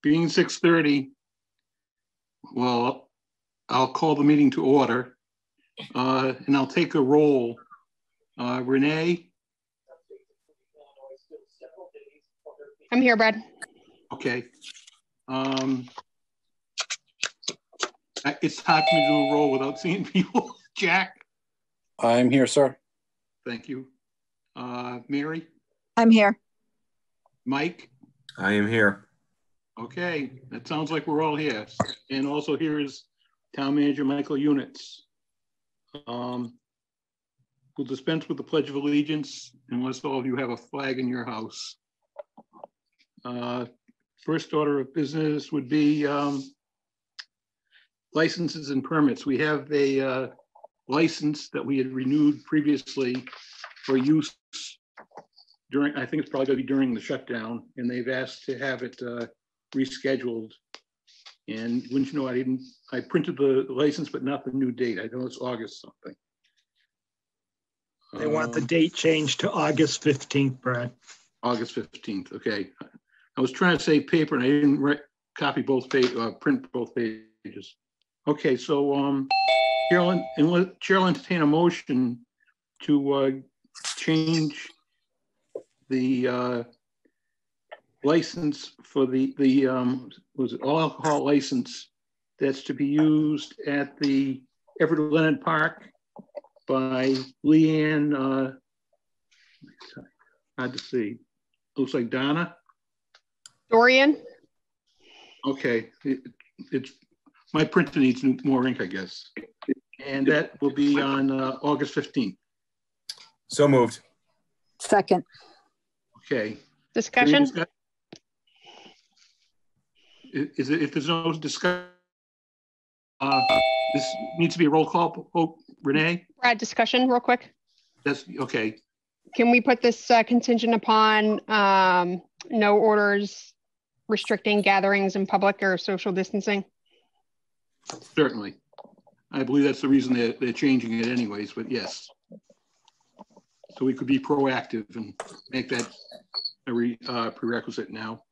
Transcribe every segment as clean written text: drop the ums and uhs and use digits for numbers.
Being 6:30, well, I'll call the meeting to order, and I'll take a roll. Renee? I'm here, Brad. Okay. It's hard for me to do a roll without seeing people. Jack? I'm here, sir. Thank you. Mary? I'm here. Mike? I am here. Okay, that sounds like we're all here. And also here is Town Manager Michael Units. We'll dispense with the Pledge of Allegiance unless all of you have a flag in your house. First order of business would be licenses and permits. We have a license that we had renewed previously for use during, I think it's probably going to be during the shutdown, and they've asked to have it rescheduled. And wouldn't you know, I printed the license, but not the new date. I know it's August something. They want the date changed to August 15th, Brad. August 15th, okay. I was trying to save paper and I didn't copy both pages, print both pages. Okay, so Chair will entertain a motion to change the license for the was it all alcohol license that's to be used at the Everett Leonard Park by Leanne, hard to see. Looks like Donna. Dorian. Okay, it's my printer needs more ink, I guess. And that will be on August 15th. So moved. Second. Okay. Discussion? Is it, if there's no discussion, this needs to be a roll call vote. Renee? Brad, discussion real quick. That's okay. Can we put this contingent upon no orders restricting gatherings in public or social distancing? Certainly. I believe that's the reason they're changing it anyways, but yes. So we could be proactive and make that a prerequisite now.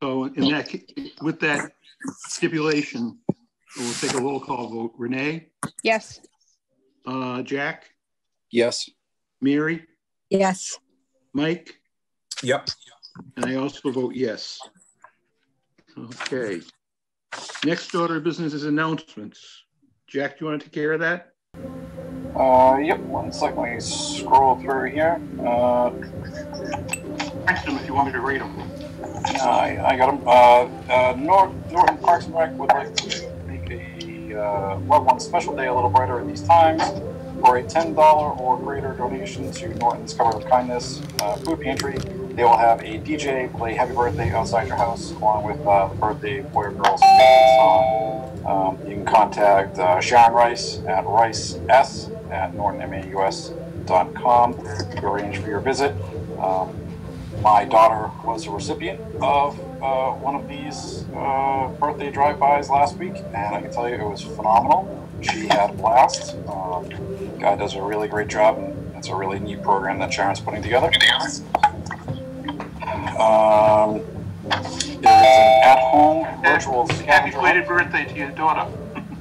So in that, with that stipulation, we'll take a roll call vote. Renee? Yes. Jack? Yes. Mary? Yes. Mike? Yep. And I also vote yes. Okay. Next order of business is announcements. Jack, do you want to take care of that? Yep, one second, let me scroll through here. Text them if you want me to read them. I got them. Norton Parks and Rec would like to make a Love One special day a little brighter in these times. For a $10 or greater donation to Norton's Cover of Kindness food pantry, they will have a DJ play Happy Birthday outside your house, along with the birthday boy or girl's favorite song. You can contact Sharon Rice at rices@nortonmaus.com to arrange for your visit. My daughter was a recipient of one of these birthday drive-bys last week, and I can tell you it was phenomenal. She had a blast. Guy does a really great job, and it's a really neat program that Sharon's putting together. There's an at-home virtual Happy belated birthday to your daughter.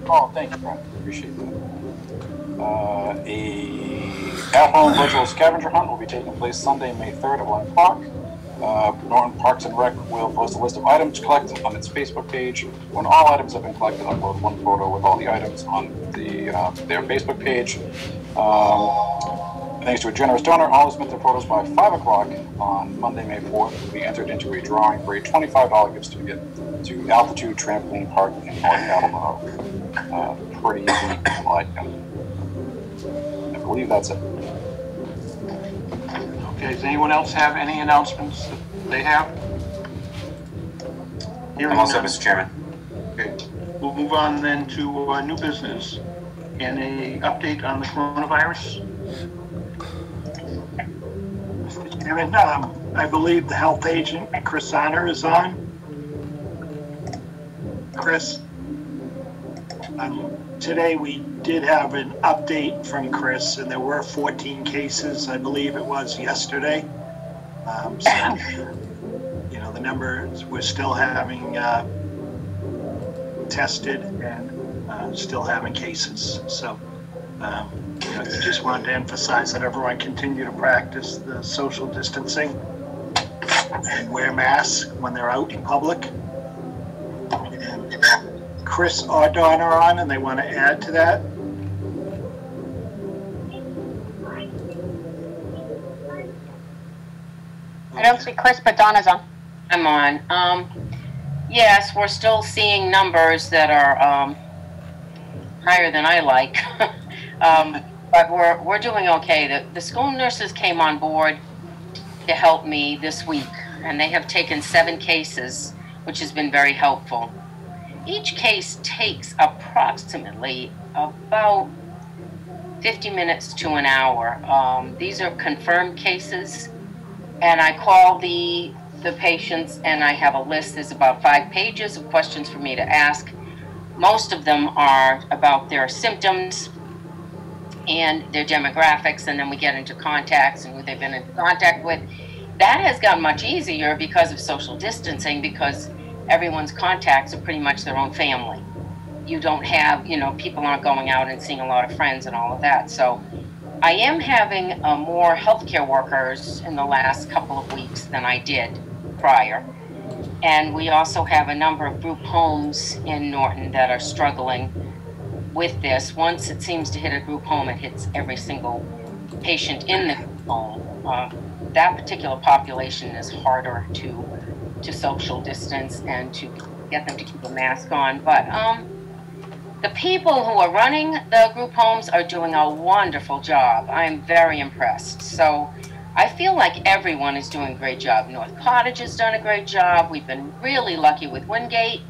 Oh, thank you, Brad. Appreciate that. A at-home virtual scavenger hunt will be taking place Sunday, May 3rd at 1 o'clock. Norton Parks and Rec will post a list of items to collect on its Facebook page. When all items have been collected, upload one photo with all the items on their Facebook page. Thanks to a generous donor, all who submit their photos by 5 o'clock on Monday, May 4th will be entered into a drawing for a $25 gift certificate to Altitude Trampoline Park in North Attleboro. Pretty neat item. I believe that's it. Okay, does anyone else have any announcements that they have? I'm also, Mr. Chairman. Okay, we'll move on then to new business and a update on the coronavirus. Mr. Chairman, I believe the health agent, Chris Honor, is on. Chris, today we did have an update from Chris, and there were 14 cases, I believe it was yesterday. So, you know, the numbers, we're still having tested and still having cases. So, you know, I just wanted to emphasize that everyone continue to practice the social distancing and wear masks when they're out in public. And Chris or Dawn are on, and they want to add to that. I don't see Chris, but Donna's on. I'm on. Yes, we're still seeing numbers that are higher than I like, but we're doing okay. The school nurses came on board to help me this week, and they have taken 7 cases, which has been very helpful. Each case takes approximately about 50 minutes to an hour. These are confirmed cases, and I call the patients, and I have a list. There's about 5 pages of questions for me to ask. Most of them are about their symptoms and their demographics, and then we get into contacts and who they've been in contact with. That has gotten much easier because of social distancing, because everyone's contacts are pretty much their own family. You don't have, you know, people aren't going out and seeing a lot of friends and all of that. So I am having more healthcare workers in the last couple of weeks than I did prior. And we also have a number of group homes in Norton that are struggling with this. Once it seems to hit a group home, it hits every single patient in the group home. That particular population is harder to social distance and to get them to keep a mask on. But the people who are running the group homes are doing a wonderful job. I'm very impressed. So I feel like everyone is doing a great job. North Cottage has done a great job. We've been really lucky with Wingate.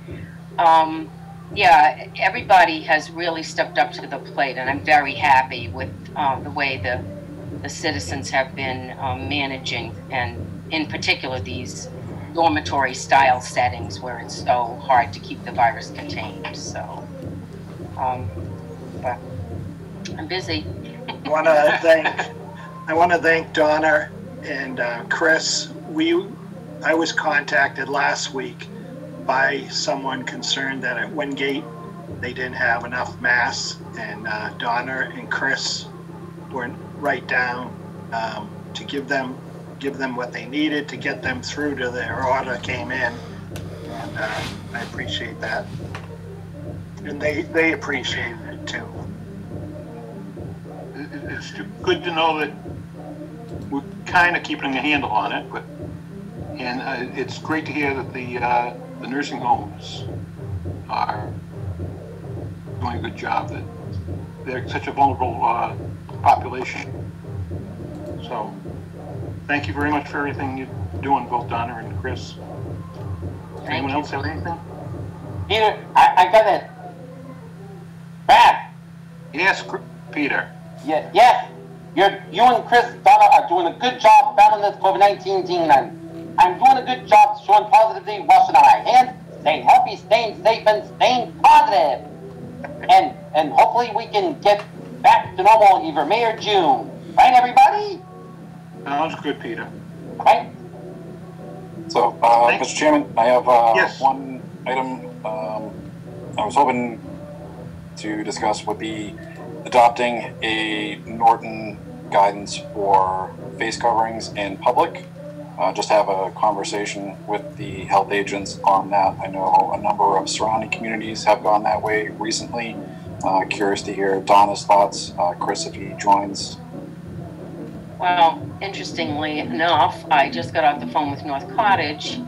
Yeah, everybody has really stepped up to the plate, and I'm very happy with the way the citizens have been managing, and in particular these dormitory style settings where it's so hard to keep the virus contained. So, but I'm busy. I want to thank Donna and Chris. I was contacted last week by someone concerned that at Wingate they didn't have enough masks, and Donna and Chris were right down to give them what they needed to get them through to their order came in, and I appreciate that, and they appreciated it too. It's good to know that we're kind of keeping a handle on it, and it's great to hear that the nursing homes are doing a good job. That they're such a vulnerable population. So, thank you very much for everything you're doing, both Donna and Chris. Anyone else have anything? Peter, I got it. Brad. Yes, Peter. Yeah, yes. You and Chris, Donna are doing a good job battling this COVID-19 thing. I'm doing a good job showing positivity, washing our hands, staying healthy, staying safe, and staying positive. And hopefully we can get back to normal either May or June. Right, everybody? Sounds good, Peter. Right? So, Mr. Chairman, I have yes. one item I was hoping to discuss would be adopting a Norton guidance for face coverings in public. Just have a conversation with the health agents on that. I know a number of surrounding communities have gone that way recently. Curious to hear Donna's thoughts. Chris, if he joins. Well, interestingly enough, I just got off the phone with North Cottage,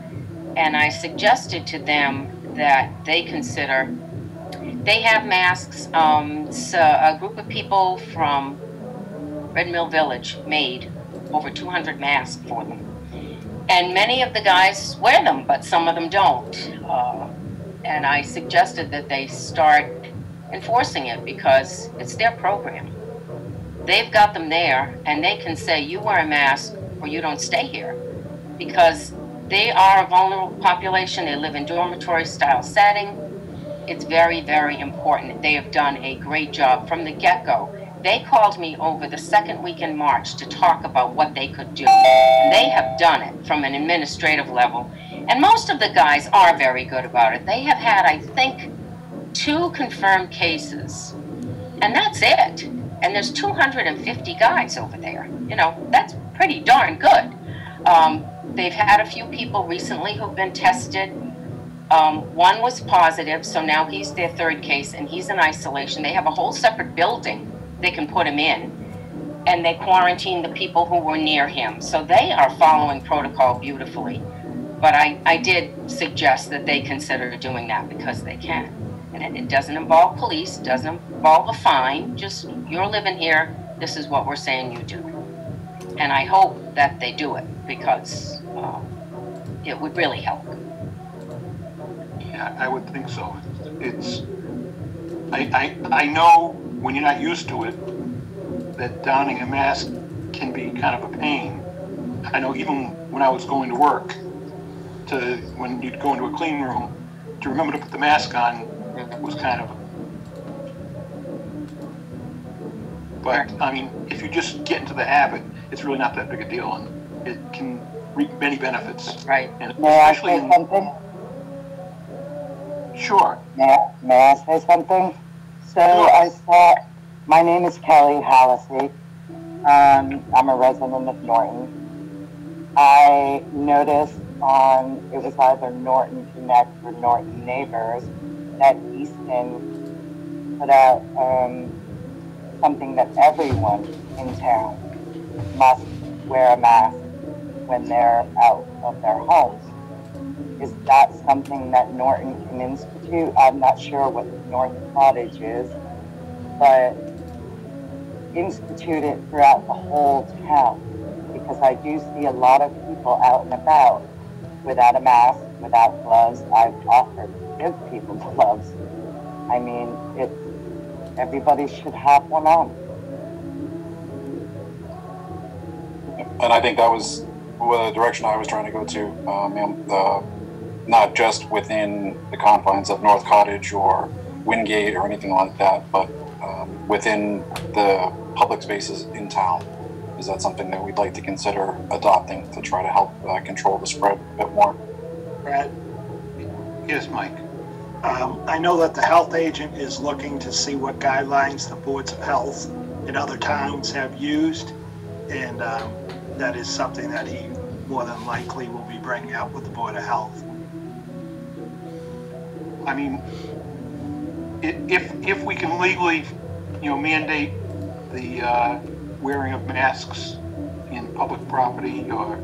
and I suggested to them that they consider, they have masks. So a group of people from Red Mill Village made over 200 masks for them. And many of the guys wear them, but some of them don't. And I suggested that they start enforcing it because it's their program. They've got them there, and they can say, you wear a mask or you don't stay here, because they are a vulnerable population. They live in dormitory style setting. It's very, very important. They have done a great job from the get-go. They called me over the second week in March to talk about what they could do. And they have done it from an administrative level. And most of the guys are very good about it. They have had, I think, 2 confirmed cases. And that's it. And there's 250 guys over there. You know, that's pretty darn good. They've had a few people recently who've been tested. One was positive, so now he's their 3rd case, and he's in isolation. They have a whole separate building they can put him in, and they quarantine the people who were near him. So they are following protocol beautifully. But I did suggest that they consider doing that because they can. And it doesn't involve police, doesn't involve a fine, just you're living here, this is what we're saying you do. And I hope that they do it because it would really help. Yeah, I would think so. It's, I know when you're not used to it, that donning a mask can be kind of a pain. I know even when I was going to work, when you'd go into a clean room, to remember to put the mask on was kind of, but I mean, if you just get into the habit, it's really not that big a deal, and it can reap many benefits. Right. And May I especially say something? Sure. May I say something? So I saw, my name is Kelly Hallisey. I'm a resident of Norton. I noticed it was either Norton Connect or Norton Neighbors, that Easton put out something that everyone in town must wear a mask when they're out of their homes. Is that something that Norton can institute? I'm not sure what North Cottage is, but institute it throughout the whole town, because I do see a lot of people out and about without a mask, without gloves. I've offered to give people gloves. I mean, everybody should have one on. And I think that was the direction I was trying to go to, not just within the confines of North Cottage or Wingate or anything like that, but within the public spaces in town. Is that something that we'd like to consider adopting to try to help control the spread a bit more? Brad? Yes, Mike. I know that the health agent is looking to see what guidelines the boards of health in other towns have used, and that is something that he more than likely will be bringing up with the Board of Health. I mean, if we can legally, mandate the wearing of masks in public property or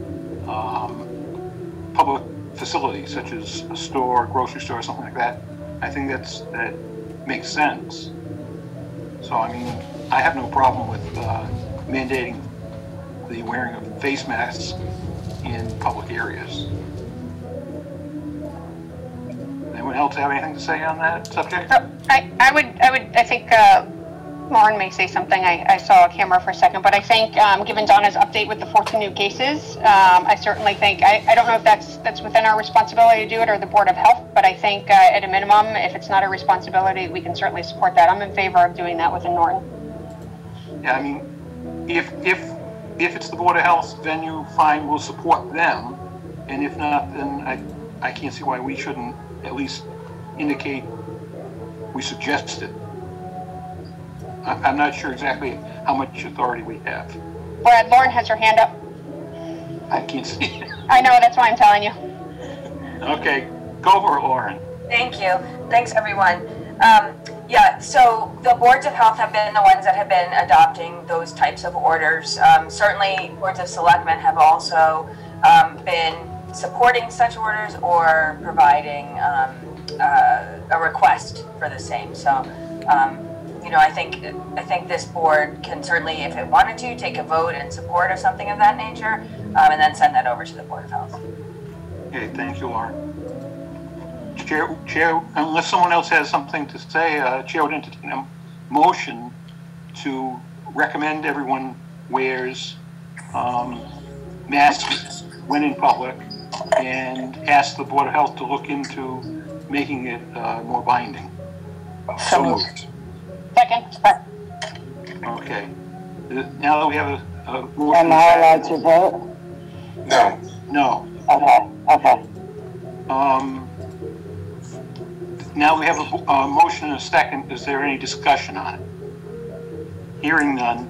public facilities such as a store, grocery store, something like that, I think that makes sense. So I mean, I have no problem with mandating the wearing of face masks in public areas. Anyone else have anything to say on that subject? I think Lauren may say something. I saw a camera for a second, but I think given Donna's update with the 14 new cases, I certainly think, I don't know if that's within our responsibility to do it or the Board of Health, but I think at a minimum, if it's not a responsibility, we can certainly support that. I'm in favor of doing that within Norton. Yeah, I mean, if it's the Board of Health venue, fine, we'll support them. And if not, then I can't see why we shouldn't at least indicate we suggest it. I'm not sure exactly how much authority we have. Brad, Lauren has her hand up. I can't see it. I know, that's why I'm telling you. Okay, go for it, Lauren. Thank you. Thanks, everyone. Yeah, so the boards of health have been the ones that have been adopting those types of orders. Certainly, boards of selectmen have also been supporting such orders or providing a request for the same. So, I think this board can certainly, if it wanted to, take a vote in support of something of that nature, and then send that over to the Board of Health. Okay, thank you, Lauren. Chair, unless someone else has something to say, Chair would entertain a motion to recommend everyone wears masks when in public and ask the Board of Health to look into making it more binding. So moved. Second. Okay. Now that we have a motion. Am I allowed to vote? No. No. Okay, okay. Now we have a motion and a second. Is there any discussion on it? Hearing none,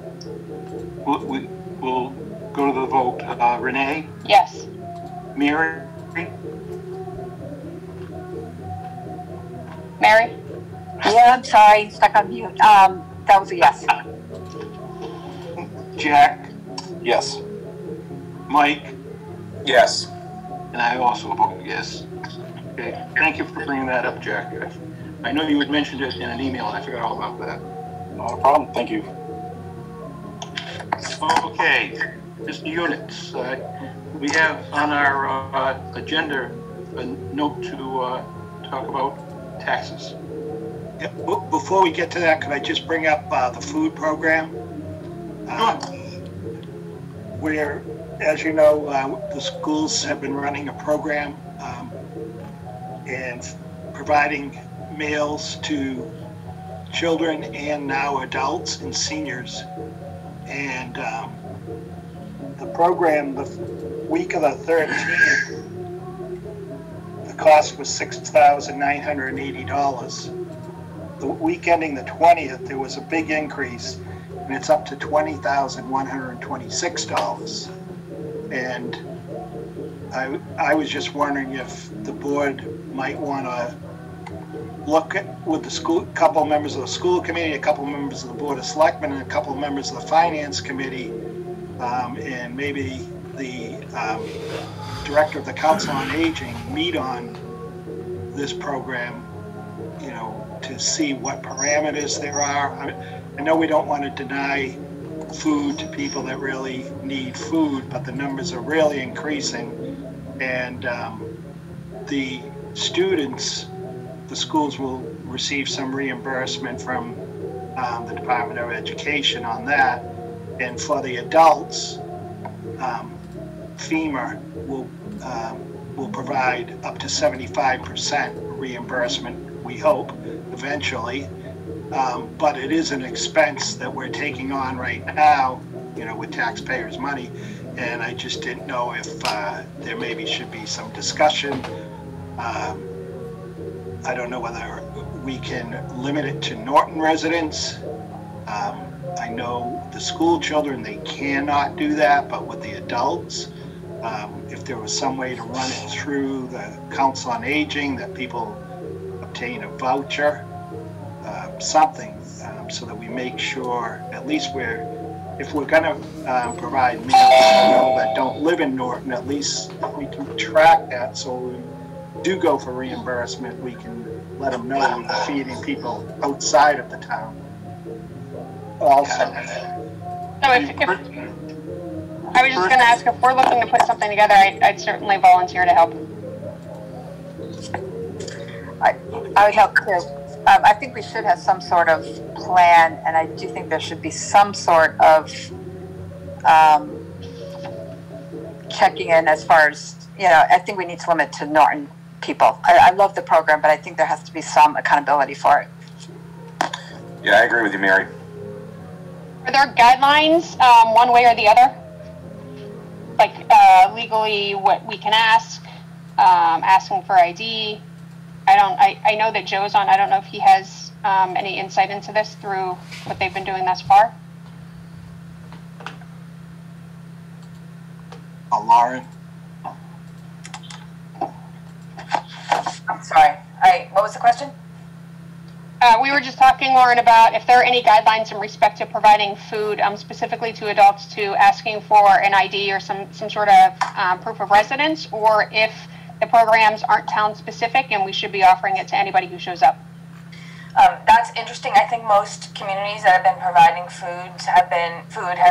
we'll go to the vote. Renee? Yes. Mary? Mary? Yeah, I'm sorry, stuck on mute. That was a yes. Jack? Yes. Mike? Yes. And I also vote yes. Okay, thank you for bringing that up, Jack. I know you had mentioned it in an email, and I forgot all about that. Not a problem. Thank you. Okay, Mr. Units, we have on our agenda a note to talk about taxes. Yep. Before we get to that, could I just bring up the food program? Where, as you know, the schools have been running a program and providing meals to children and now adults and seniors. And the program, the week of the 13th, the cost was $6,980. The week ending the 20th, there was a big increase, and it's up to $20,126. And I was just wondering if the board might want to look at, with the school, a couple of members of the school committee, a couple of members of the Board of Selectmen, and a couple of members of the Finance Committee, and maybe the Director of the Council on Aging meet on this program, you know, to see what parameters there are. I know we don't want to deny food to people that really need food, but the numbers are really increasing. And the students, the schools will receive some reimbursement from the Department of Education on that. And for the adults, FEMA will provide up to 75% reimbursement, we hope, eventually. But it is an expense that we're taking on right now, you know, with taxpayers' money. And I just didn't know if there maybe should be some discussion. I don't know whether we can limit it to Norton residents. I know the school children, they cannot do that, but with the adults, if there was some way to run it through the Council on Aging, that people obtain a voucher, something, so that we make sure, at least if we're going to provide meals to people that don't live in Norton, at least we can track that, so we do go for reimbursement, we can let them know we're feeding people outside of the town. Also. So I was just going to ask, if we're looking to put something together, I'd certainly volunteer to help. I would help too. I think we should have some sort of plan, and I do think there should be some sort of checking in as far as, you know, I think we need to limit to Norton people. I love the program, but I think there has to be some accountability for it. Yeah, I agree with you, Mary. Are there guidelines, one way or the other? Like legally what we can ask, asking for ID? I know that Joe's on. I don't know if he has any insight into this through what they've been doing thus far. Lauren? I'm sorry. What was the question? We were just talking, Lauren, about if there are any guidelines in respect to providing food, specifically to adults, to asking for an ID or some sort of proof of residence, or if the programs aren't town specific and we should be offering it to anybody who shows up. That's interesting. I think most communities that have been providing food have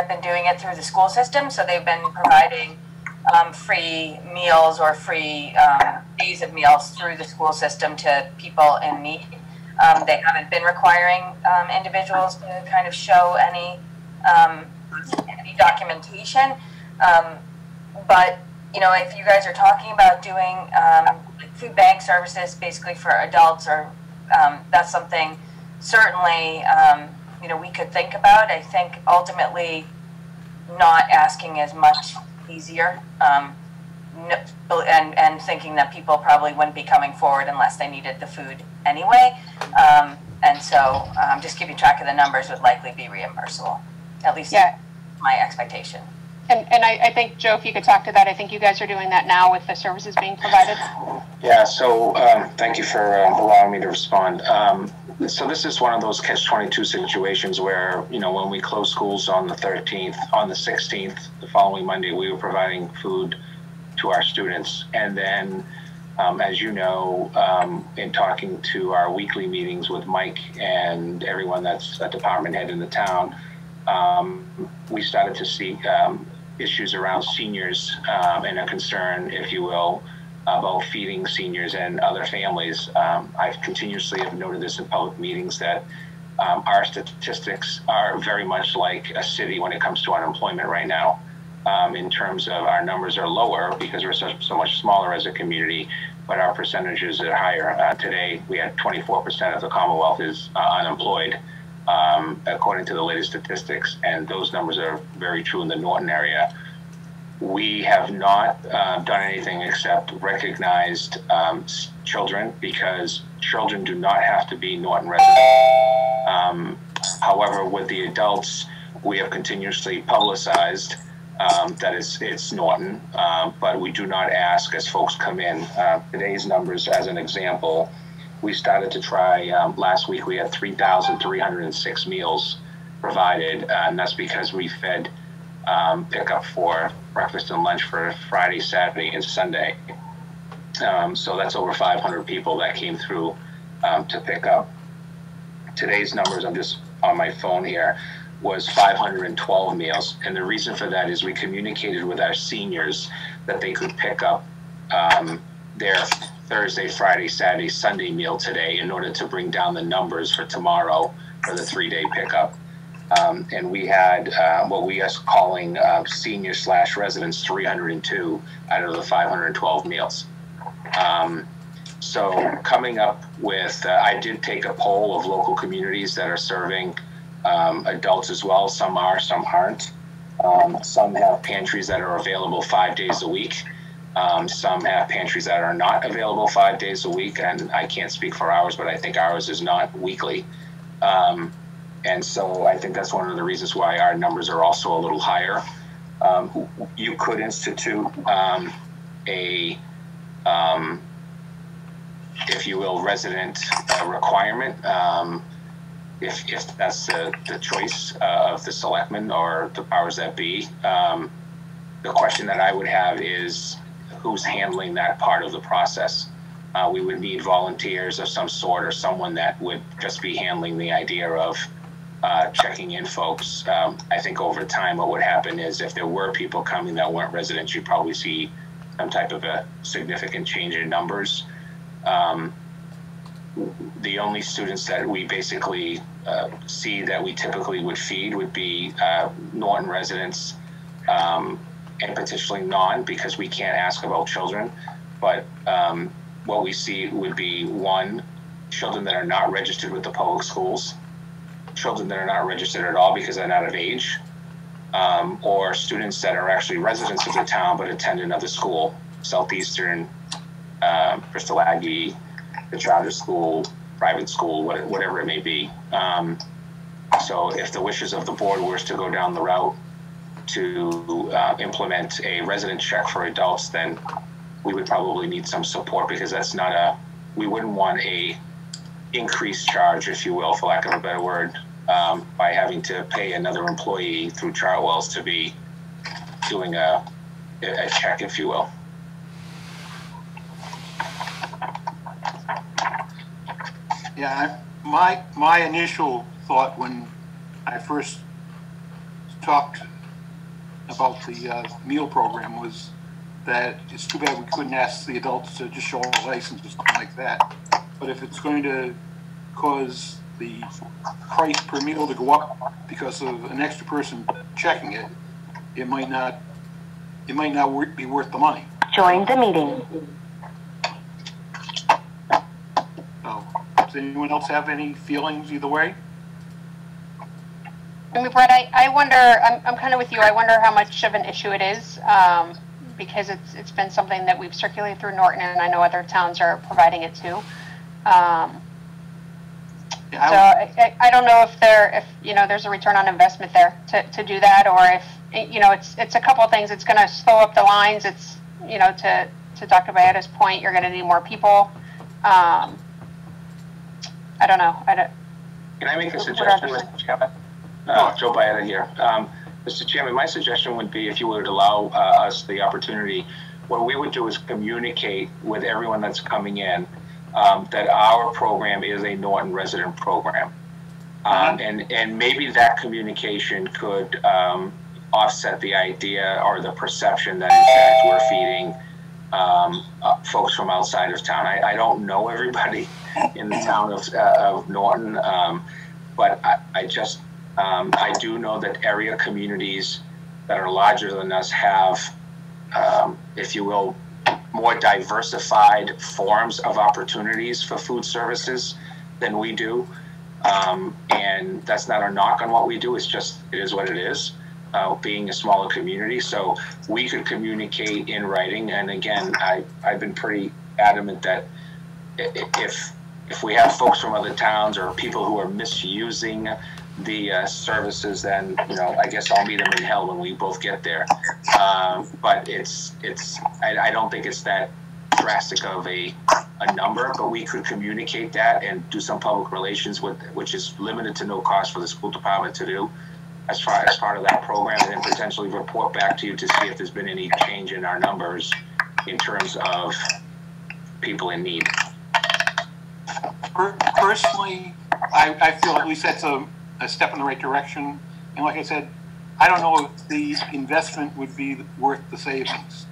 been doing it through the school system. So they've been providing free meals or free days of meals through the school system to people in need. They haven't been requiring individuals to kind of show any documentation. But you know, if you guys are talking about doing food bank services basically for adults, or that's something certainly we could think about. I think ultimately not asking is much easier, and thinking that people probably wouldn't be coming forward unless they needed the food anyway. And so just keeping track of the numbers would likely be reimbursable, at least my expectation. And I think, Joe, if you could talk to that, I think you guys are doing that now with the services being provided. Yeah, so thank you for allowing me to respond. So this is one of those catch-22 situations where, when we closed schools on the 13th, on the 16th, the following Monday, we were providing food to our students. And then, as you know, in talking to our weekly meetings with Mike and everyone that's a department head in the town, we started to see issues around seniors and a concern, if you will, about feeding seniors and other families. I've continuously have noted this in public meetings that our statistics are very much like a city when it comes to unemployment right now. In terms of our numbers are lower because we're so much smaller as a community, but our percentages are higher. Today, we had 24% of the Commonwealth is unemployed, according to the latest statistics, and those numbers are very true in the Norton area. We have not done anything except recognized children, because children do not have to be Norton residents. However, with the adults, we have continuously publicized that it's Norton, but we do not ask as folks come in. Today's numbers, as an example, we started to try, last week we had 3,306 meals provided, and that's because we fed pickup for breakfast and lunch for Friday, Saturday, and Sunday. So that's over 500 people that came through to pick up. Today's numbers, I'm just on my phone here, was 512 meals. And the reason for that is we communicated with our seniors that they could pick up their Thursday, Friday, Saturday, Sunday meal today in order to bring down the numbers for tomorrow for the 3-day pickup. And we had what we are calling senior/residents 302 out of the 512 meals. So coming up with, I did take a poll of local communities that are serving adults as well. Some are, some aren't. Some have pantries that are available 5 days a week. Some have pantries that are not available 5 days a week. And I can't speak for ours, but I think ours is not weekly. And so I think that's one of the reasons why our numbers are also a little higher. You could institute if you will, resident requirement, if that's the choice of the selectmen or the powers that be. The question that I would have is who's handling that part of the process? We would need volunteers of some sort or someone that would just be handling the idea of checking in folks. I think over time what would happen is if there were people coming that weren't residents, you'd probably see some type of a significant change in numbers. The only students that we basically see that we typically would feed would be Norton residents and potentially non, because we can't ask about children. But what we see would be, one, children that are not registered with the public schools, children that are not registered at all because they're not of age, or students that are actually residents of the town but attend another school, Southeastern, Bristol Aggie, the charter school, private school, whatever it may be. So if the wishes of the board was to go down the route to implement a resident check for adults, then we would probably need some support, because that's not we wouldn't want a increased charge, if you will, for lack of a better word, by having to pay another employee through Chartwells to be doing a check, if you will. Yeah, my initial thought when I first talked about the meal program was that it's too bad we couldn't ask the adults to just show a license or something like that. But if it's going to cause the price per meal to go up because of an extra person checking it, it might not be worth the money. Join the meeting. So, does anyone else have any feelings either way? I mean, Brett, I wonder, I'm kind of with you. I wonder how much of an issue it is, because it's been something that we've circulated through Norton, and I know other towns are providing it too. I don't know if there's a return on investment there to do that, or if it's a couple of things. It's going to slow up the lines. It's to Dr. Bayetta's point, you're going to need more people. I don't know. Can I make a suggestion, Mr. Chairman? Joe Bayetta here. Mr. Chairman, my suggestion would be if you would allow us the opportunity, what we would do is communicate with everyone that's coming in that our program is a Norton resident program. And maybe that communication could offset the idea or the perception that in fact we're feeding folks from outside of town. I don't know everybody in the town of Norton, but I do know that area communities that are larger than us have, if you will, more diversified forms of opportunities for food services than we do. And that's not a knock on what we do. It is what it is, being a smaller community. So we could communicate in writing. And again, I've been pretty adamant that if we have folks from other towns or people who are misusing the services, then I guess I'll meet them in hell when we both get there. But I don't think it's that drastic of a number, but we could communicate that and do some public relations which is limited to no cost for the school department to do as part of that program, and then potentially report back to you to see if there's been any change in our numbers in terms of people in need. Personally, I feel at least that's a step in the right direction. And like I said, I don't know if the investment would be worth the savings.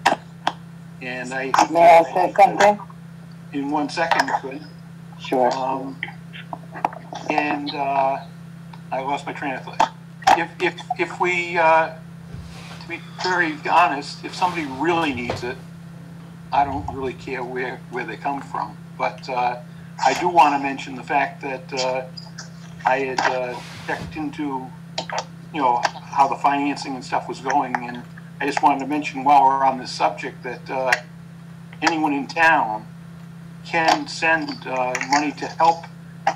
And may I say something? In 1 second, could. Sure. I lost my train of thought. If we, to be very honest, if somebody really needs it, I don't really care where they come from. But I do want to mention the fact that I had checked into, how the financing and stuff was going, and I just wanted to mention while we're on this subject that anyone in town can send money to help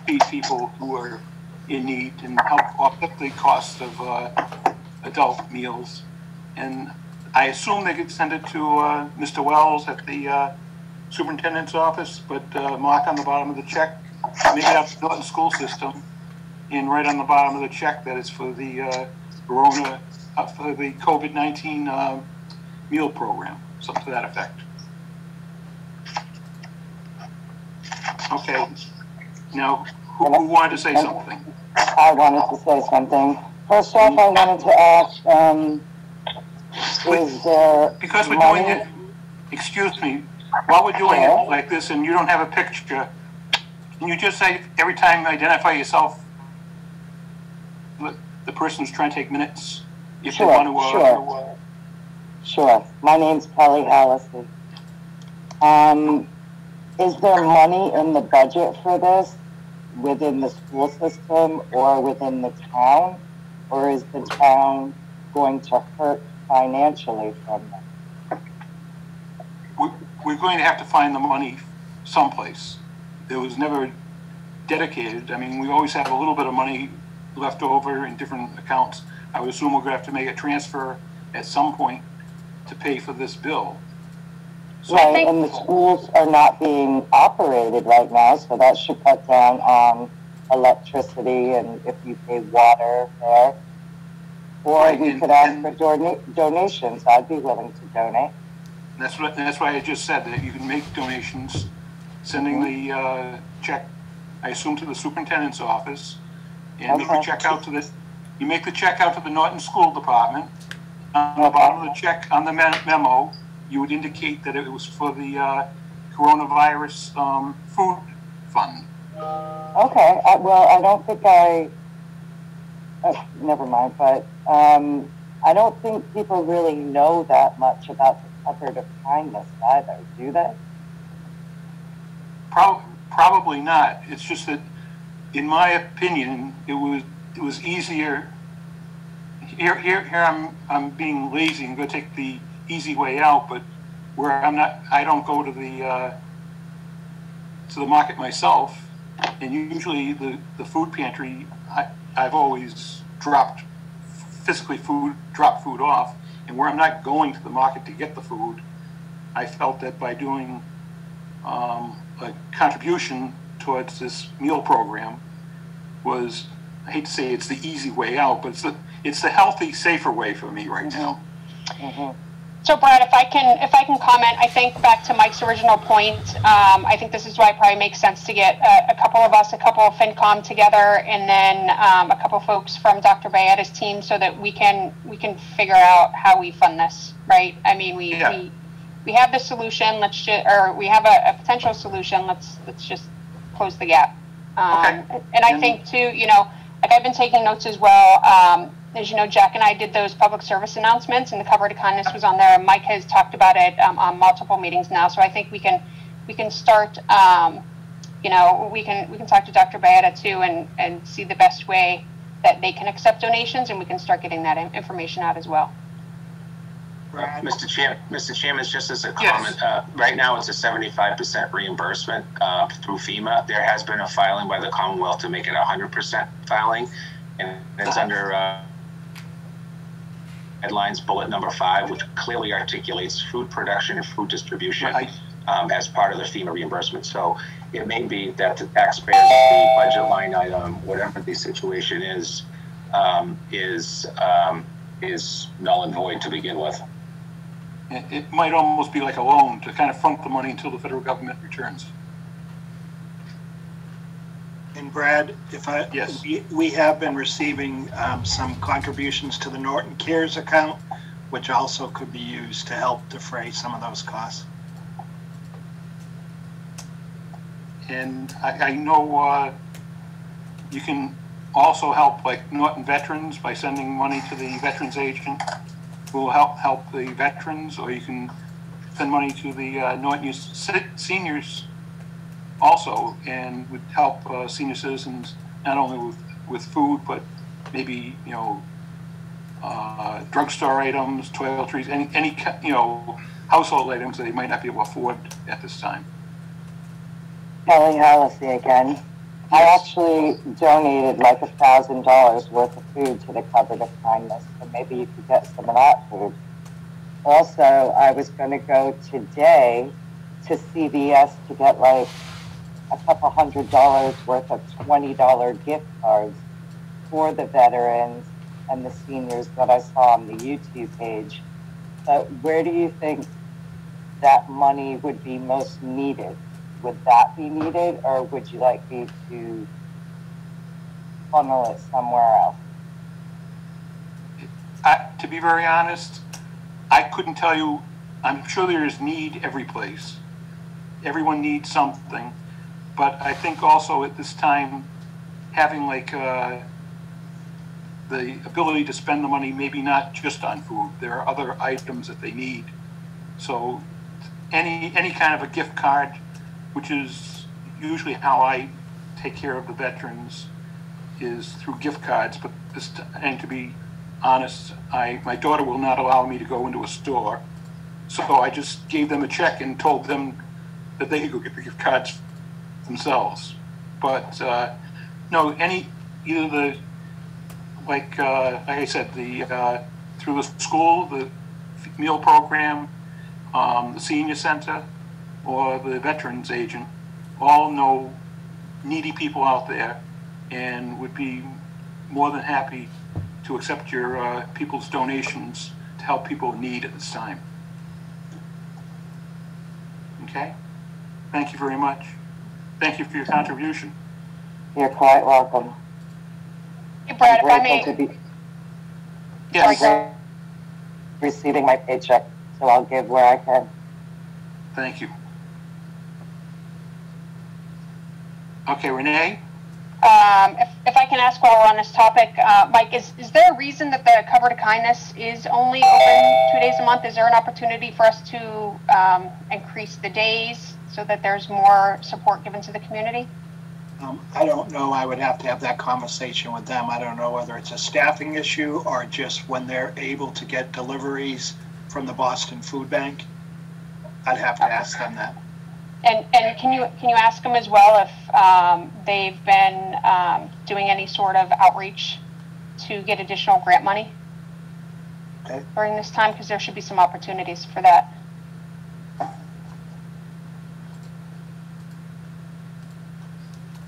feed people who are in need and help offset the cost of adult meals. And I assume they could send it to Mr. Wells at the superintendent's office, but mark on the bottom of the check, maybe that's the Norton school system, and right on the bottom of the check that it's for the for the COVID-19 meal program, something to that effect. Okay, now who wanted to say something? I wanted to say something. First off, I wanted to ask, is there because we're money? doing it, excuse me, while we're doing it like this and you don't have a picture, can you just say every time identify yourself, the person who's trying to take minutes, if Sure, they want to. Sure. My name's Kelly Hallisey. Is there money in the budget for this within the school system or within the town? Or is the town going to hurt financially from that? We're going to have to find the money someplace. It was never dedicated. I mean, we always have a little bit of money left over in different accounts. I would assume we're going to have to make a transfer at some point to pay for this bill. So right, and the schools are not being operated right now, so that should cut down on electricity and if you pay water there. Or right, we could ask for donations. I'd be willing to donate. That's why I just said that you can make donations, sending the check, I assume, to the superintendent's office, and make the check out to you make the check out to the Norton School Department. On the bottom of the check, on the memo, you would indicate that it was for the coronavirus food fund. Okay, well, I don't think never mind, but I don't think people really know that much about the Cupboard of Kindness either, do they? Probably not. It's just that, in my opinion, it was easier here I'm being lazy and going to take the easy way out, but where I don't go to the market myself, and usually the food pantry, I've always dropped food off, and where I'm not going to the market to get the food, I felt that by doing a contribution towards this meal program was, I hate to say it's the easy way out, but it's the healthy, safer way for me right now. Mm-hmm. So Brad, if I can comment, I think back to Mike's original point, I think this is why it probably makes sense to get a couple of FinCom together, and then a couple folks from Dr. Bayetta's team, so that we can figure out how we fund this, right? I mean, we have the solution. We have a potential solution. Let's just close the gap. Okay. And I think too, like I've been taking notes as well. As you know, Jack and I did those public service announcements, and the Cover to Kindness was on there. Mike has talked about it on multiple meetings now, so I think we can start. We can talk to Dr. Bayetta too, and see the best way that they can accept donations, and we can start getting that information out as well. Mr. Chairman, just as a comment, right now it's a 75% reimbursement through FEMA. There has been a filing by the Commonwealth to make it 100% filing, and it's under headlines bullet number 5, which clearly articulates food production and food distribution as part of the FEMA reimbursement. So it may be that the taxpayers, the budget line item, whatever the situation is null and void to begin with. It might almost be like a loan to kind of front the money until the federal government returns. And Brad, yes, we have been receiving some contributions to the Norton Cares account, which also could be used to help defray some of those costs. And I know you can also help, like Norton Veterans, by sending money to the Veterans Agent, who will help the veterans, or you can send money to the Norton Seniors also, and would help senior citizens not only with food, but maybe drugstore items, toiletries, any household items that they might not be able to afford at this time. Kelly Hallisey again. I actually donated like $1,000 worth of food to the Cover to Kindness, so maybe you could get some of that food. Also, I was going to go today to CVS to get like a couple $100 worth of $20 gift cards for the veterans and the seniors that I saw on the YouTube page. But where do you think that money would be most needed? Would that be needed, or would you like me to funnel it somewhere else? To be very honest, I couldn't tell you. I'm sure there is need every place. Everyone needs something. But I think also at this time, having like the ability to spend the money, maybe not just on food. There are other items that they need. So any kind of a gift card, which is usually how I take care of the veterans, is through gift cards. But and to be honest, my daughter will not allow me to go into a store, so I just gave them a check and told them that they could go get the gift cards themselves. But no, either like I said, through the school, the meal program, the senior center, or the Veterans Agent, all know needy people out there and would be more than happy to accept your people's donations to help people in need at this time. Okay? Thank you very much. Thank you for your contribution. You're quite welcome. Hey, Brad, if I may. Yes. I'm receiving my paycheck, so I'll give where I can. Thank you. Okay, Renee? If I can ask while we're on this topic, Mike, is there a reason that the Cover to Kindness is only open 2 days a month? Is there an opportunity for us to increase the days so that there's more support given to the community? I don't know. I would have to have that conversation with them. I don't know whether it's a staffing issue or just when they're able to get deliveries from the Boston Food Bank. I'd have to ask them that. And can you ask them as well if they've been doing any sort of outreach to get additional grant money during this time, because there should be some opportunities for that.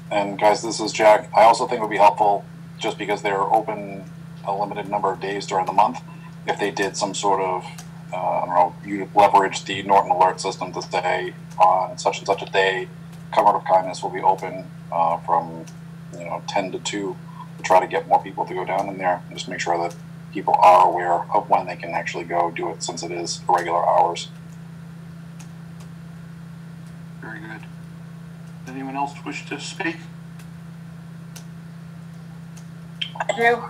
And guys, this is Jack. I also think it would be helpful, just because they're open a limited number of days during the month, if they did some sort of, I don't know, you leverage the Norton alert system to say on such and such a day, Cover of Kindness will be open from 10 to 2 to try to get more people to go down in there. Just make sure that people are aware of when they can actually go do it, since it is irregular hours. Very good. Does anyone else wish to speak? I do.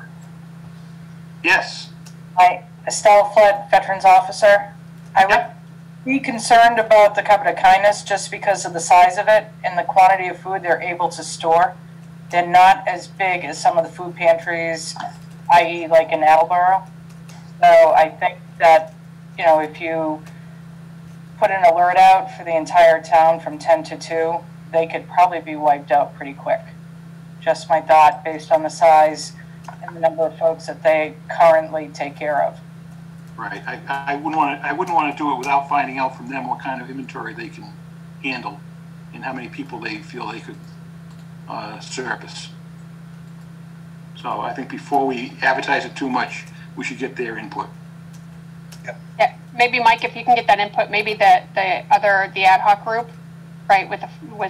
Yes. Hi, Estelle Flood, Veterans Officer. I would be concerned about the Covenant of Kindness just because of the size of it and the quantity of food they're able to store. They're not as big as some of the food pantries, i.e. like in Attleboro. So I think that, if you put an alert out for the entire town from 10 to 2, they could probably be wiped out pretty quick. Just my thought based on the size and the number of folks that they currently take care of. Right. I wouldn't want to do it without finding out from them what kind of inventory they can handle and how many people they feel they could service. So I think before we advertise it too much, we should get their input. Yeah, maybe Mike, if you can get that input, maybe the ad hoc group, right, with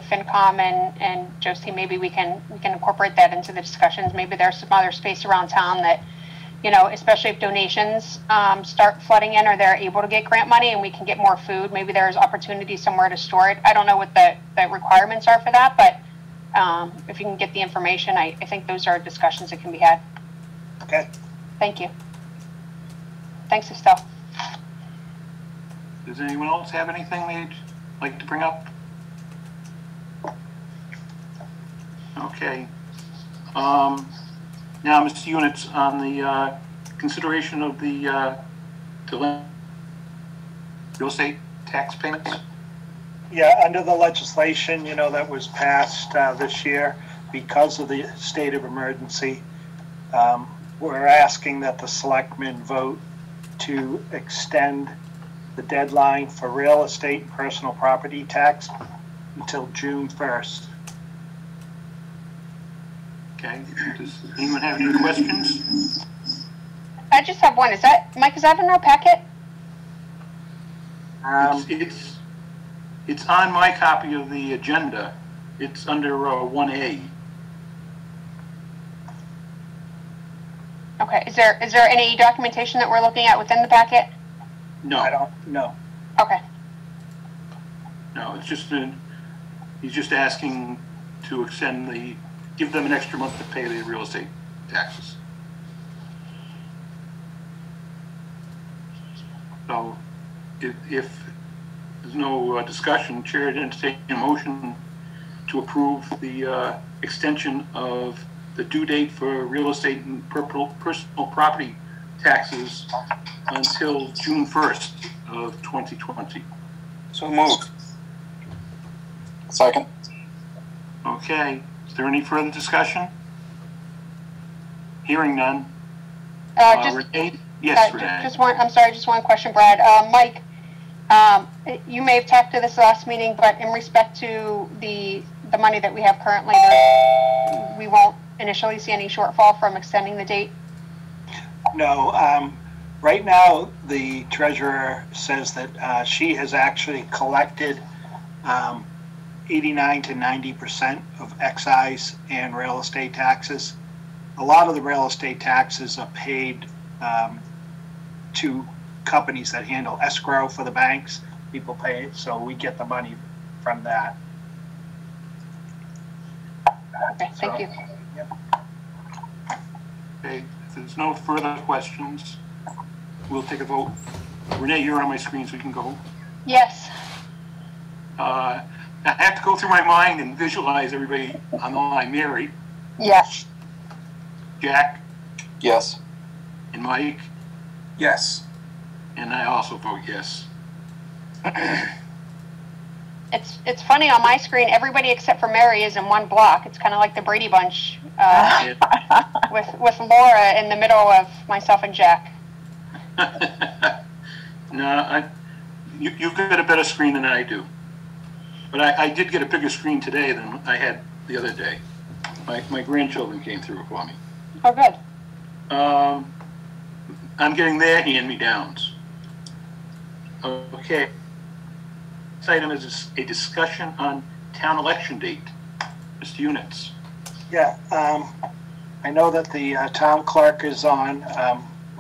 FinCom and Joe's team, maybe we can incorporate that into the discussions. Maybe there's some other space around town that, especially if donations start flooding in or they're able to get grant money and we can get more food, maybe there's opportunity somewhere to store it. I don't know what the requirements are for that, but if you can get the information, I think those are discussions that can be had. Okay. Thank you. Thanks, Estelle. Does anyone else have anything they'd like to bring up? Okay. Now, Mr. Units, on the consideration of the real estate tax payments. Yeah, under the legislation, that was passed this year because of the state of emergency, we're asking that the selectmen vote to extend the deadline for real estate and personal property tax until June 1st. Okay. Does anyone have any questions? I just have one. Is that, Mike, is that in our packet? It's on my copy of the agenda. It's under 1A. Okay. Is there any documentation that we're looking at within the packet? No. I don't know. Okay. No, it's just he's just asking to give them an extra month to pay the real estate taxes. So if there's no discussion, Chair would entertain a motion to approve the extension of the due date for real estate and personal property taxes until June 1st of 2020. So moved. Second. Okay. Is there any further discussion? Hearing none. Renee? Yes, Renee. Just one question, Brad. Mike, you may have talked to this last meeting, but in respect to the money that we have currently, we won't initially see any shortfall from extending the date? No. Right now, the treasurer says that she has actually collected 89 to 90% of excise and real estate taxes. A lot of the real estate taxes are paid to companies that handle escrow for the banks. People pay it, so we get the money from that. Okay, thank you. Yep. Okay, if there's no further questions, we'll take a vote. Renee, you're on my screen, so you can go. Yes. I have to go through my mind and visualize everybody on the line. Mary, Yes. Jack, Yes. and Mike, Yes. and I also vote yes. It's funny on my screen. Everybody except for Mary is in one block. It's kind of like the Brady Bunch with Laura in the middle of myself and Jack. No, you've got a better screen than I do. But I did get a bigger screen today than I had the other day. My grandchildren came through for me. Oh, good. I'm getting their hand-me-downs. Okay. This item is a discussion on town election date. Mr. Units. Yeah, I know that the town clerk is on.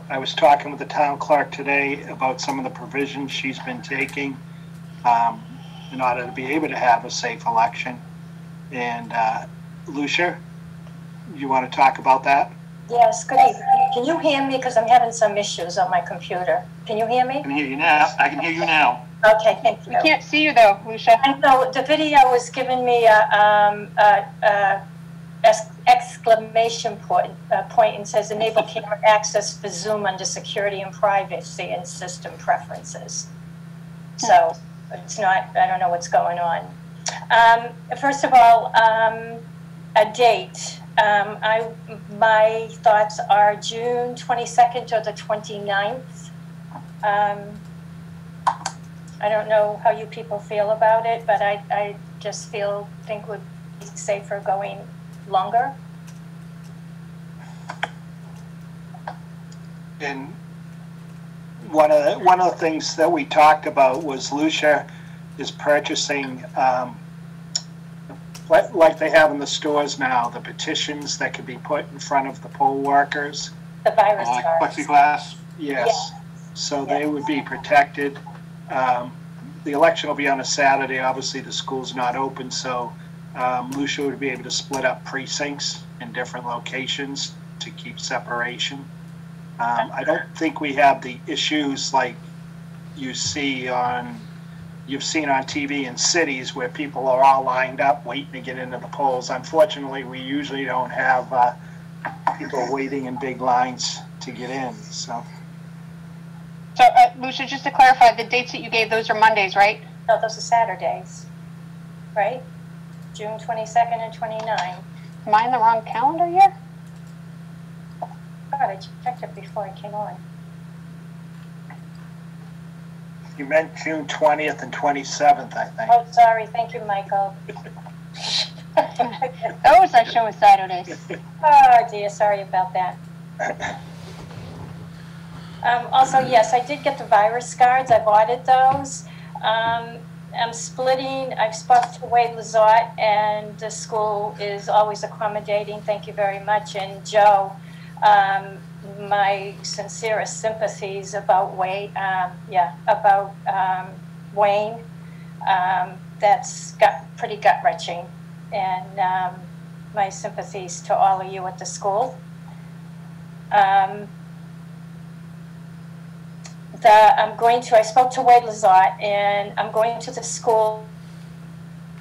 I was talking with the town clerk today about some of the provisions she's been taking in order to be able to have a safe election. And Lucia, you want to talk about that? Yes, good evening. Can you hear me? Because I'm having some issues on my computer. Can you hear me? I can hear you now. I can hear you now. Okay, thank you. We can't see you though, Lucia. I know the video was giving me a exclamation point and says enable camera access for Zoom under security and privacy and system preferences. So it's not, I don't know what's going on. First of all, a date. My thoughts are June 22nd or the 29th. I don't know how you people feel about it, but I just think would be safer going longer. And one of the things that we talked about was Lucia is purchasing, like they have in the stores now, the petitions that can be put in front of the poll workers. The virus cards. Plexiglass? Yes. So they would be protected. The election will be on a Saturday. Obviously, the school's not open, so Lucia would be able to split up precincts in different locations to keep separation. I don't think we have the issues like you've seen on TV in cities where people are all lined up waiting to get into the polls. Unfortunately, we usually don't have people waiting in big lines to get in. So, Lucia, just to clarify, the dates that you gave, those are Mondays, right? No, those are Saturdays, right? June 22nd and 29th. Am I in the wrong calendar year? God, I checked it before I came on. You meant June 20th and 27th, I think. Oh, sorry. Thank you, Michael. Those I show as Saturdays. Oh, dear. Sorry about that. Also, yes, I did get the virus cards. I've ordered those. I'm splitting. I've spoke to Wade Lazat, and the school is always accommodating. Thank you very much. And Joe, my sincerest sympathies about Wade. Wayne. That's pretty gut-wrenching, and my sympathies to all of you at the school. I spoke to Wade Lazat, and I'm going to the school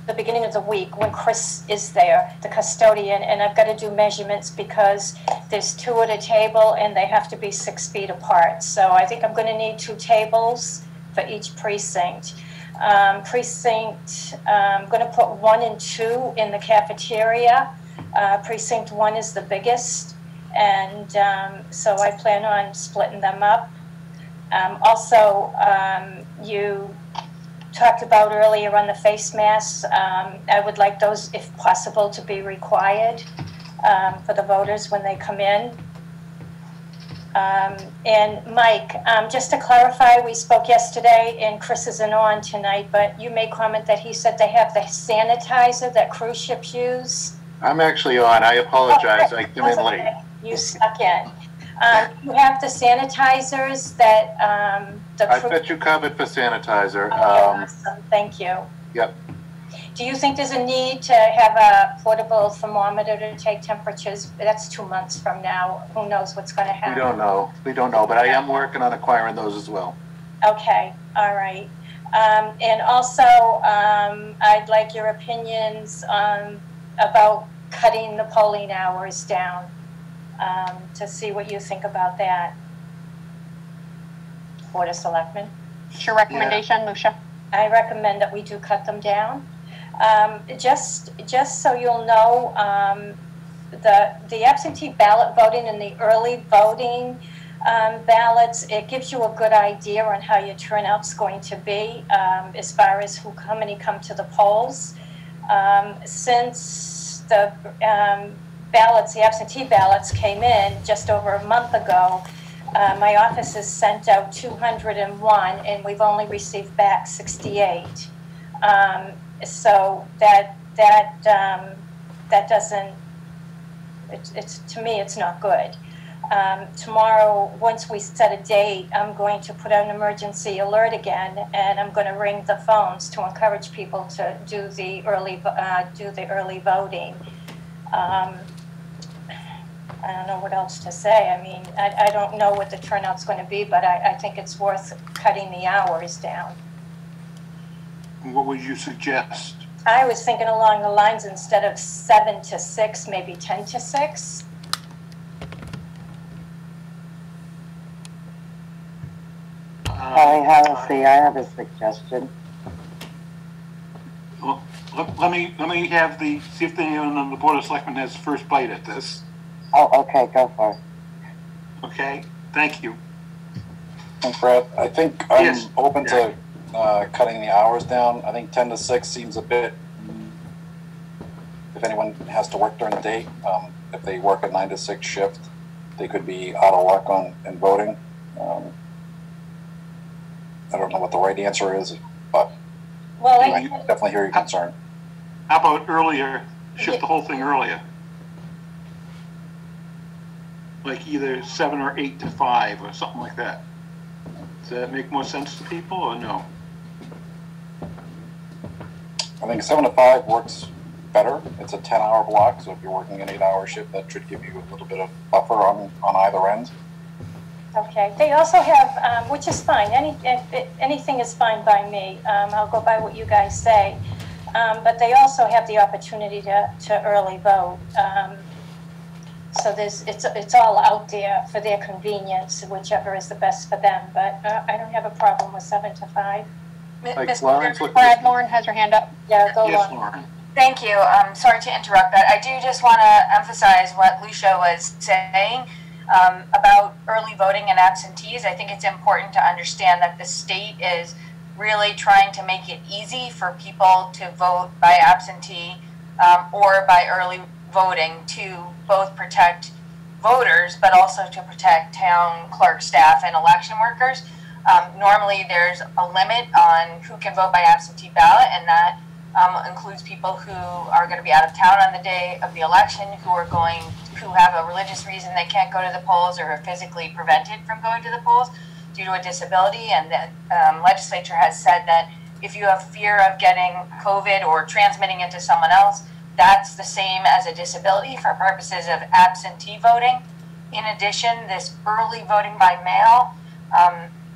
the beginning of the week when Chris is there, the custodian, and I've got to do measurements because there's 2 at a table and they have to be 6 feet apart. So I think I'm going to need 2 tables for each precinct. I'm going to put 1 and 2 in the cafeteria. Precinct 1 is the biggest, and so I plan on splitting them up. You talked about earlier on the face masks. I would like those, if possible, to be required for the voters when they come in. And Mike, just to clarify, we spoke yesterday, and Chris isn't on tonight, but you made comment that he said they have the sanitizer that cruise ships use. I'm actually on. I apologize. I came in late. You stuck in. You have the sanitizers that I bet you covered for sanitizer. Awesome. Thank you. Yep. Do you think there's a need to have a portable thermometer to take temperatures? That's 2 months from now. Who knows what's going to happen? We don't know, but I am working on acquiring those as well. Okay. All right. And also, I I'd like your opinions about cutting the polling hours down, to see what you think about that. Board of Selectmen. What's your recommendation, Lucia? I recommend that we do cut them down. Just so you'll know, the absentee ballot voting and the early voting ballots, it gives you a good idea on how your turnout's going to be, as far as how many come to the polls. Since the ballots, the absentee ballots came in just over a month ago, my office has sent out 201 and we've only received back 68. So that doesn't, it's to me, it's not good. Tomorrow, once we set a date, I'm going to put out an emergency alert again, and I'm going to ring the phones to encourage people to do the early voting. I don't know what else to say. I mean, I don't know what the turnout's going to be, but I think it's worth cutting the hours down. What would you suggest? I was thinking along the lines, instead of 7 to 6, maybe 10 to 6. Kelly Halsey, I have a suggestion. Well, let me see if anyone on the Board of Selectmen has first bite at this. Oh, okay, go for it. Okay, thank you. And Brett, I think I'm open to cutting the hours down. I think 10 to 6 seems a bit, if anyone has to work during the day, if they work a 9 to 6 shift, they could be out of luck in voting. I don't know what the right answer is, but I definitely hear your concern. How about earlier, shift the whole thing earlier? Like either 7 or 8 to 5 or something like that. Does that make more sense to people or no? I think 7 to 5 works better. It's a 10-hour block, so if you're working an 8-hour shift, that should give you a little bit of buffer on either end. Okay. They also have, which is fine. Anything is fine by me. I'll go by what you guys say. But they also have the opportunity to early vote. So it's all out there for their convenience, whichever is the best for them. But I don't have a problem with 7 to 5. Lauren has her hand up. Yeah, go Lauren. Thank you. Sorry to interrupt, but I do just want to emphasize what Lucia was saying about early voting and absentees. I think it's important to understand that the state is really trying to make it easy for people to vote by absentee or by early voting to both protect voters but also to protect town clerk staff and election workers. Normally there's a limit on who can vote by absentee ballot, and that includes people who are going to be out of town on the day of the election, who have a religious reason they can't go to the polls or are physically prevented from going to the polls due to a disability. And the legislature has said that if you have fear of getting COVID or transmitting it to someone else, that's the same as a disability for purposes of absentee voting. In addition, this early voting by mail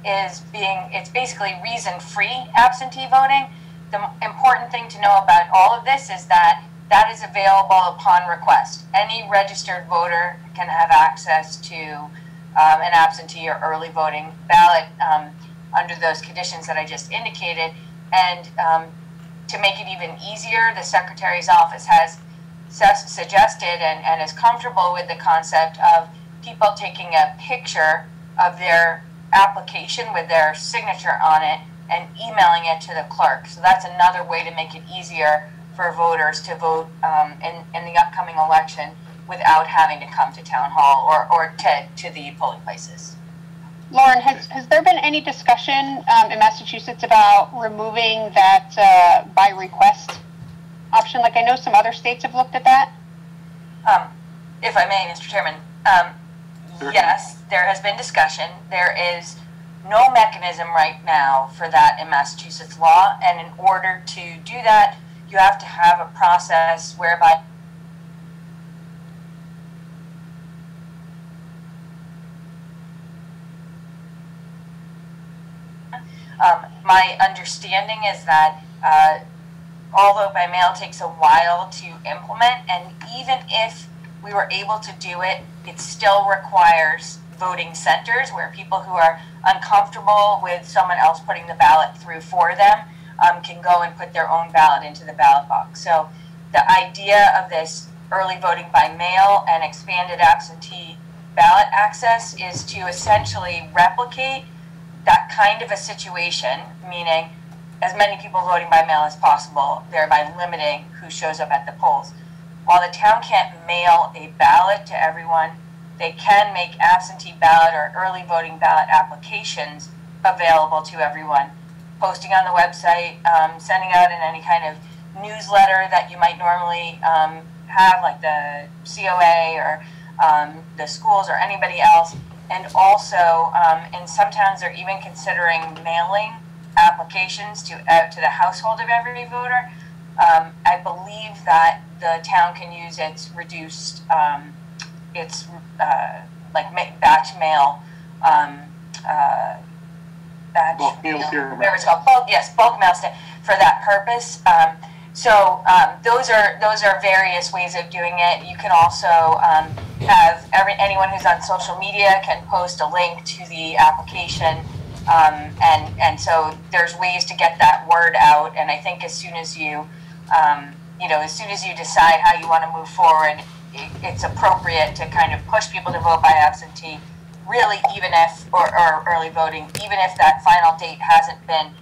it's basically reason-free absentee voting. The important thing to know about all of this is that is available upon request. Any registered voter can have access to an absentee or early voting ballot under those conditions that I just indicated. And to make it even easier, the Secretary's office has suggested and is comfortable with the concept of people taking a picture of their application with their signature on it and emailing it to the clerk. So that's another way to make it easier for voters to vote in the upcoming election without having to come to town hall or to the polling places. Lauren, has there been any discussion in Massachusetts about removing that by request option? Like I know some other states have looked at that. If I may, Mr. Chairman, yes, there has been discussion. There is no mechanism right now for that in Massachusetts law, and in order to do that, you have to have a process whereby my understanding is that all vote by mail takes a while to implement, and even if we were able to do it, it still requires voting centers where people who are uncomfortable with someone else putting the ballot through for them can go and put their own ballot into the ballot box. So the idea of this early voting by mail and expanded absentee ballot access is to essentially replicate that kind of a situation, meaning as many people voting by mail as possible, thereby limiting who shows up at the polls. While the town can't mail a ballot to everyone, they can make absentee ballot or early voting ballot applications available to everyone, posting on the website, sending out in any kind of newsletter that you might normally have, like the COA or the schools or anybody else. And also, in some towns, they're even considering mailing applications out to the household of every voter. I believe that the town can use its reduced, batch mail, Bulk mail here. Whatever it's called, bulk mail for that purpose. So those are various ways of doing it. You can also have anyone who's on social media can post a link to the application, and so there's ways to get that word out. And I think as soon as you decide how you want to move forward, it's appropriate to kind of push people to vote by absentee. Really, even if or early voting, even if that final date hasn't been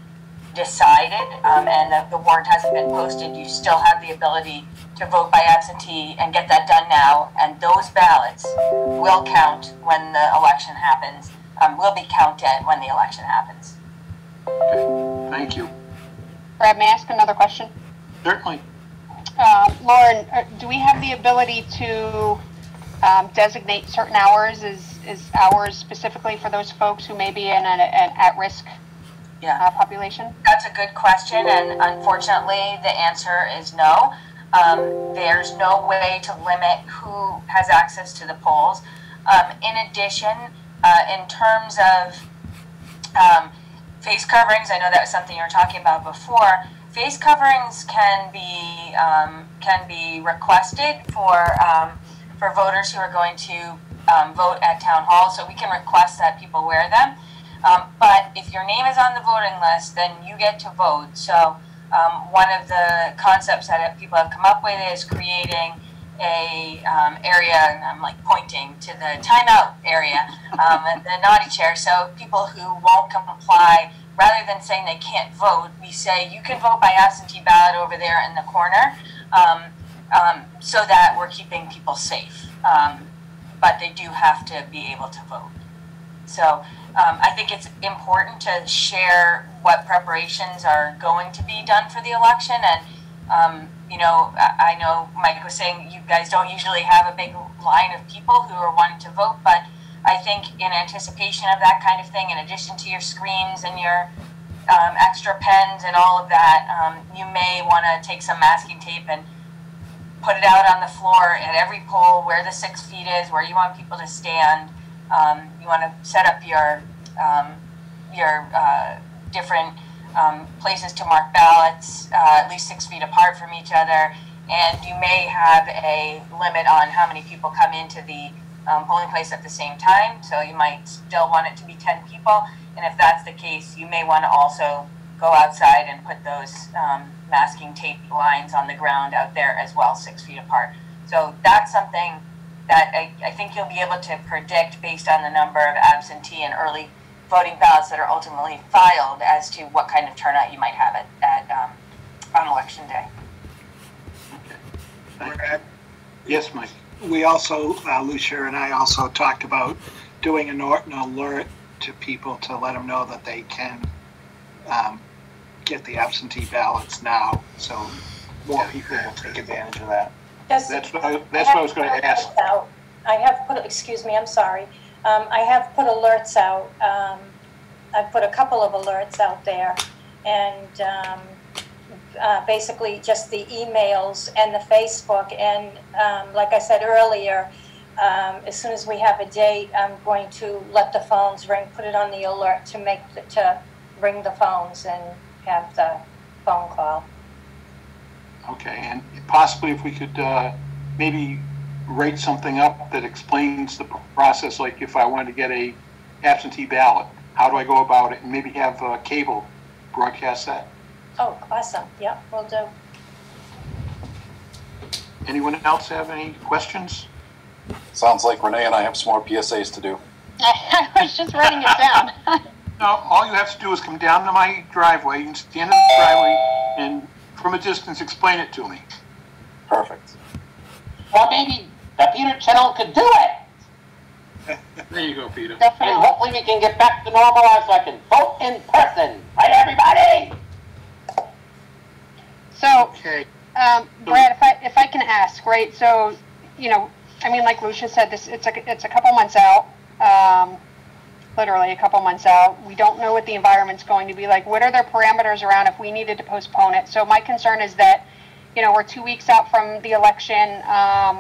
decided and the warrant hasn't been posted, you still have the ability to vote by absentee and get that done now. And those ballots will count when the election happens. Will be counted when the election happens. Okay, thank you. Brad, may I ask another question? Certainly. Lauren, do we have the ability to designate certain hours as hours specifically for those folks who may be in an at-risk population? That's a good question, and unfortunately the answer is no. There's no way to limit who has access to the polls. In addition, in terms of face coverings, I know that was something you were talking about before. Face coverings can be requested for voters who are going to vote at town hall, so we can request that people wear them. But if your name is on the voting list, then you get to vote. So one of the concepts that people have come up with is creating a area, and I'm like pointing to the timeout area, the naughty chair. So people who won't comply, rather than saying they can't vote, we say you can vote by absentee ballot over there in the corner, so that we're keeping people safe. But they do have to be able to vote. So I think it's important to share what preparations are going to be done for the election. And, I know Mike was saying you guys don't usually have a big line of people who are wanting to vote, but I think in anticipation of that kind of thing, in addition to your screens and your extra pens and all of that, you may want to take some masking tape and put it out on the floor at every poll where the 6 feet is, where you want people to stand. You want to set up your different places to mark ballots at least 6 feet apart from each other, and you may have a limit on how many people come into the polling place at the same time, so you might still want it to be 10 people, and if that's the case, you may want to also go outside and put those masking tape lines on the ground out there as well, 6 feet apart. So that's something that I think you'll be able to predict based on the number of absentee and early voting ballots that are ultimately filed as to what kind of turnout you might have on election day. Brad? Yes, Mike. We also, Lucia and I also talked about doing an alert to people to let them know that they can get the absentee ballots now, so more people will take advantage of that. That's what I was going to ask. I have put, excuse me, I'm sorry. I have put alerts out. I've put a couple of alerts out there, and basically just the emails and the Facebook. And like I said earlier, as soon as we have a date, I'm going to let the phones ring, put it on the alert to ring the phones and have the phone call. Okay, and possibly if we could maybe write something up that explains the process, like if I wanted to get a absentee ballot, how do I go about it? And maybe have cable broadcast that. Oh, awesome. Yeah, we'll do. Anyone else have any questions? Sounds like Renee and I have some more PSAs to do. I was just writing it down. No, all you have to do is come down to my driveway. You can stand in the driveway and from a distance explain it to me. Perfect. Well, maybe the Peter channel could do it. There you go, Peter. And hopefully we can get back to normal so I can vote in person. Right, everybody? So, okay. Brad, if I can ask, right? So, you know, I mean, like Lucia said, it's a couple months out. Literally a couple months out. We don't know what the environment's going to be like. What are their parameters around if we needed to postpone it? So my concern is that, you know, we're 2 weeks out from the election.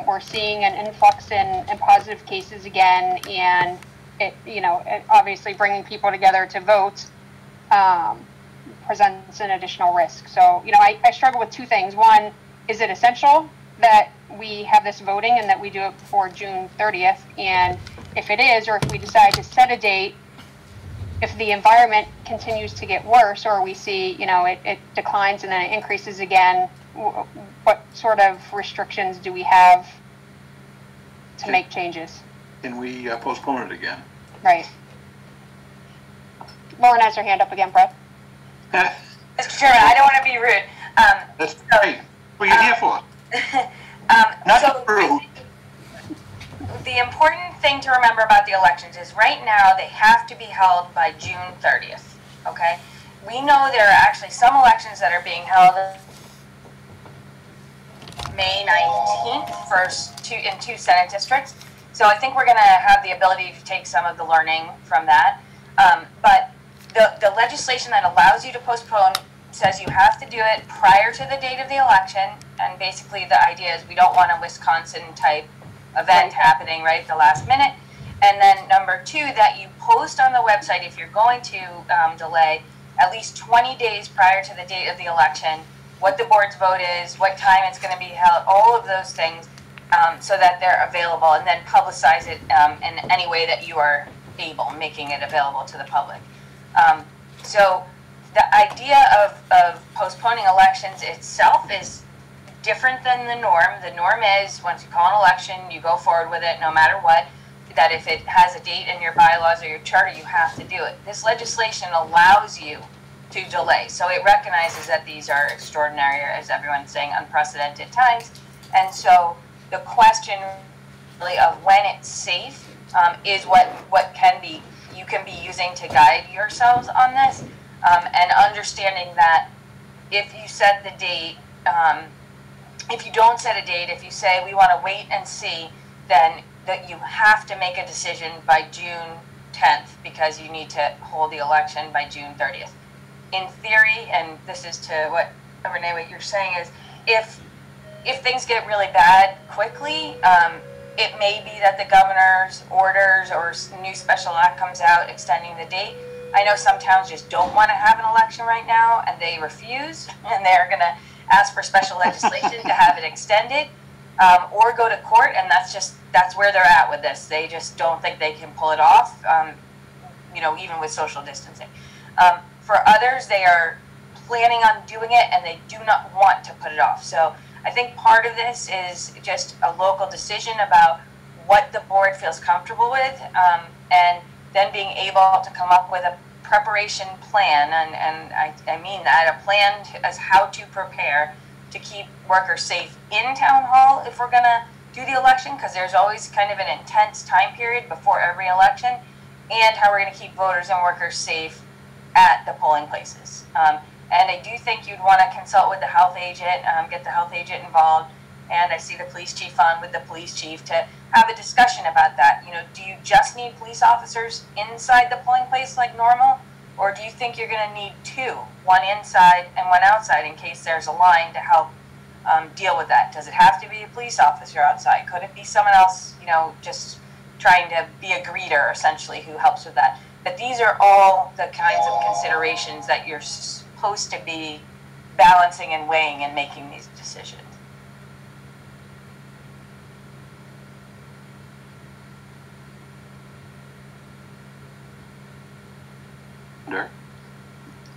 We're seeing an influx in positive cases again, and it, you know, obviously bringing people together to vote presents an additional risk. So, you know, I struggle with two things. One, is it essential that we have this voting and that we do it before June 30th? And if it is, or if we decide to set a date, if the environment continues to get worse, or we see, you know, it declines and then it increases again, what sort of restrictions do we have to make changes? Can we postpone it again? Right. Lauren has her hand up again, Brett. Mr. Chairman, I don't want to be rude. That's great. What are you here for? Not rude. The important thing to remember about the elections is right now they have to be held by June 30th, okay? We know there are actually some elections that are being held May 19th in two Senate districts. So I think we're going to have the ability to take some of the learning from that. But the legislation that allows you to postpone says you have to do it prior to the date of the election. And basically the idea is we don't want a Wisconsin type event happening right at the last minute. And then number two, that you post on the website if you're going to delay at least 20 days prior to the date of the election, what the board's vote is, what time it's going to be held, all of those things, so that they're available, and then publicize it in any way that you are able, making it available to the public. So the idea of postponing elections itself is different than the norm. The norm is once you call an election, you go forward with it no matter what, that if it has a date in your bylaws or your charter, you have to do it. This legislation allows you to delay. So it recognizes that these are extraordinary, or as everyone's saying, unprecedented times. And so the question really of when it's safe is what you can be using to guide yourselves on this. And understanding that if you set the date, if you don't set a date, if you say we want to wait and see, then that you have to make a decision by June 10th because you need to hold the election by June 30th. In theory, and this is to what Renee, what you're saying is, if things get really bad quickly, it may be that the governor's orders or new special act comes out extending the date. I know some towns just don't want to have an election right now, and they refuse, and they're going to ask for special legislation to have it extended, or go to court, and that's where they're at with this. They just don't think they can pull it off, you know, even with social distancing. For others, they are planning on doing it, and they do not want to put it off. So I think part of this is just a local decision about what the board feels comfortable with, and then being able to come up with a preparation plan, and I mean that, a plan as how to prepare to keep workers safe in town hall if we're going to do the election, because there's always kind of an intense time period before every election, and how we're going to keep voters and workers safe at the polling places. And I do think you'd want to consult with the health agent, get the health agent involved, and I see the police chief on with the police chief to have a discussion about that. You know, do you just need police officers inside the polling place like normal, or do you think you're going to need two, one inside and one outside in case there's a line to help deal with that? Does it have to be a police officer outside? Could it be someone else, you know, just trying to be a greeter essentially who helps with that? But these are all the kinds of considerations that you're supposed to be balancing and weighing and making these decisions.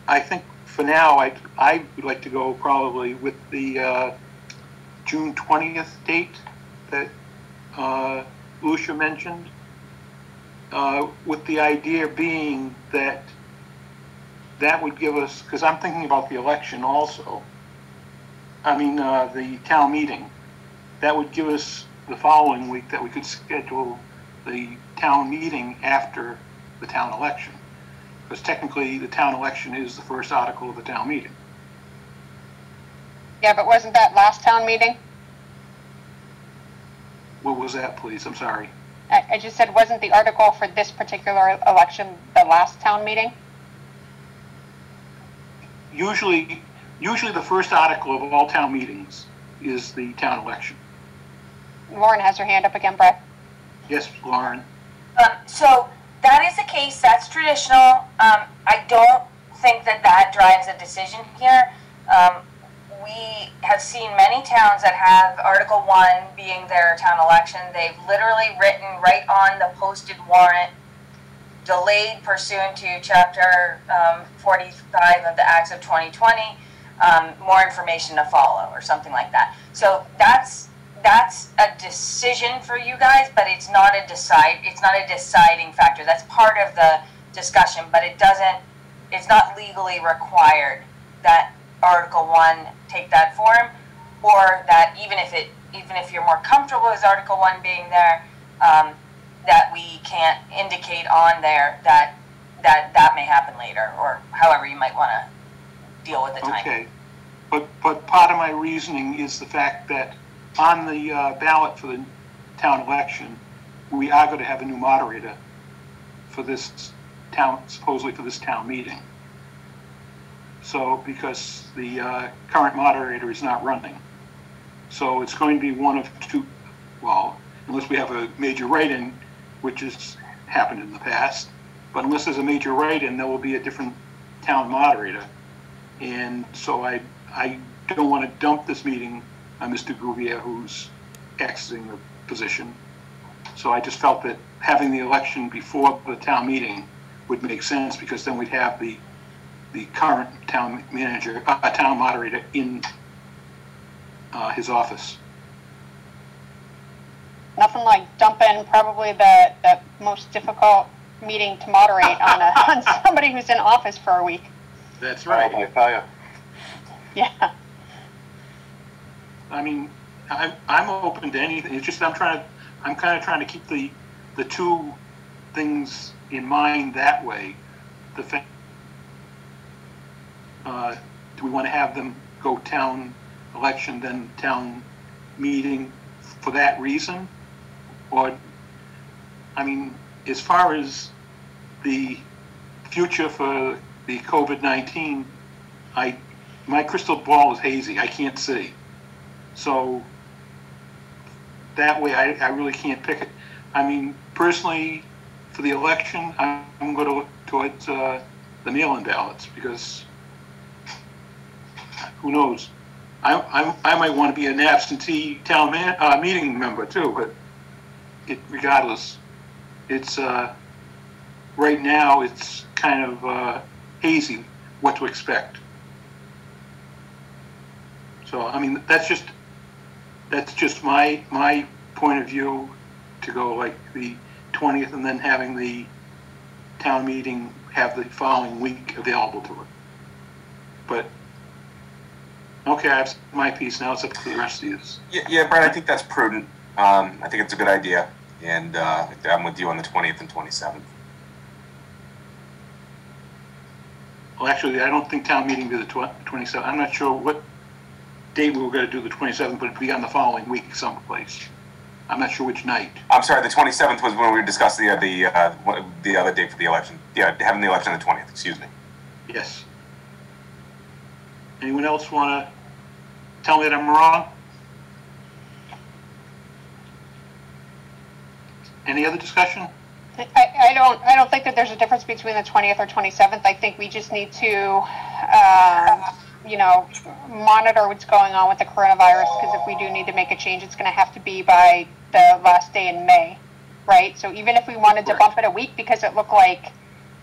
I think for now, I would like to go probably with the June 20th date that Lucia mentioned, with the idea being that that would give us, because I'm thinking about the election also, I mean the town meeting, that would give us the following week that we could schedule the town meeting after the town election. Because technically the town election is the first article of the town meeting. Yeah, but wasn't that last town meeting? What was that, please? I'm sorry. I just said, wasn't the article for this particular election the last town meeting? Usually the first article of all town meetings is the town election. Lauren has her hand up again, Brett. Yes, Lauren. So that is the case. That's traditional. I don't think that drives a decision here. We have seen many towns that have Article 1 being their town election. They've literally written right on the posted warrant, delayed pursuant to Chapter 45 of the Acts of 2020, more information to follow, or something like that. So that's a decision for you guys, but it's not a deciding factor. That's part of the discussion, but it's not legally required that Article 1 take that form, or that even if you're more comfortable with Article 1 being there, that we can't indicate on there that may happen later, or however you might want to deal with the time. Okay, but part of my reasoning is the fact that on the ballot for the town election, we are going to have a new moderator for this town, supposedly for this town meeting. So, because the current moderator is not running. So it's going to be one of two, well, unless we have a major write-in, which has happened in the past, but unless there's a major write-in, there will be a different town moderator. And so I don't want to dump this meeting on Mr. Gouvier, who's exiting the position. So I just felt that having the election before the town meeting would make sense, because then we'd have the current town manager, town moderator in his office. Nothing like dumping probably the most difficult meeting to moderate on somebody who's in office for a week. That's right. I tell you. Yeah. I mean, I'm open to anything. It's just I'm kind of trying to keep the two things in mind that way. The fact, do we want to have them go town election, then town meeting for that reason? Or, I mean, as far as the future for the COVID-19, my crystal ball is hazy. I can't see. So that way I really can't pick it. I mean, personally, for the election, I'm going to look towards the mail-in ballots, because who knows? I might want to be an absentee town meeting member too, but regardless, it's right now it's kind of hazy what to expect. So I mean, that's just my point of view, to go like the 20th and then having the town meeting have the following week available to it. But okay, I have my piece now. It's up to the rest of you. Yeah, Brett, I think that's prudent. I think it's a good idea, and I'm with you on the 20th and 27th. Well, actually, I don't think town meeting will be the 27th. I'm not sure what date we were going to do the 27th, but it'd be on the following week someplace. I'm not sure which night. I'm sorry, the 27th was when we discussed the other date for the election. Yeah, having the election on the 20th, excuse me. Yes. Anyone else want to tell me that I'm wrong? Any other discussion? I don't think that there's a difference between the 20th or 27th. I think we just need to you know, monitor what's going on with the coronavirus, because if we do need to make a change, it's going to have to be by the last day in May, right? So even if we wanted to bump it a week because it looked like,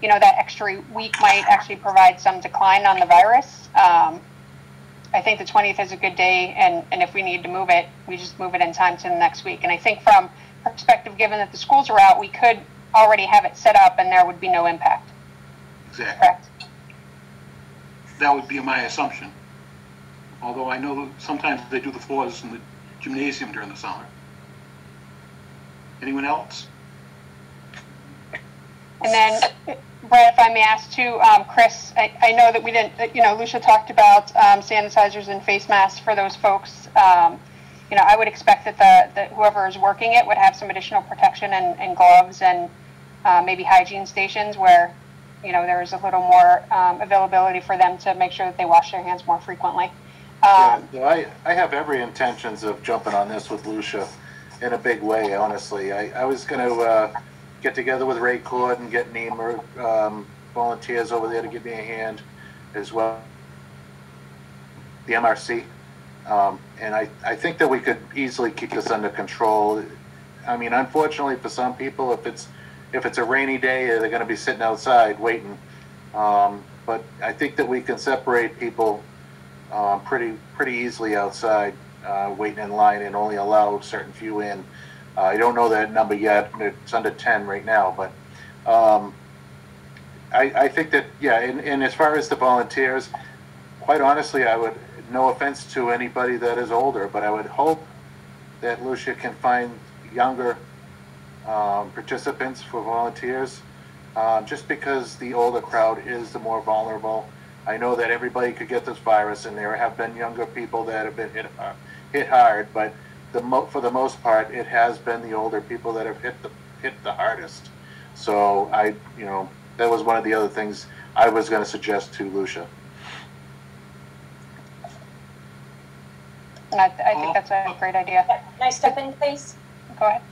you know, that extra week might actually provide some decline on the virus, I think the 20th is a good day, and if we need to move it, we just move it in time to the next week. And I think from perspective, given that the schools are out, we could already have it set up and there would be no impact. Exactly. Correct. That would be my assumption. Although I know sometimes they do the floors in the gymnasium during the summer. Anyone else? And then, Brad, if I may ask too, Chris, I know that we didn't, you know, Lucia talked about sanitizers and face masks for those folks. You know, I would expect that whoever is working it would have some additional protection and gloves and maybe hygiene stations where, you know, there is a little more availability for them to make sure that they wash their hands more frequently. I have every intentions of jumping on this with Lucia in a big way, honestly. I was going to get together with Ray Cord and get NEMA volunteers over there to give me a hand as well. The MRC. And I think that we could easily keep this under control. I mean, unfortunately for some people, if it's a rainy day, they're going to be sitting outside waiting. But I think that we can separate people pretty easily outside waiting in line and only allow certain few in. I don't know that number yet. It's under 10 right now, but I think that, yeah, and as far as the volunteers, quite honestly, I would, no offense to anybody that is older, but I would hope that Lucia can find younger participants for volunteers, just because the older crowd is the more vulnerable. I know that everybody could get this virus, and there have been younger people that have been hit hard, but for the most part, it has been the older people that have hit the hardest. So you know, that was one of the other things I was going to suggest to Lucia. And I think that's a great idea. Can I step in, please? Go ahead.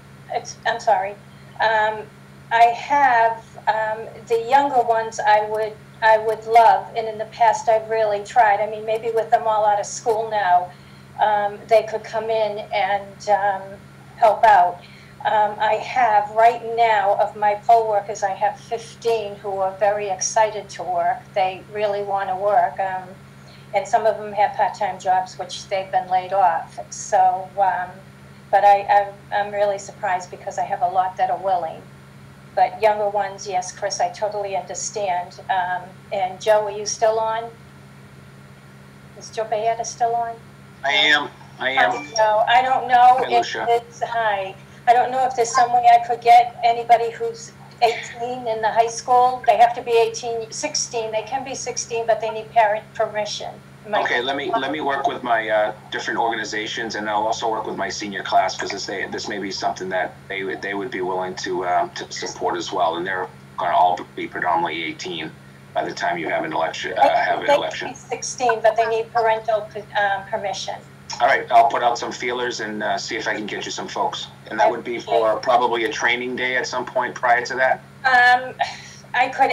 I'm sorry. I have the younger ones I would love, and in the past I've really tried. I mean, maybe with them all out of school now, they could come in and help out. I have right now, of my poll workers, I have 15 who are very excited to work. They really want to work. And some of them have part-time jobs, which they've been laid off. So, but I'm really surprised because I have a lot that are willing. But younger ones, yes, Chris, I totally understand. And Joe, are you still on? Is Joe Bayetta still on? I am. I don't know if it's, hi. I don't know if there's some way I could get anybody who's 18 in the high school. They have to be 16. They can be 16, but they need parent permission. Okay, let me work with my different organizations, and I'll also work with my senior class, because this may be something that they would be willing to support as well, and they're going to all be predominantly 18 by the time you have an election. Have an election. They can be 16, but they need parental permission. All right, I'll put out some feelers and see if I can get you some folks, and that would be for probably a training day at some point prior to that. I could.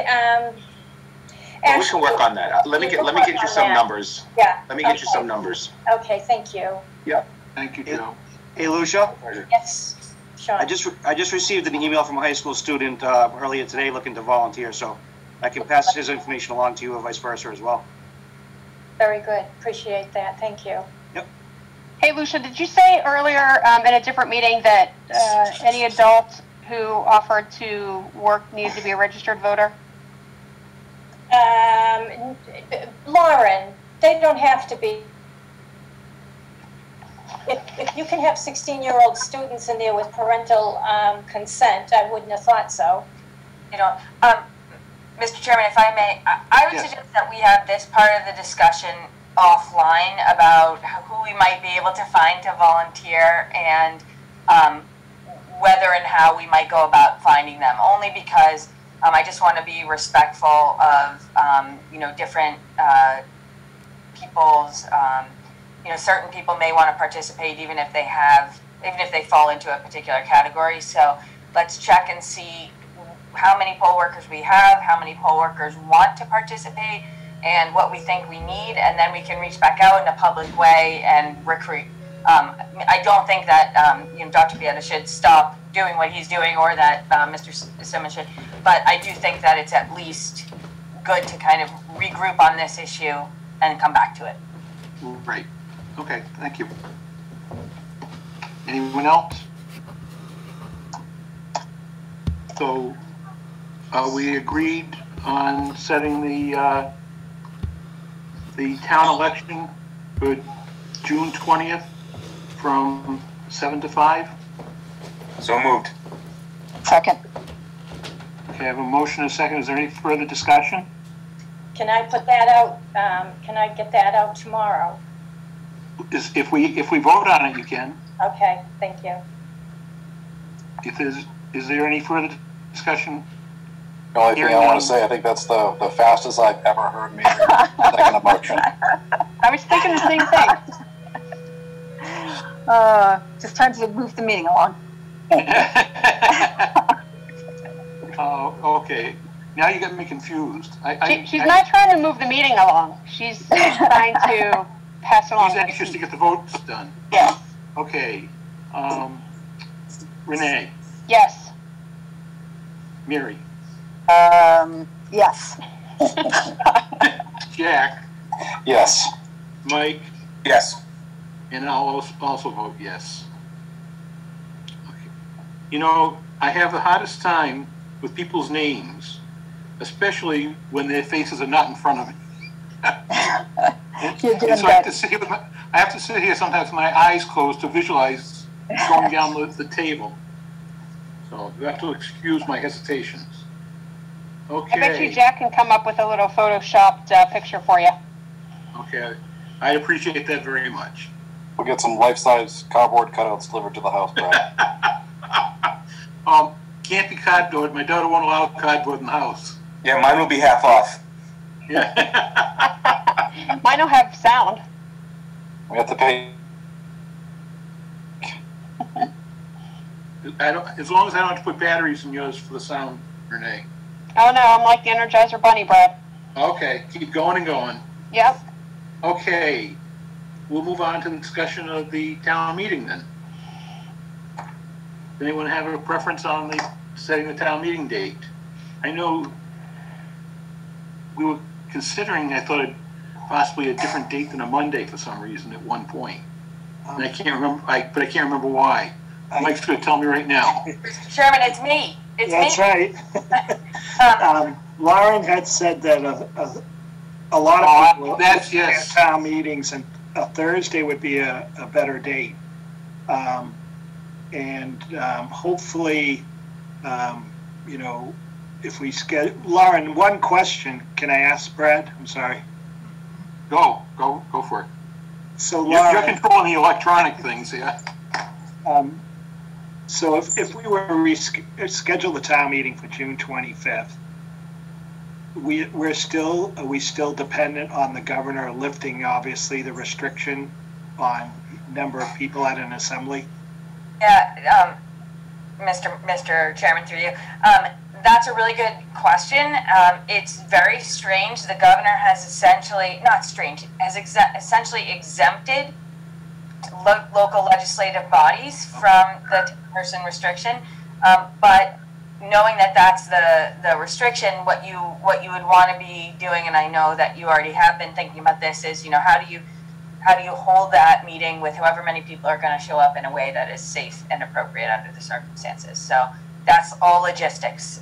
Well, we can work on that. Let me get you some numbers. Yeah. Let me get you some numbers. Okay, thank you. Yeah. Thank you, Joe. Hey, Lucia. Yes, Sean. I just received an email from a high school student earlier today looking to volunteer, so I can pass his information along to you or vice versa as well. Very good. Appreciate that. Thank you. Yep. Hey, Lucia, did you say earlier in a different meeting that any adult who offered to work needed to be a registered voter? Lauren, they don't have to be. If you can have 16-year-old students in there with parental consent, I wouldn't have thought so. You know, Mr. Chairman, if I may, I would suggest that we have this part of the discussion offline about who we might be able to find to volunteer and whether and how we might go about finding them, only because I just want to be respectful of, you know, different people's, you know, certain people may want to participate even if they fall into a particular category. So let's check and see how many poll workers we have, how many poll workers want to participate, and what we think we need, and then we can reach back out in a public way and recruit. I don't think that Dr. Pieta should stop doing what he's doing, or that Mr. Simmons should, but I do think that it's at least good to kind of regroup on this issue and come back to it. Right. Okay, thank you. Anyone else? So we agreed on setting the town election for June 20th from 7 to 5. So moved. Second. Okay, I have a motion and a second. Is there any further discussion? Can I put that out? Can I get that out tomorrow? If we vote on it, you can. Okay, thank you. Is there any further discussion? The only thing I want to say, I think that's the fastest I've ever heard me second a motion. I was thinking the same thing. Just trying to move the meeting along. Okay. Now you got me confused. She's not trying to move the meeting along. She's trying to pass along. She's anxious to get the votes done. Yes. Okay. Renee. Yes. Mary. Yes. Jack. Yes. Mike. Yes. And I'll also vote yes. Okay. You know, I have the hardest time with people's names, especially when their faces are not in front of me. You're doing so I have to sit here sometimes with my eyes closed to visualize going down the table. So you have to excuse my hesitations. Okay. I bet you Jack can come up with a little photoshopped picture for you. Okay. I appreciate that very much. We'll get some life-size cardboard cutouts delivered to the house, Brad. Can't be cardboard. My daughter won't allow cardboard in the house. Yeah, mine will be half off. Yeah. Mine will have sound. We have to pay. As long as I don't have to put batteries in yours for the sound, Renee. Oh no, I'm like the Energizer Bunny, Brad. Okay, keep going and going. Yep. Okay, we'll move on to the discussion of the town meeting then. Does anyone have a preference on setting the town meeting date? I know we were considering, I thought, possibly a different date than a Monday for some reason at one point. And I can't remember, but I can't remember why. Mike's going to tell me right now. Chairman, it's me. It's That's me. right. Lauren had said that a lot of people that's yes. town meetings, and a Thursday would be a better date. Hopefully, if we schedule. Lauren, one question. Can I ask Brad? I'm sorry. Go for it. So Lauren, you're controlling the electronic things, yeah. So if we were to reschedule the town meeting for June 25th, are we still dependent on the governor lifting, obviously, the restriction on number of people at an assembly? Yeah, Mr. Chairman, through you. That's a really good question. It's very strange. The governor has essentially, not strange, has essentially exempted local legislative bodies from the 10-person restriction. But knowing that that's the restriction, what you would want to be doing, and I know that you already have been thinking about this, is how do you hold that meeting with however many people are going to show up in a way that is safe and appropriate under the circumstances. So that's all logistics.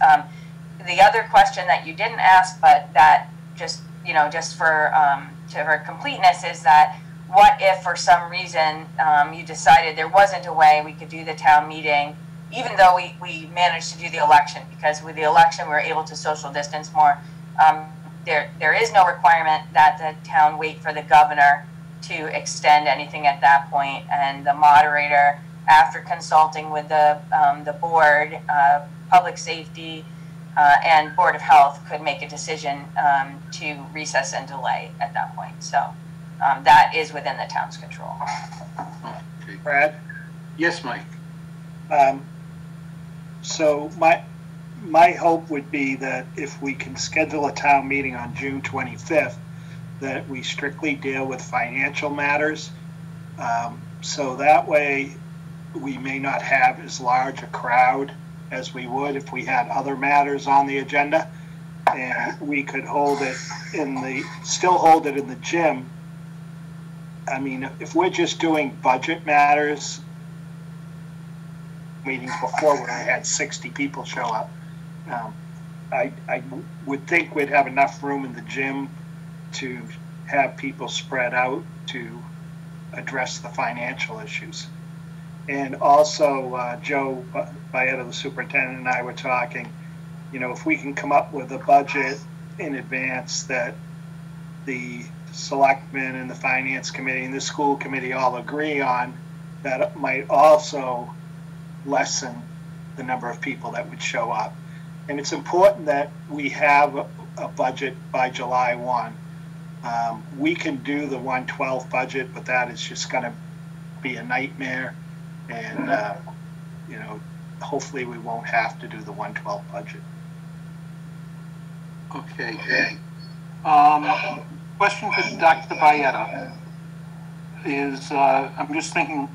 The other question that you didn't ask, but that just for completeness, is that what if for some reason you decided there wasn't a way we could do the town meeting, even though we managed to do the election, because with the election we were able to social distance more. There is no requirement that the town wait for the governor to extend anything at that point, and the moderator, after consulting with the board, public safety, and Board of Health, could make a decision to recess and delay at that point. So that is within the town's control. Okay. Brad? Yes, Mike. So my hope would be that if we can schedule a town meeting on June 25th, that we strictly deal with financial matters. So that way we may not have as large a crowd as we would if we had other matters on the agenda, and we could hold it still hold it in the gym. I mean, if we're just doing budget matters, meetings before when I had 60 people show up, I would think we'd have enough room in the gym to have people spread out to address the financial issues. And also, Joe Baeta, the superintendent, and I were talking, you know, if we can come up with a budget in advance that the selectmen and the finance committee and the school committee all agree on, that might also lessen the number of people that would show up. And it's important that we have a budget by July 1. We can do the 112 budget, but that is just going to be a nightmare. And, you know, hopefully we won't have to do the 112 budget. Okay. Question for Dr. Baeta is, I'm just thinking,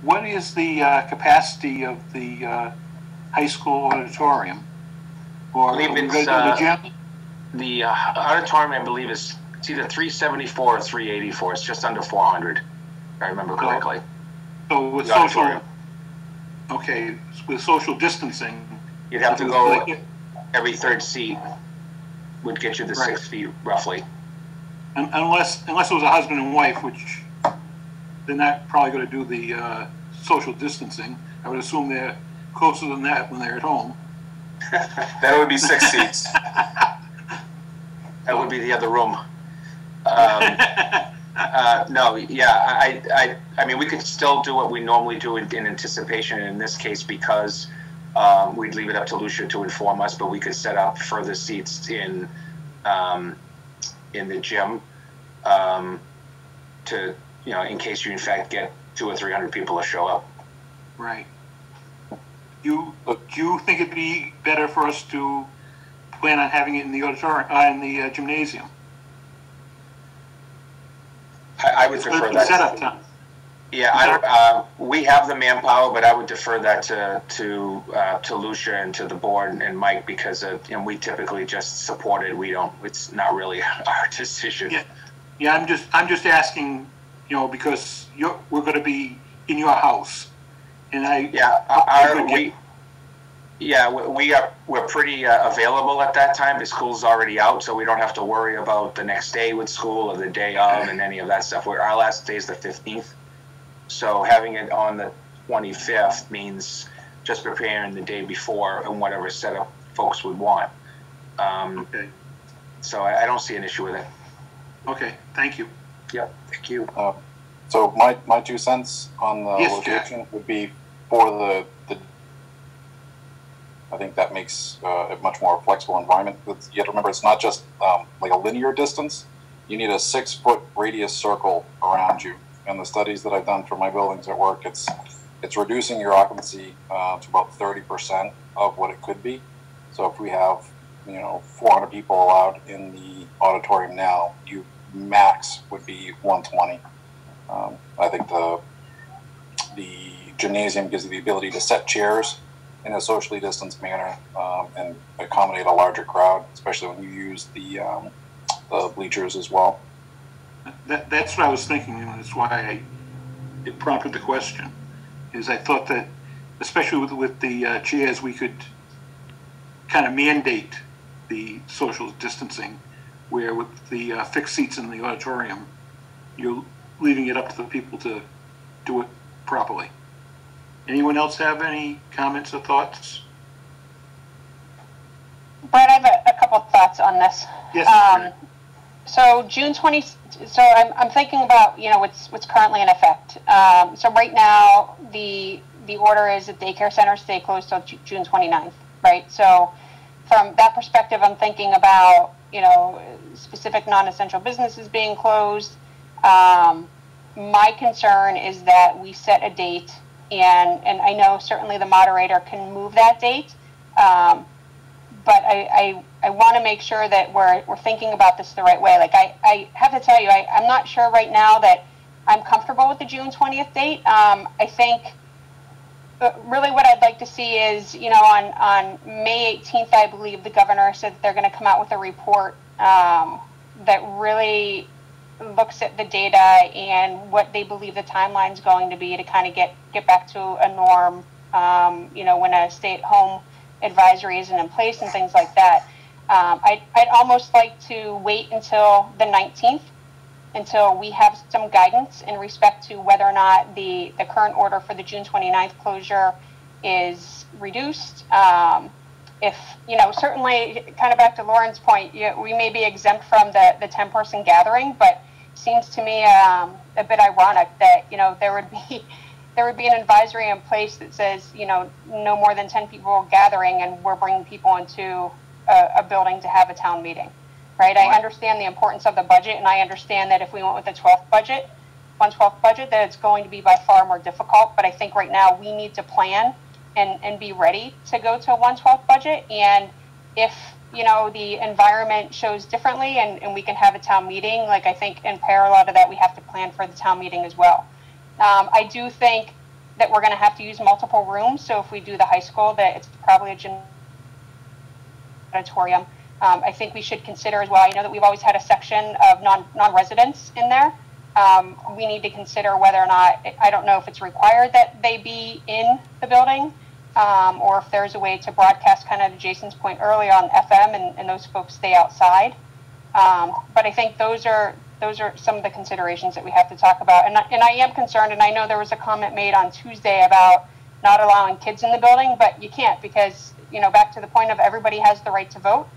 what is the capacity of the high school auditorium? Or I believe it's, the gym? The auditorium, I believe, it's either 374 or 384. It's just under 400, if I remember correctly. So with social, okay, with social distancing, you'd have to go every third seat would get you the 6 feet roughly. Unless it was a husband and wife, which they're not probably going to do the social distancing. I would assume they're closer than that when they're at home. That would be 6 seats. That would be the other room. No, yeah, I mean, we could still do what we normally do in anticipation in this case, because we'd leave it up to Lucia to inform us, but we could set up further seats in the gym to, you know, in case you in fact get 200 or 300 people to show up. Right. Do you think it'd be better for us to plan on having it in the auditorium, in the gymnasium? I would prefer that. Setup time. Yeah, we have the manpower, but I would defer that to Lucia and to the board and Mike, because and we typically just support it. We don't. It's not really our decision. Yeah. I'm just asking, you know, because we're going to be in your house, and we're pretty available at that time. The school's already out, so we don't have to worry about the next day with school or the day of and any of that stuff. Our last day is the 15th. So having it on the 25th means just preparing the day before and whatever setup folks would want. Okay. So I don't see an issue with it. Okay, thank you. Yep, thank you. So my 2 cents on the location would be for the I think that makes a much more flexible environment. You have to remember, it's not just like a linear distance. You need a 6-foot radius circle around you. And the studies that I've done for my buildings at work, it's reducing your occupancy to about 30% of what it could be. So if we have, you know, 400 people allowed in the auditorium now, you max would be 120. I think the gymnasium gives you the ability to set chairs in a socially distanced manner and accommodate a larger crowd, especially when you use the bleachers as well. That's what I was thinking, and that's why it prompted the question. Is I thought that, especially with the chairs, we could kind of mandate the social distancing, where with the fixed seats in the auditorium, you're leaving it up to the people to do it properly. Anyone else have any comments or thoughts? Brett, I have a couple of thoughts on this. Yes. So June 20. So I'm thinking about, you know, what's currently in effect. So right now the order is that daycare centers stay closed till June 29th, right? So from that perspective, I'm thinking about, you know, specific non-essential businesses being closed. My concern is that we set a date, and I know certainly the moderator can move that date, but I want to make sure that we're thinking about this the right way. Like I have to tell you, I'm not sure right now that I'm comfortable with the June 20th date. I think really what I'd like to see is, you know, on May 18th, I believe the governor said that they're going to come out with a report that really looks at the data and what they believe the timeline is going to be to kind of get back to a norm, you know, when a stay-at-home advisory isn't in place and things like that. I'd almost like to wait until the 19th until we have some guidance in respect to whether or not the current order for the June 29th closure is reduced. If, you know, certainly kind of back to Lauren's point, we may be exempt from the 10-person gathering, but seems to me a bit ironic that, you know, there would be an advisory in place that says, you know, no more than 10 people gathering, and we're bringing people into a building to have a town meeting, right? I understand the importance of the budget, and I understand that if we went with the 1/12th budget, that it's going to be by far more difficult, but I think right now we need to plan and be ready to go to a 1/12th budget, and if, you know, the environment shows differently and we can have a town meeting, like I think in parallel to that, we have to plan for the town meeting as well. I do think that we're going to have to use multiple rooms. So if we do the high school, that it's probably a gym auditorium. I think we should consider as well. I know that we've always had a section of non-residents in there. We need to consider whether or not, I don't know if it's required that they be in the building, or if there's a way to broadcast, kind of to Jason's point earlier, on FM and those folks stay outside. But I think those are some of the considerations that we have to talk about. And I am concerned, and I know there was a comment made on Tuesday about not allowing kids in the building, but you can't, because, you know, back to the point of everybody has the right to vote.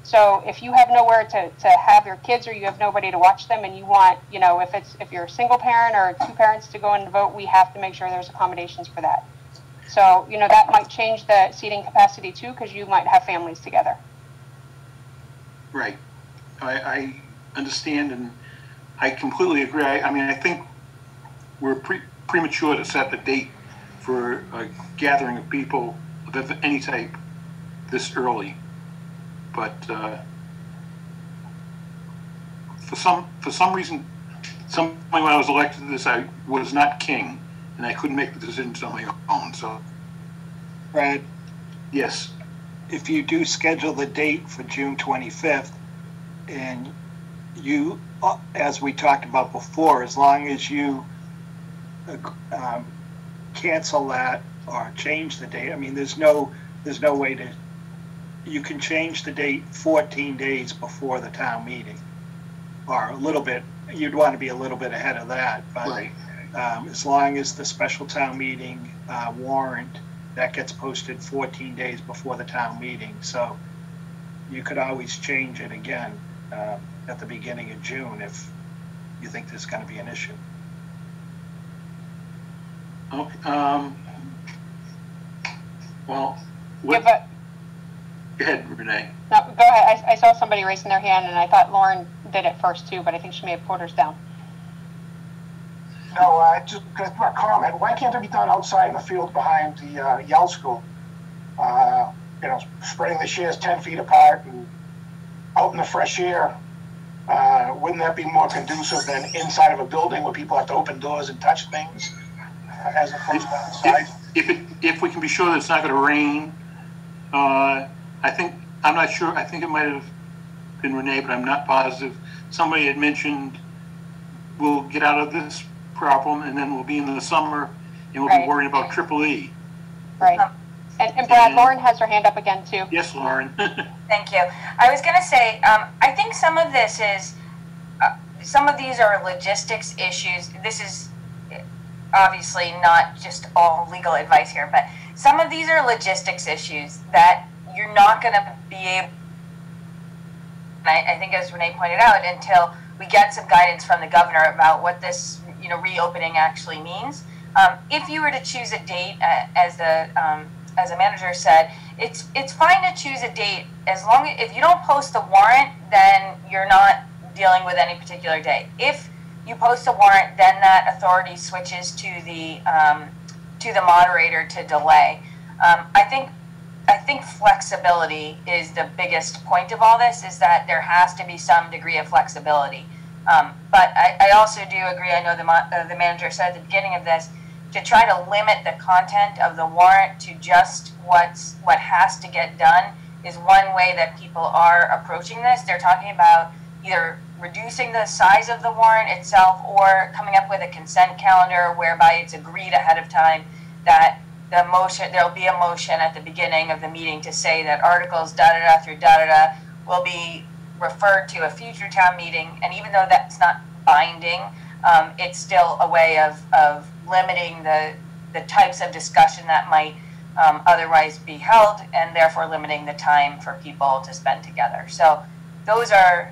So if you have nowhere to have your kids, or you have nobody to watch them, and you want, you know, if you're a single parent or two parents to go in and vote, we have to make sure there's accommodations for that. So, you know, that might change the seating capacity too, because you might have families together. Right. I understand, and I completely agree. I mean, I think we're premature to set the date for a gathering of people of any type this early. But for some reason, when I was elected to this, I was not king, and I couldn't make the decisions on my own. So, Brad, yes, if you do schedule the date for June 25th, and you, as we talked about before, as long as you cancel that or change the date, I mean, there's no way to. You can change the date 14 days before the town meeting, or a little bit. You'd want to be a little bit ahead of that, but right. As long as the special town meeting warrant that gets posted 14 days before the town meeting, so you could always change it again at the beginning of June if you think there's going to be an issue. Okay. Well, what? Yeah, Go ahead, Renee. No, go ahead. I saw somebody raising their hand, and I thought Lauren did it first too, but I think she may have put hers down. No, just a comment. Why can't it be done outside in the field behind the Yale School? You know, spreading the chairs 10 feet apart and out in the fresh air. Wouldn't that be more conducive than inside of a building where people have to open doors and touch things, as opposed to outside? If we can be sure that it's not going to rain, I'm not sure. I think it might have been Renee, but I'm not positive. Somebody had mentioned we'll get out of this problem, and then we'll be in the summer, and we'll be worrying about EEE. Right. And Brad, Lauren has her hand up again too. Yes, Lauren. Thank you. I was going to say, I think some of this is, some of these are logistics issues. This is obviously not just all legal advice here, but some of these are logistics issues that you're not going to be able, I think as Renee pointed out, until we get some guidance from the governor about what this, you know, reopening actually means. If you were to choose a date, as the manager said, it's fine to choose a date as long as, if you don't post the warrant, then you're not dealing with any particular day. If you post a warrant, then that authority switches to the moderator to delay. I I think flexibility is the biggest point of all this, is that there has to be some degree of flexibility. But I also do agree, I know the manager said at the beginning of this, to try to limit the content of the warrant to just what has to get done is one way that people are approaching this. They're talking about either reducing the size of the warrant itself or coming up with a consent calendar whereby it's agreed ahead of time that the motion, there'll be a motion at the beginning of the meeting to say that articles da-da-da through da-da-da will be referred to a future town meeting. And even though that's not binding, it's still a way of limiting the types of discussion that might otherwise be held, and therefore limiting the time for people to spend together. So those are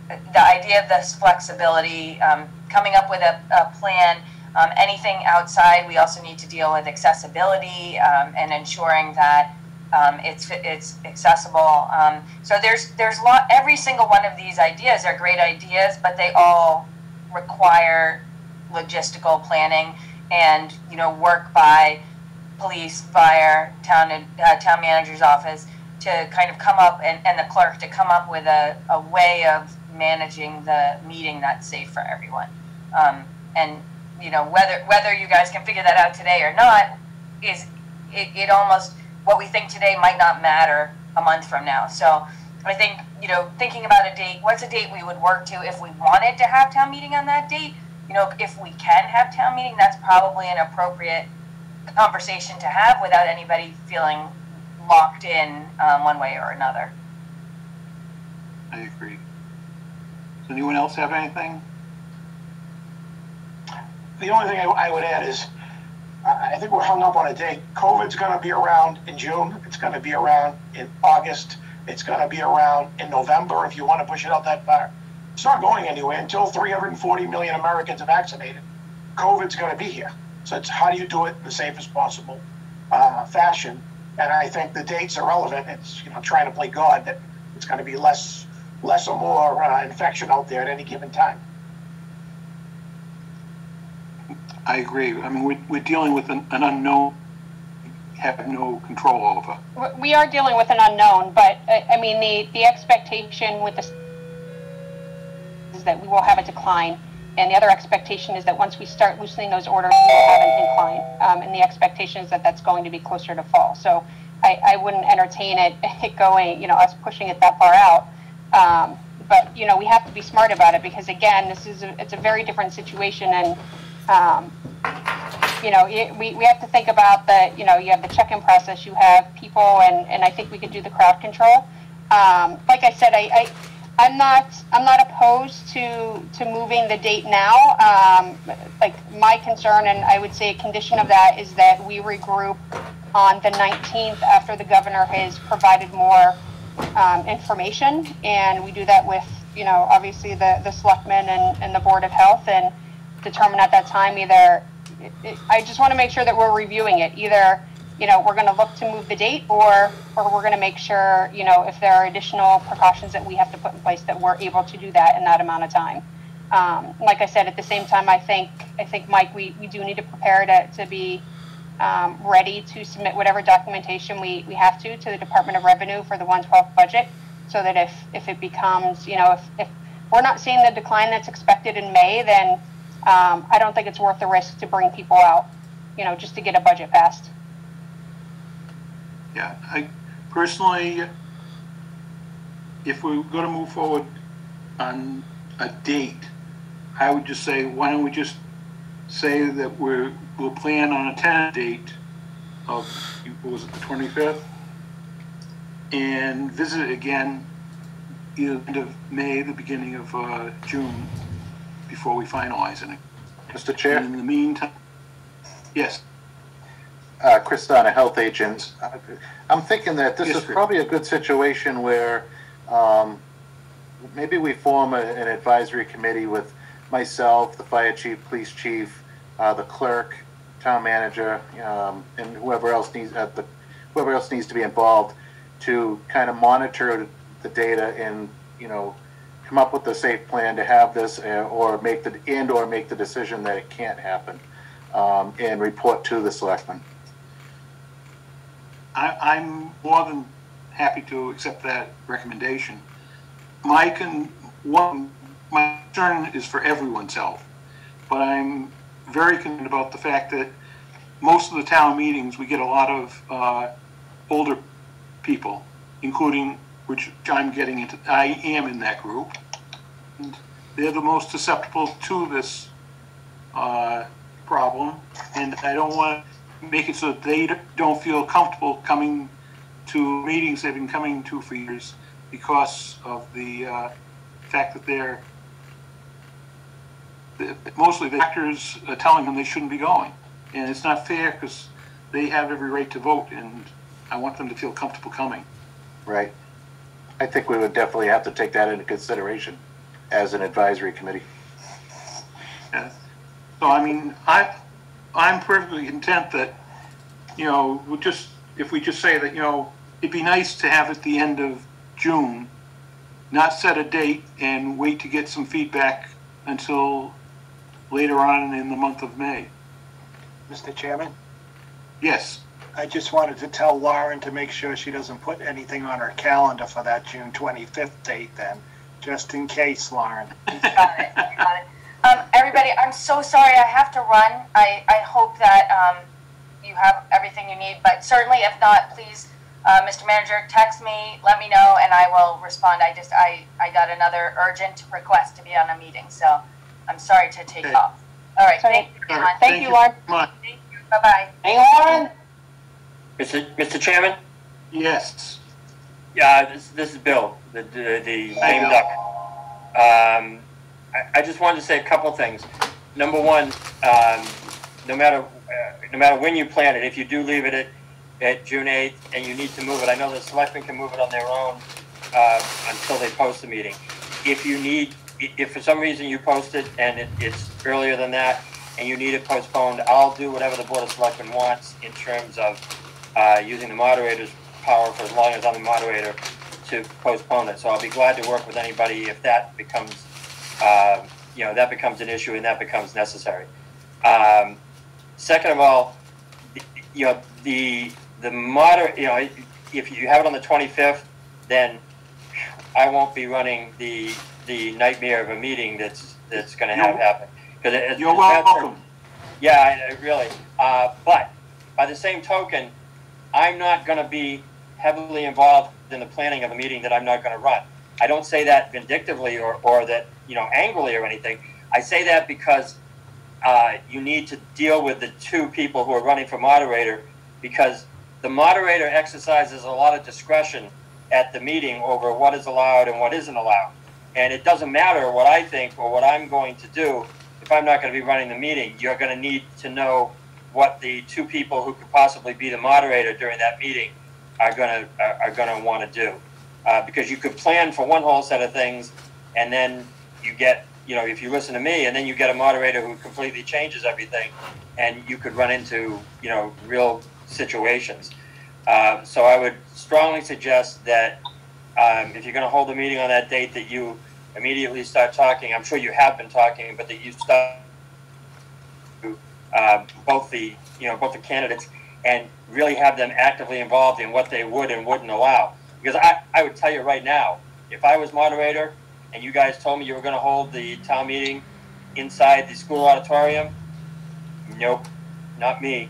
the idea of this flexibility, coming up with a plan. Anything outside, we also need to deal with accessibility and ensuring that it's accessible. So every single one of these ideas are great ideas, but they all require logistical planning and work by police, fire, town manager's office to kind of come up, and the clerk to come up with a way of managing the meeting that's safe for everyone. And whether you guys can figure that out today or not, it almost, what we think today might not matter a month from now. So I think, thinking about a date, what's a date we would work to if we wanted to have town meeting on that date? If we can have town meeting, that's probably an appropriate conversation to have without anybody feeling locked in one way or another. I agree. Does anyone else have anything? The only thing I would add is, I think we're hung up on a date. COVID's going to be around in June. It's going to be around in August. It's going to be around in November if you want to push it out that far. It's not going anywhere until 340 million Americans are vaccinated. COVID's going to be here. So it's how do you do it in the safest possible fashion? And I think the dates are relevant. It's trying to play God that it's going to be less or more infection out there at any given time. I agree. I mean, we're dealing with an unknown, have no control over. We are dealing with an unknown, but I mean, the expectation with this is that we will have a decline. And the other expectation is that once we start loosening those orders, we will have an incline. And the expectation is that that's going to be closer to fall. So I wouldn't entertain it going, us pushing it that far out. But, we have to be smart about it because, again, it's a very different situation. And, we have to think about you have the check-in process, you have people, and I think we could do the crowd control. Like I said, I'm not opposed to moving the date now. Like my concern, and I would say a condition of that, is that we regroup on the 19th after the governor has provided more information, and we do that with obviously the selectmen and the Board of Health, and determine at that time I just want to make sure that we're reviewing it. Either we're going to look to move the date, or we're going to make sure, if there are additional precautions that we have to put in place, that we're able to do that in that amount of time. Like I said, at the same time, I think Mike, we do need to prepare to be ready to submit whatever documentation we have to the Department of Revenue for the 1/12 budget, so that if it becomes, if we're not seeing the decline that's expected in May, then I don't think it's worth the risk to bring people out, just to get a budget passed. Yeah, I personally, if we're going to move forward on a date, I would just say, why don't we just say that we'll plan on a tentative date of, what was it, the 25th, and visit it again either the end of May, the beginning of June, before we finalize it. Mr. Chair? And in the meantime, yes. Chris Donna, health agent. I'm thinking that this is probably a good situation where maybe we form an advisory committee with myself, the fire chief, police chief, the clerk, town manager, and whoever else needs to be involved to kind of monitor the data and come up with a safe plan to have this, or make the decision that it can't happen, and report to the selectmen. I'm more than happy to accept that recommendation. My concern is for everyone's health, but I'm very concerned about the fact that most of the town meetings, we get a lot of older people, including, which I'm getting into, I am in that group. And they're the most susceptible to this problem, and I don't want to make it so that they don't feel comfortable coming to meetings they've been coming to for years because of the fact that they're mostly the doctors are telling them they shouldn't be going. And it's not fair because they have every right to vote, and I want them to feel comfortable coming. Right. I think we would definitely have to take that into consideration as an advisory committee. Yeah. So, I mean, I'm perfectly content that, you know, if we just say that, you know, it'd be nice to have at the end of June, not set a date and wait to get some feedback until later on in the month of May. Mr. Chairman? Yes. I just wanted to tell Lauren to make sure she doesn't put anything on her calendar for that June 25th date then, just in case, Lauren. Got it. Got it. Everybody, I'm so sorry I have to run. I hope that you have everything you need, but certainly if not, please, Mr. Manager, text me, let me know, and I will respond. I got another urgent request to be on a meeting, so I'm sorry to take off. All right, thank you, Lauren. Thank you, Lauren. Thank you. Bye-bye. Hey, Lauren? Mr. Chairman? Yes. Yeah, this is Bill, the lame duck. I just wanted to say a couple things. Number one, no matter when you plan it, if you do leave it at June 8th and you need to move it, I know the selectmen can move it on their own until they post the meeting. If for some reason you post it and it's earlier than that and you need it postponed, I'll do whatever the Board of Selectmen wants in terms of using the moderator's power for as long as I'm the moderator to postpone it. So I'll be glad to work with anybody if that becomes, that becomes an issue and that becomes necessary. Second of all, the moderator, if you have it on the 25th, then I won't be running the nightmare of a meeting that's going to happen. You're welcome. Yeah, really. But by the same token, I'm not going to be heavily involved in the planning of a meeting that I'm not going to run. I don't say that vindictively or that, angrily or anything. I say that because you need to deal with the two people who are running for moderator, because the moderator exercises a lot of discretion at the meeting over what is allowed and what isn't allowed. And it doesn't matter what I think or what I'm going to do if I'm not going to be running the meeting. You're going to need to know what the two people who could possibly be the moderator during that meeting are going to want to do, because you could plan for one whole set of things, and then you get, if you listen to me, and then you get a moderator who completely changes everything, and you could run into real situations. So I would strongly suggest that if you're going to hold a meeting on that date, that you immediately start talking. I'm sure you have been talking, but that you start to both the candidates and really have them actively involved in what they would and wouldn't allow. Because I would tell you right now, if I was moderator and you guys told me you were going to hold the town meeting inside the school auditorium, nope, not me.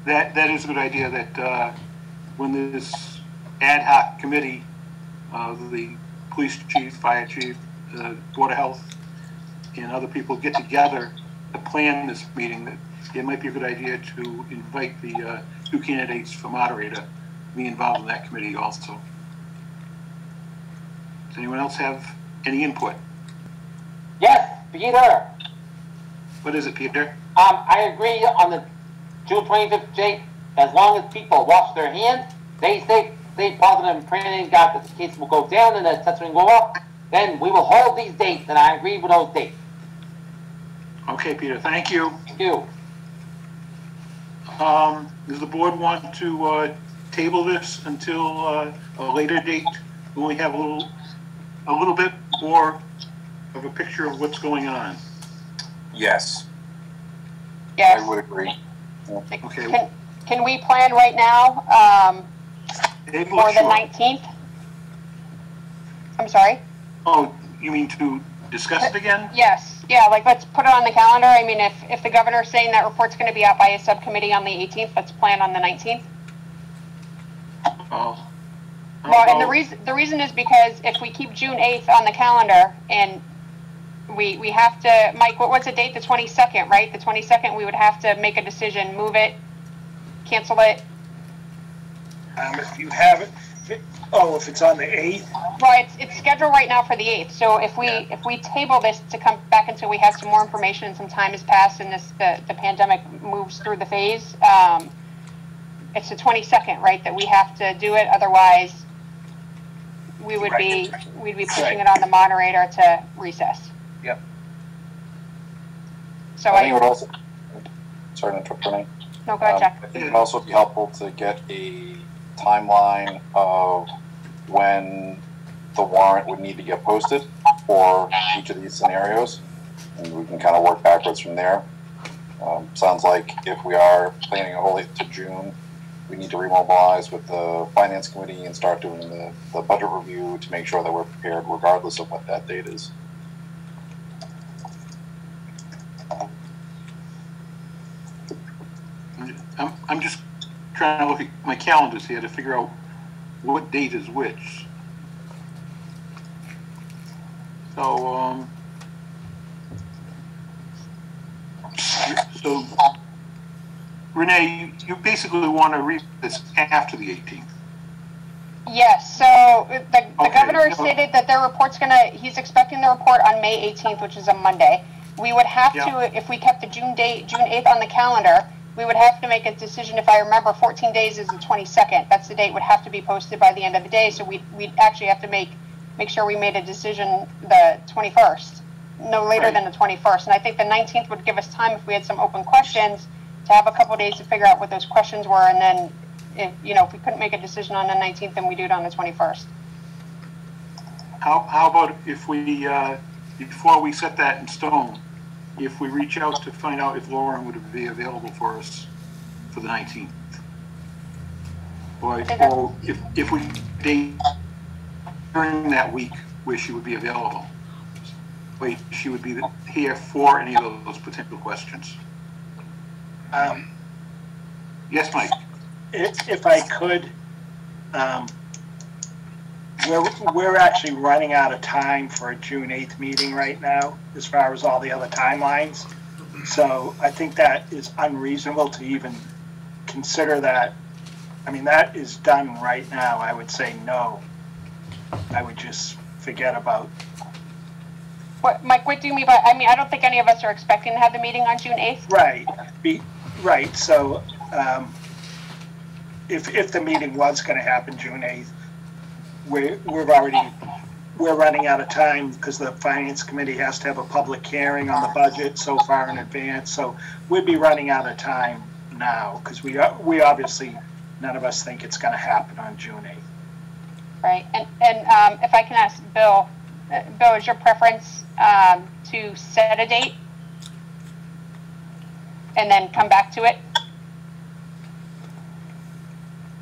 That is a good idea, that when this ad hoc committee, the police chief, fire chief, Board of Health, and other people get together to plan this meeting, that it might be a good idea to invite the two candidates for moderator to be involved in that committee also. Does anyone else have any input? Yes, Peter. What is it, Peter? I agree on the June 25th date, as long as people wash their hands stay safe, stay positive, and praying to God that the cases will go down and the testing will go up, then we will hold these dates, and I agree with those dates. Okay, Peter, thank you. Thank you. Does the board want to table this until a later date when we have a little bit more of a picture of what's going on? Yes. Yes. I would agree. Okay. Can we plan right now for the 19th? I'm sorry? Oh, you mean to discuss it again? Yes. Yeah, like let's put it on the calendar. I mean, if the governor's saying that report's going to be out by a subcommittee on the 18th, let's plan on the 19th. Oh. Well, and the reason is because if we keep June 8th on the calendar and we have to, Mike, what's the date? The 22nd, right? The 22nd, we would have to make a decision, move it, cancel it. If you have it, if it's on the 8th? Well, it's scheduled right now for the 8th. So if we table this to come back until we have some more information and some time has passed and the pandemic moves through the phase, it's the 22nd, right, that we have to do it. Otherwise, we'd be pushing it on the moderator to recess. Yep. So I think it would also, sorry to interrupt, Renee. No, go ahead, Jack. I think it would also be helpful to get a timeline of when the warrant would need to get posted for each of these scenarios, and we can kind of work backwards from there. Sounds like if we are planning to hold it to June, we need to remobilize with the finance committee and start doing the budget review to make sure that we're prepared regardless of what that date is. I'm just trying to look at my calendars here to figure out what date is which. So, so Renee, you basically want to read this after the 18th. Yes, so the governor stated that their report's he's expecting the report on May 18th, which is a Monday. We would have to, if we kept the June 8th on the calendar, we would have to make a decision. If I remember, 14 days is the 22nd. That's the date would have to be posted by the end of the day. So we'd actually have to make sure we made a decision the 21st, no later than the 21st. And I think the 19th would give us time if we had some open questions to have a couple of days to figure out what those questions were. And then, if we couldn't make a decision on the 19th, then we do it on the 21st. How about if we, before we set that in stone, if we reach out to find out if Lauren would be available for us for the 19th? Or if we date during that week where she would be available, where she would be here for any of those potential questions. Yes, Mike. If I could, we're actually running out of time for a June 8th meeting right now, as far as all the other timelines. So I think that is unreasonable to even consider that. I mean, that is done right now. I would say no. I would just forget about. What, Mike, what do you mean by, I mean, I don't think any of us are expecting to have the meeting on June 8th. Right. Right. So if the meeting was going to happen June 8th, we're running out of time because the finance committee has to have a public hearing on the budget so far in advance. So we'd be running out of time now because we obviously, none of us think it's going to happen on June 8th. Right. And if I can ask Bill, is your preference to set a date and then come back to it?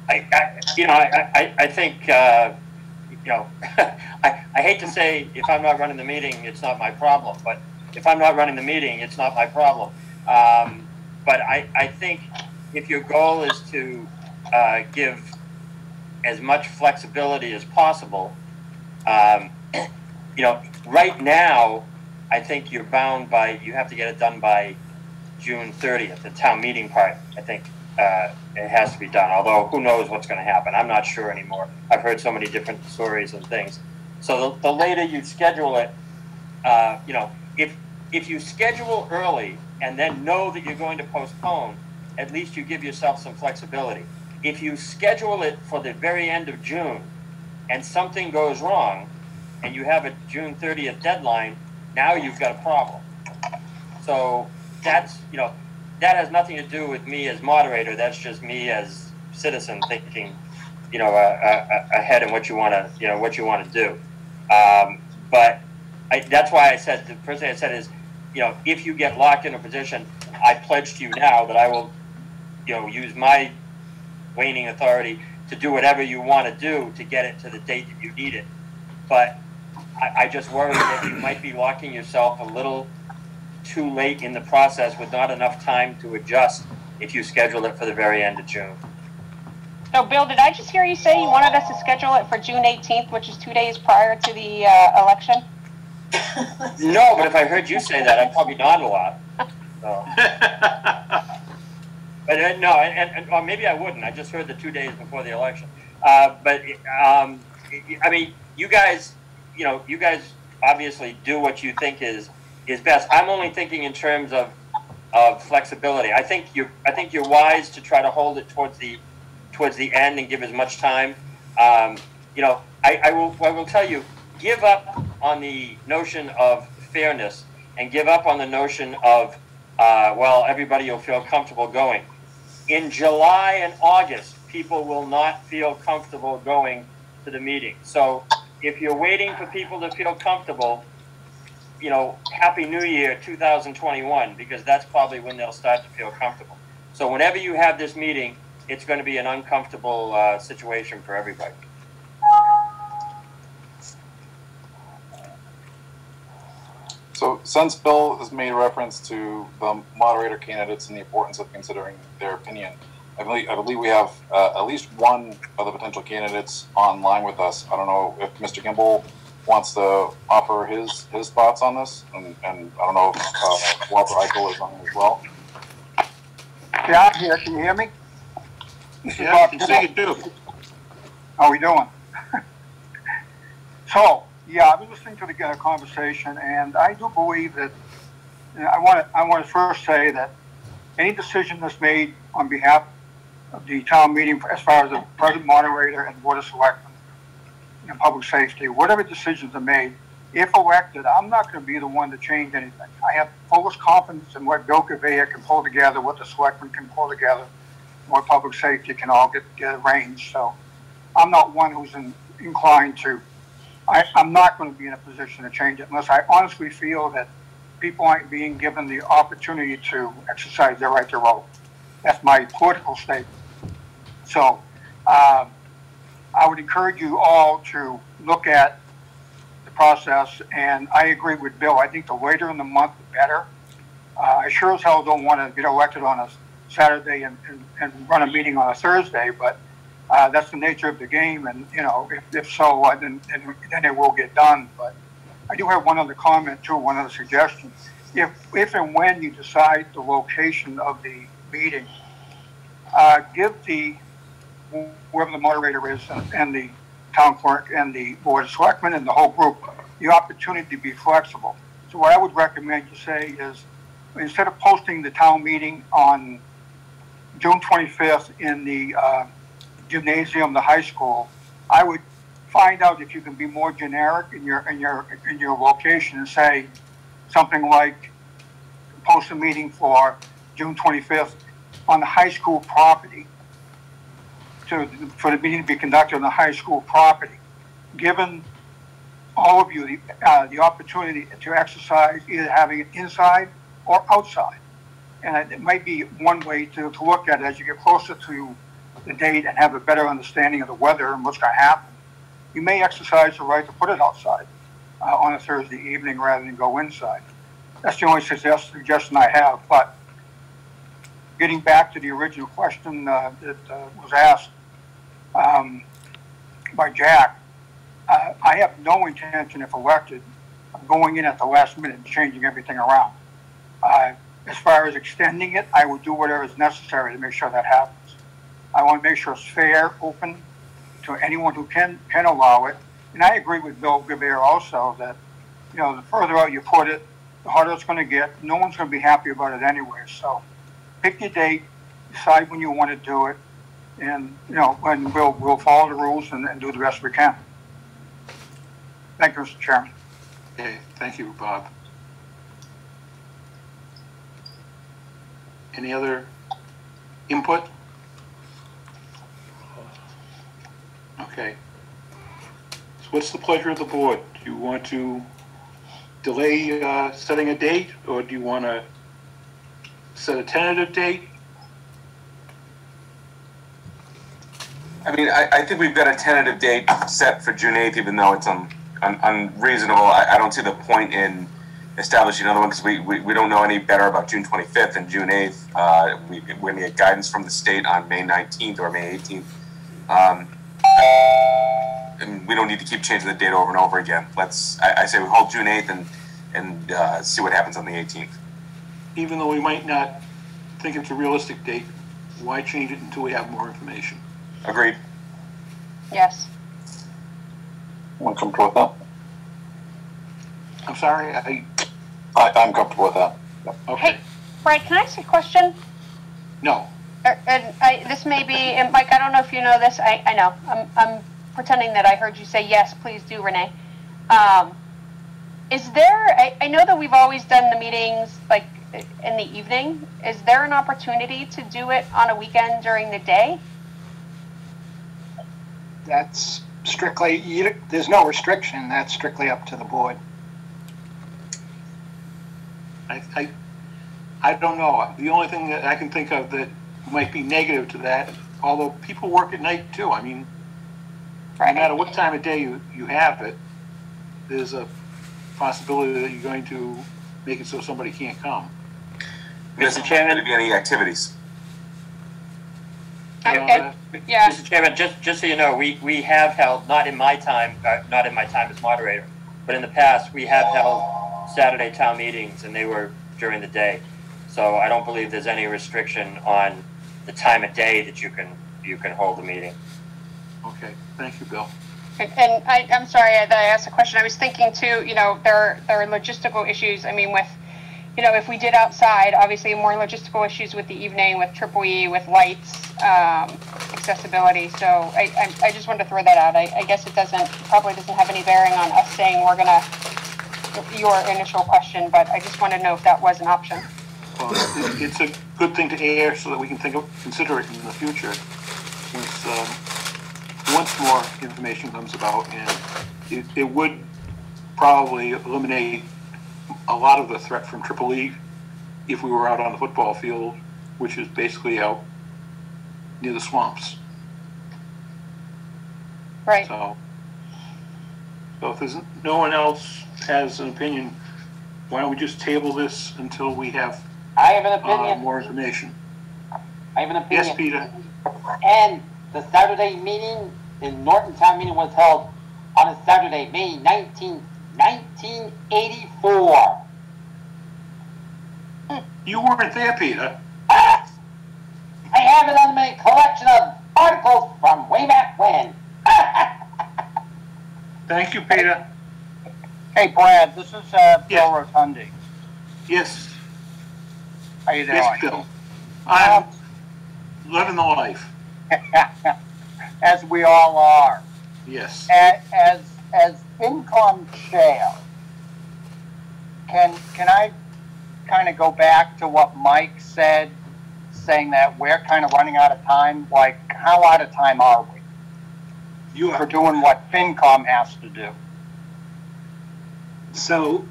I think, I hate to say if I'm not running the meeting, it's not my problem, but if I'm not running the meeting, it's not my problem. But I think if your goal is to give as much flexibility as possible, right now, I think you're bound by, you have to get it done by June 30th, the town meeting part, I think it has to be done, although who knows what's going to happen. I'm not sure anymore. I've heard so many different stories and things. So the later you schedule it, if you schedule early and then know that you're going to postpone, at least you give yourself some flexibility. if you schedule it for the very end of June and something goes wrong and you have a June 30th deadline, now you've got a problem. So that's, you know, that has nothing to do with me as moderator. That's just me as citizen thinking, you know, ahead in what you want to, you know, what you want to do. But that's why I said, the first thing I said is, you know, if you get locked in a position, I pledge to you now that I will, you know, use my waning authority to do whatever you want to do to get it to the date that you need it. But I just worry that you might be locking yourself a little too late in the process with not enough time to adjust if you schedule it for the very end of June. So, Bill, did I just hear you say you wanted us to schedule it for June 18th, which is 2 days prior to the election? No, but if I heard you say that, I'd probably nod a lot. So. But no, or maybe I wouldn't. I just heard the 2 days before the election. But I mean, you guys, you know, you guys obviously do what you think is best. I'm only thinking in terms of flexibility. I think you're wise to try to hold it towards the end and give as much time. You know, I will tell you, give up on the notion of fairness and give up on the notion of well, everybody will feel comfortable going. In July and August, people will not feel comfortable going to the meeting. So if you're waiting for people to feel comfortable, you know, Happy New Year 2021, because that's probably when they'll start to feel comfortable. So whenever you have this meeting, it's going to be an uncomfortable situation for everybody. So since Bill has made reference to the moderator candidates and the importance of considering their opinion, I believe we have at least one of the potential candidates online with us. I don't know if Mr. Kimball wants to offer his thoughts on this, and I don't know if Walter Eichel is on as well. Yeah, I'm here. Can you hear me? Yeah, I can see you too. How are we doing? So, yeah, I've been listening to the conversation, and I do believe that, you know, I want to first say that any decision that's made on behalf of the town meeting as far as the present moderator and board of selectmen and public safety, whatever decisions are made, if elected, I'm not going to be the one to change anything. I have fullest confidence in what Bill Gavea can pull together, what the selectmen can pull together, what public safety can all get arranged. So I'm not one who's inclined to. I'm not going to be in a position to change it unless I honestly feel that people aren't being given the opportunity to exercise their right to vote. That's my political statement. So I would encourage you all to look at the process, and I agree with Bill. I think the later in the month, the better. I sure as hell don't want to get elected on a Saturday and run a meeting on a Thursday, but that's the nature of the game, and you know, if so, then it will get done. But I do have one other comment too, one other suggestion. If and when you decide the location of the meeting, give whoever the moderator is and the town clerk and the board of selectmen and the whole group the opportunity to be flexible. So what I would recommend you say is, instead of posting the town meeting on June 25th in the gymnasium, the high school, I would find out if you can be more generic in your location and say something like, post a meeting for June 25th on the high school property, for the meeting to be conducted on the high school property, giving all of you the opportunity to exercise either having it inside or outside. And it might be one way to look at it as you get closer to the date and have a better understanding of the weather and what's going to happen. You may exercise the right to put it outside on a Thursday evening rather than go inside. That's the only suggestion I have. But getting back to the original question that was asked by Jack, I have no intention, if elected, of going in at the last minute and changing everything around. As far as extending it, I will do whatever is necessary to make sure that happens. I want to make sure it's fair, open to anyone who can allow it. And I agree with Bill Gavea also that, you know, the further out you put it, the harder it's going to get. No one's going to be happy about it anyway. So pick your date, decide when you want to do it, and, you know, and we'll follow the rules and do the best we can. Thank you, Mr. Chairman. Okay, thank you, Bob. Any other input? Okay. So what's the pleasure of the board? Do you want to delay setting a date, or do you want to set a tentative date? I mean, I think we've got a tentative date set for June 8th, even though it's unreasonable. I don't see the point in establishing another one because we don't know any better about June 25th and June 8th. We're going to get guidance from the state on May 19th or May 18th. And we don't need to keep changing the date over and over again. I say we hold June 8th and see what happens on the 18th. Even though we might not think it's a realistic date, why change it until we have more information? Agreed. Yes. I'm comfortable with that. I'm sorry, I'm comfortable with that. Yep. Okay. Hey, Brad, can I ask a question? No. And this may be, and Mike, I don't know if you know this. I know. I'm pretending that I heard you say yes. Please do, Renee. Is there? I know that we've always done the meetings like in the evening. Is there an opportunity to do it on a weekend during the day? That's strictly, there's no restriction. That's strictly up to the board. I don't know. The only thing that I can think of that might be negative to that, although people work at night too. I mean, no matter what time of day you have it, there's a possibility that you're going to make it so somebody can't come. Mr. Chairman, going to be any activities? Yeah. Mr. Chairman, just so you know, we have held, not in my time as moderator, but in the past, we have held Saturday town meetings, and they were during the day. So I don't believe there's any restriction on the time of day that you can hold the meeting. Okay, thank you, Bill. And I'm sorry that I asked a question. I was thinking too, there are logistical issues. I mean, with, if we did outside, obviously more logistical issues with the evening, with Triple E, with lights, accessibility. So I just wanted to throw that out. I guess it probably doesn't have any bearing on us saying we're going to, your initial question, but I just want to know if that was an option. Well, it's a good thing to air so that we can consider it in the future. Since once more information comes about, and it would probably eliminate a lot of the threat from Triple E if we were out on the football field, which is basically out near the swamps. Right. So if there's no one else has an opinion, why don't we just table this until we have I have an opinion. More information. I have an opinion. Yes, Peter. And the Saturday meeting in Norton Town meeting was held on a Saturday, May 19th, 1984. You weren't there, Peter. I have it on my collection of articles from way back when. Thank you, Peter. Hey, Brad, this is Bill Rotundi. Yes. How you doing? Yes, Bill. I'm living the life. As we all are. Yes. As income share, can I kind of go back to what Mike said, saying that we're kind of running out of time? Like, how out of time are we? For doing what FinCom has to do. So,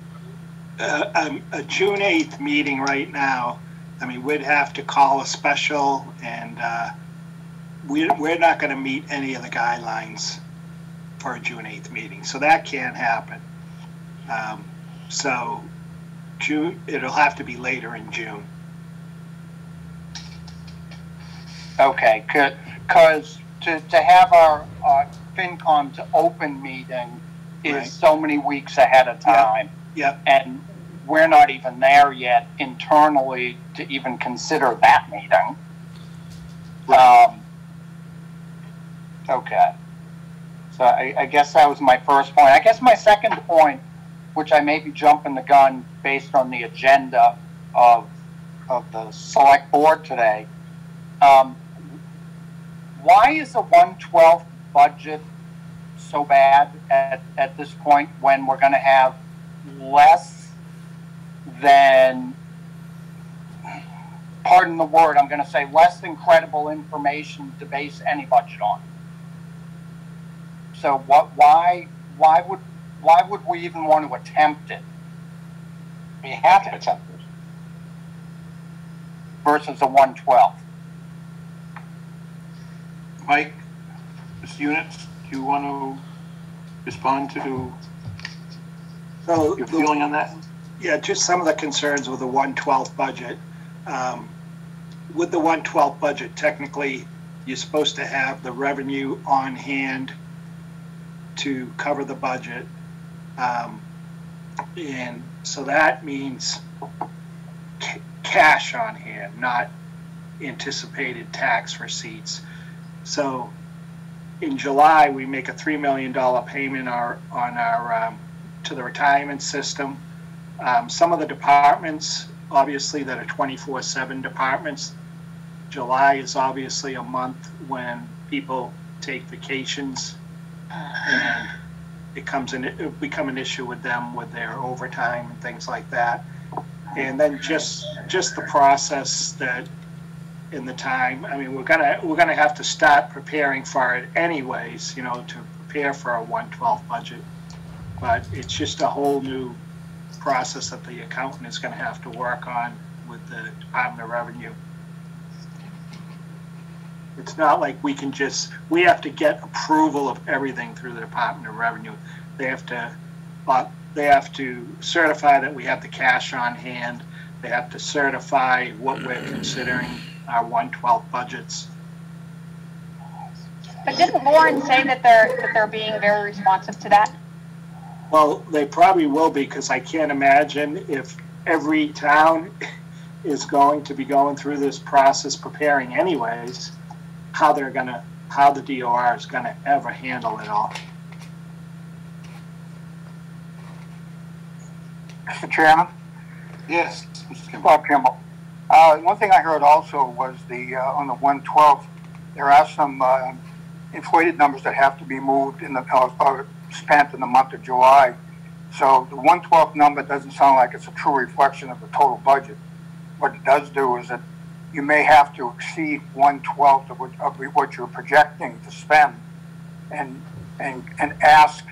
a June 8th meeting right now, I mean, we'd have to call a special, and we're not going to meet any of the guidelines for a June 8th meeting. So that can't happen. So June, it'll have to be later in June. Okay, because to have our FinCom to open meeting is so many weeks ahead of time. Yep. And we're not even there yet internally to even consider that meeting. Okay. So I guess that was my first point. I guess my second point, which I may be jumping the gun based on the agenda of the select board today, why is the 112 budget so bad at this point when we're going to have less than, pardon the word, I'm going to say less than credible information to base any budget on? So why would we even want to attempt it? We have to attempt it. Versus a 112. Mike, Ms. Units, do you want to respond to your feeling on that? Yeah, just some of the concerns with the 112 budget. With the 112 budget, technically, you're supposed to have the revenue on hand to cover the budget. And so that means cash on hand, not anticipated tax receipts. So in July, we make a $3 million payment to the retirement system. Some of the departments, obviously, that are 24/7 departments, July is obviously a month when people take vacations, and it become an issue with them with their overtime and things like that. And then just the process that in the time, I mean, we're gonna have to start preparing for it anyways, to prepare for a 112 budget. But it's just a whole new process that the accountant is gonna have to work on with the Department of Revenue. It's not like we have to get approval of everything through the Department of Revenue. They have to certify that we have the cash on hand. They have to certify what we're considering our 112 budgets. But didn't Lauren say that they're being very responsive to that? Well, they probably will be, because I can't imagine if every town is going to be going through this process preparing anyways, how the DOR is gonna ever handle it all. Mr. Chairman? Yes, Mr. Kimball. Bob Kimball. One thing I heard also was on the 112, there are some inflated numbers that have to be moved or spent in the month of July. So the 112 number doesn't sound like it's a true reflection of the total budget. What it does do is that you may have to exceed 1/12 of what you're projecting to spend, and ask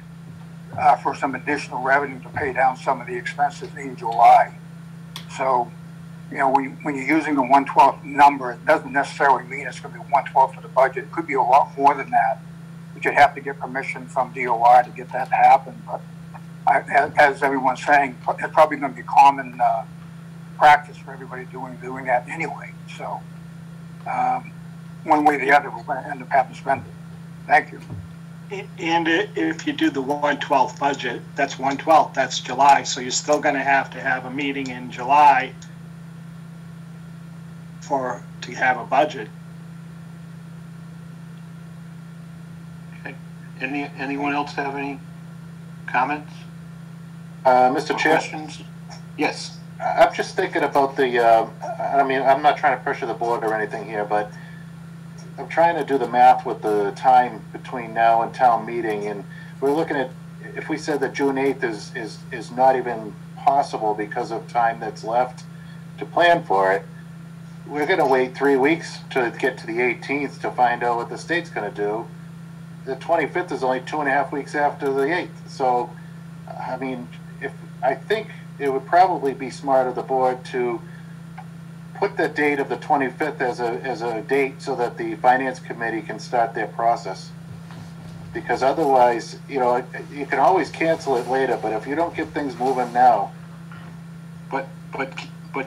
for some additional revenue to pay down some of the expenses in July. So, when you're using the 1/12 number, it doesn't necessarily mean it's going to be 1/12 for the budget. It could be a lot more than that, but you'd have to get permission from DOR to get that to happen. But as everyone's saying, it's probably going to be common practice for everybody doing that anyway. So, one way or the other, we're going to end up having to spend it. Thank you. And if you do the 1/12 budget, that's 1/12, that's July, so you're still going to have a meeting in July to have a budget. Okay. Anyone else have any comments? Mr. Chair? Questions? Yes. I'm just thinking about I'm not trying to pressure the board or anything here, but I'm trying to do the math with the time between now and town meeting, and we're looking at, if we said that June 8th is not even possible because of time that's left to plan for it, we're going to wait 3 weeks to get to the 18th to find out what the state's going to do. The 25th is only 2.5 weeks after the 8th. So, I mean, I think it would probably be smart of the board to put the date of the 25th as a date so that the finance committee can start their process. Because otherwise, you can always cancel it later, but if you don't get things moving now. But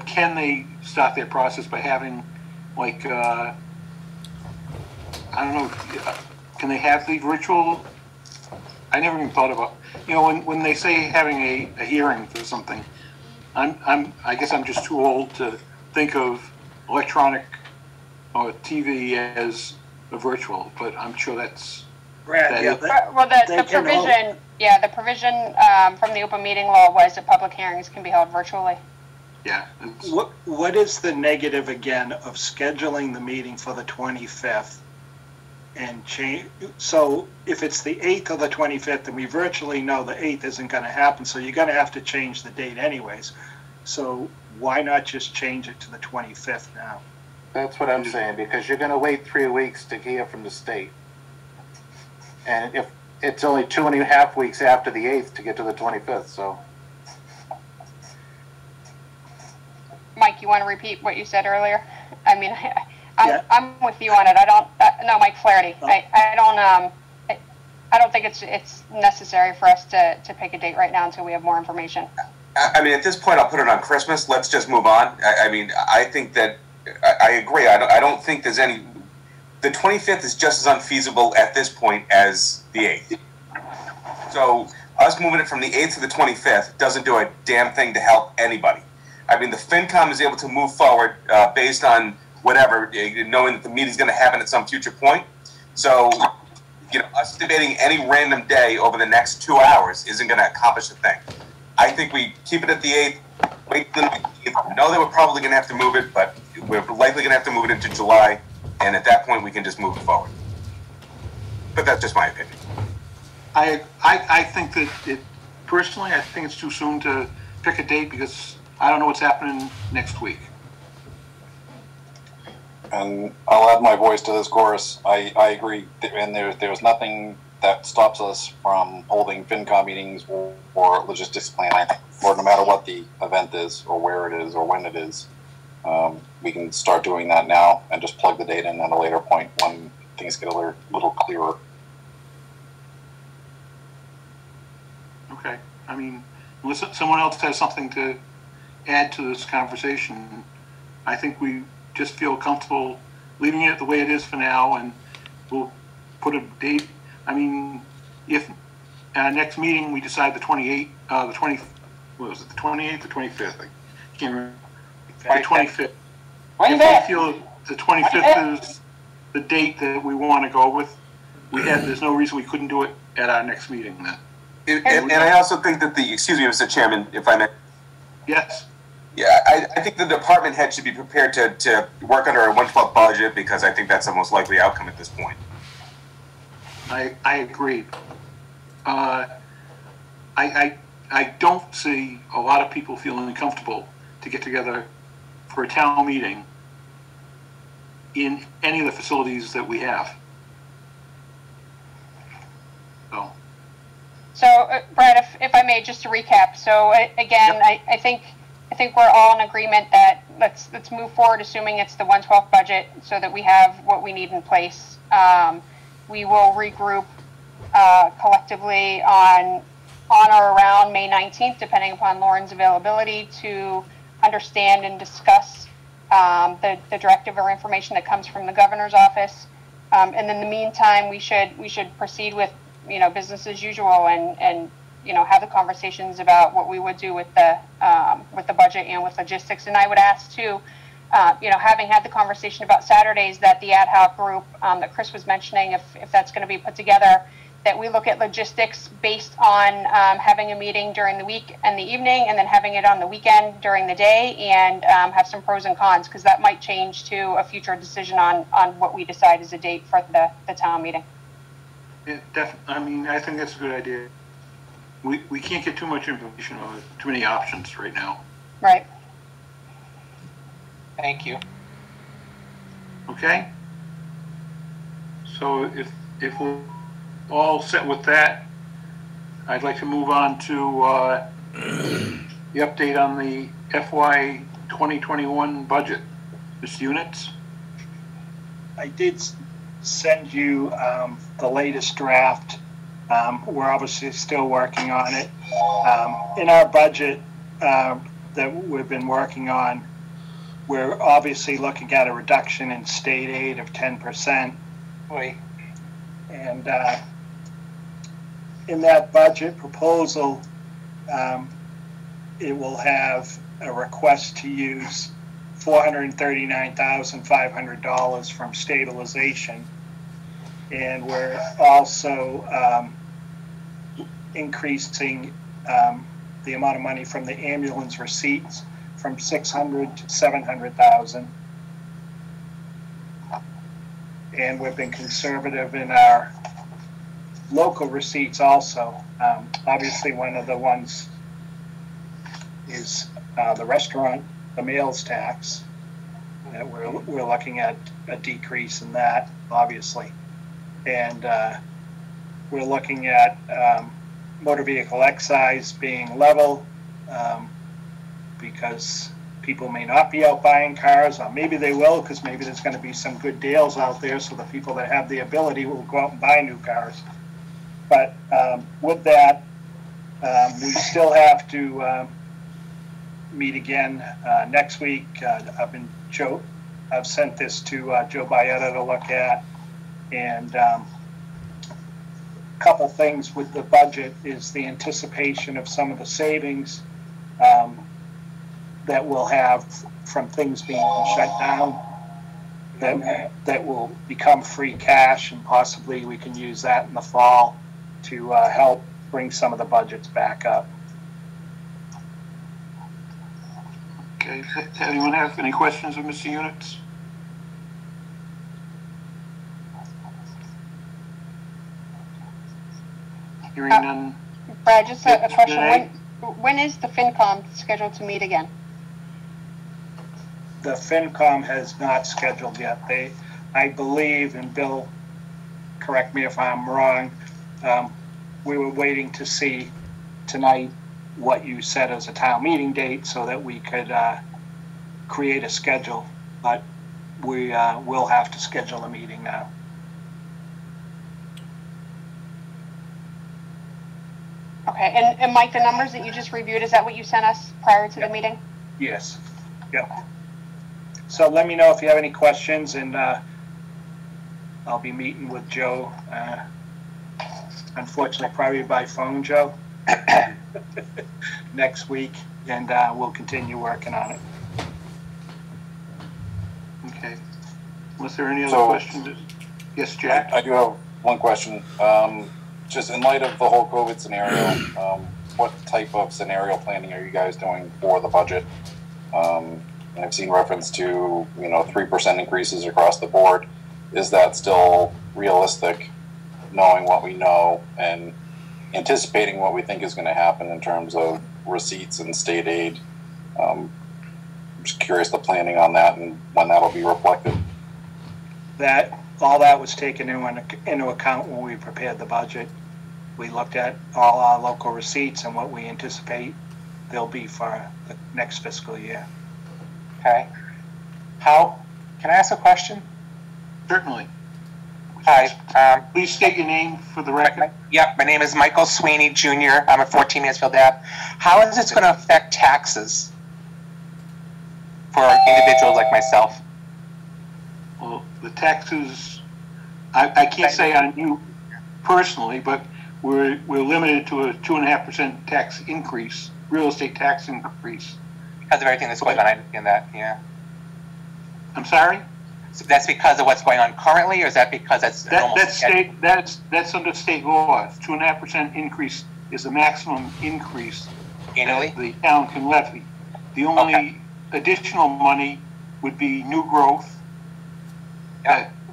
can they start their process by having, like, I don't know, can they have the virtual? I never even thought about, when they say having a hearing for something, I guess I'm just too old to think of electronic or TV as a virtual, but I'm sure that's the provision from the open meeting law was that public hearings can be held virtually. Yeah. What is the negative again of scheduling the meeting for the 25th and change. So if it's the 8th or the 25th, then we virtually know the 8th isn't going to happen. So you're going to have to change the date anyways. So why not just change it to the 25th now? That's what I'm saying, because you're going to wait 3 weeks to hear from the state. And if it's only 2.5 weeks after the 8th to get to the 25th, so. Mike, you want to repeat what you said earlier? I mean, I'm with you on it. I don't, no, Mike Flaherty. I don't think it's necessary for us to pick a date right now until we have more information. I mean, at this point, I'll put it on Christmas. Let's just move on. I mean, I think that, I agree. I don't think there's any, the 25th is just as unfeasible at this point as the 8th. So us moving it from the 8th to the 25th doesn't do a damn thing to help anybody. I mean, the FinCom is able to move forward based on whatever, knowing that the meeting's going to happen at some future point. So, you know, us debating any random day over the next 2 hours isn't going to accomplish a thing. I think we keep it at the 8th, wait till the 8th. Know that we're probably going to have to move it, but we're likely going to have to move it into July, and at that point we can just move it forward. But that's just my opinion. I think that personally, I think it's too soon to pick a date because I don't know what's happening next week. And I'll add my voice to this chorus. I agree, and there's nothing that stops us from holding FinCom meetings or logistics planning, or no matter what the event is, or where it is, or when it is. We can start doing that now and just plug the date in at a later point when things get a little clearer. Okay. I mean, unless someone else has something to add to this conversation, I think we just feel comfortable leaving it the way it is for now, and we'll put a date. I mean, if next meeting we decide the 28th, what was it, the 28th or 25th? I can't remember. The 25th. If I feel the 25th is the date that we want to go with, there's no reason we couldn't do it at our next meeting then. And I also think that excuse me, Mr. Chairman, if I may. Yes. Yeah, I think the department head should be prepared to work under a 1/12 budget, because I think that's the most likely outcome at this point. I agree. I don't see a lot of people feeling comfortable to get together for a town meeting in any of the facilities that we have. So, Brad, if I may, just to recap. So again, yep. I think we're all in agreement that let's move forward, assuming it's the 1/12 budget, so that we have what we need in place. We will regroup collectively on or around May 19th, depending upon Lauren's availability, to understand and discuss the directive or information that comes from the governor's office. And in the meantime, we should proceed with business as usual, and have the conversations about what we would do with the budget and with logistics. And I would ask too, having had the conversation about Saturdays, that the ad hoc group that Chris was mentioning, if that's going to be put together, that we look at logistics based on having a meeting during the week and the evening, and then having it on the weekend during the day, and have some pros and cons, because that might change to a future decision on what we decide is a date for the town meeting. Yeah, definitely. I mean, I think that's a good idea. We can't get too much information or too many options right now. Right. Thank you. Okay. So if we're all set with that, I'd like to move on to the update on the FY 2021 budget. Ms. Units? I did send you the latest draft. We're obviously still working on it. In our budget that we've been working on, we're obviously looking at a reduction in state aid of 10%. And in that budget proposal, it will have a request to use $439,500 from stabilization. And we're also increasing the amount of money from the ambulance receipts from $600,000 to $700,000. and we've been conservative in our local receipts also. Obviously, one of the ones is the restaurant, the meals tax. We're looking at a decrease in that, obviously. And we're looking at motor vehicle excise being level because people may not be out buying cars, or maybe they will because maybe there's going to be some good deals out there, so the people that have the ability will go out and buy new cars. But with that, we still have to meet again next week. I've sent this to Joe Bietta to look at, and a couple things with the budget is the anticipation of some of the savings that we'll have from things being shut down that will become free cash, and possibly we can use that in the fall to help bring some of the budgets back up. Okay, anyone have any questions of Mr. Units? Hearing none. Brad, just a question. When is the FinCom scheduled to meet again? The FinCom has not scheduled yet. I believe, and Bill, correct me if I'm wrong, we were waiting to see tonight what you said as a town meeting date so that we could create a schedule, but we will have to schedule a meeting now. Okay, and Mike, the numbers that you just reviewed, is that what you sent us prior to the meeting? Yes. Yep. So let me know if you have any questions, and I'll be meeting with Joe, unfortunately probably by phone, Joe, next week, and we'll continue working on it. Okay. Was there any other questions? Yes, Jack? I do have one question. Just in light of the whole COVID scenario, what type of scenario planning are you guys doing for the budget? I've seen reference to 3% increases across the board. Is that still realistic, knowing what we know and anticipating what we think is going to happen in terms of receipts and state aid? I'm just curious the planning on that and when that'll be reflected. All that was taken into account when we prepared the budget. We looked at all our local receipts and what we anticipate they'll be for the next fiscal year. Okay. Can I ask a question? Certainly. Hi. Please state your name for the record. My name is Michael Sweeney Jr. I'm at 14 Mansfield Ave. How is this going to affect taxes for individuals like myself? Well, the taxes, I can't say on you personally, but we're limited to a 2.5% tax increase, real estate tax increase. Because of everything that's going on, I understand that, yeah. I'm sorry? So that's because of what's going on currently, or is that because that's that's under state law? 2.5% increase is the maximum increase annually the town can levy. The only additional money would be new growth,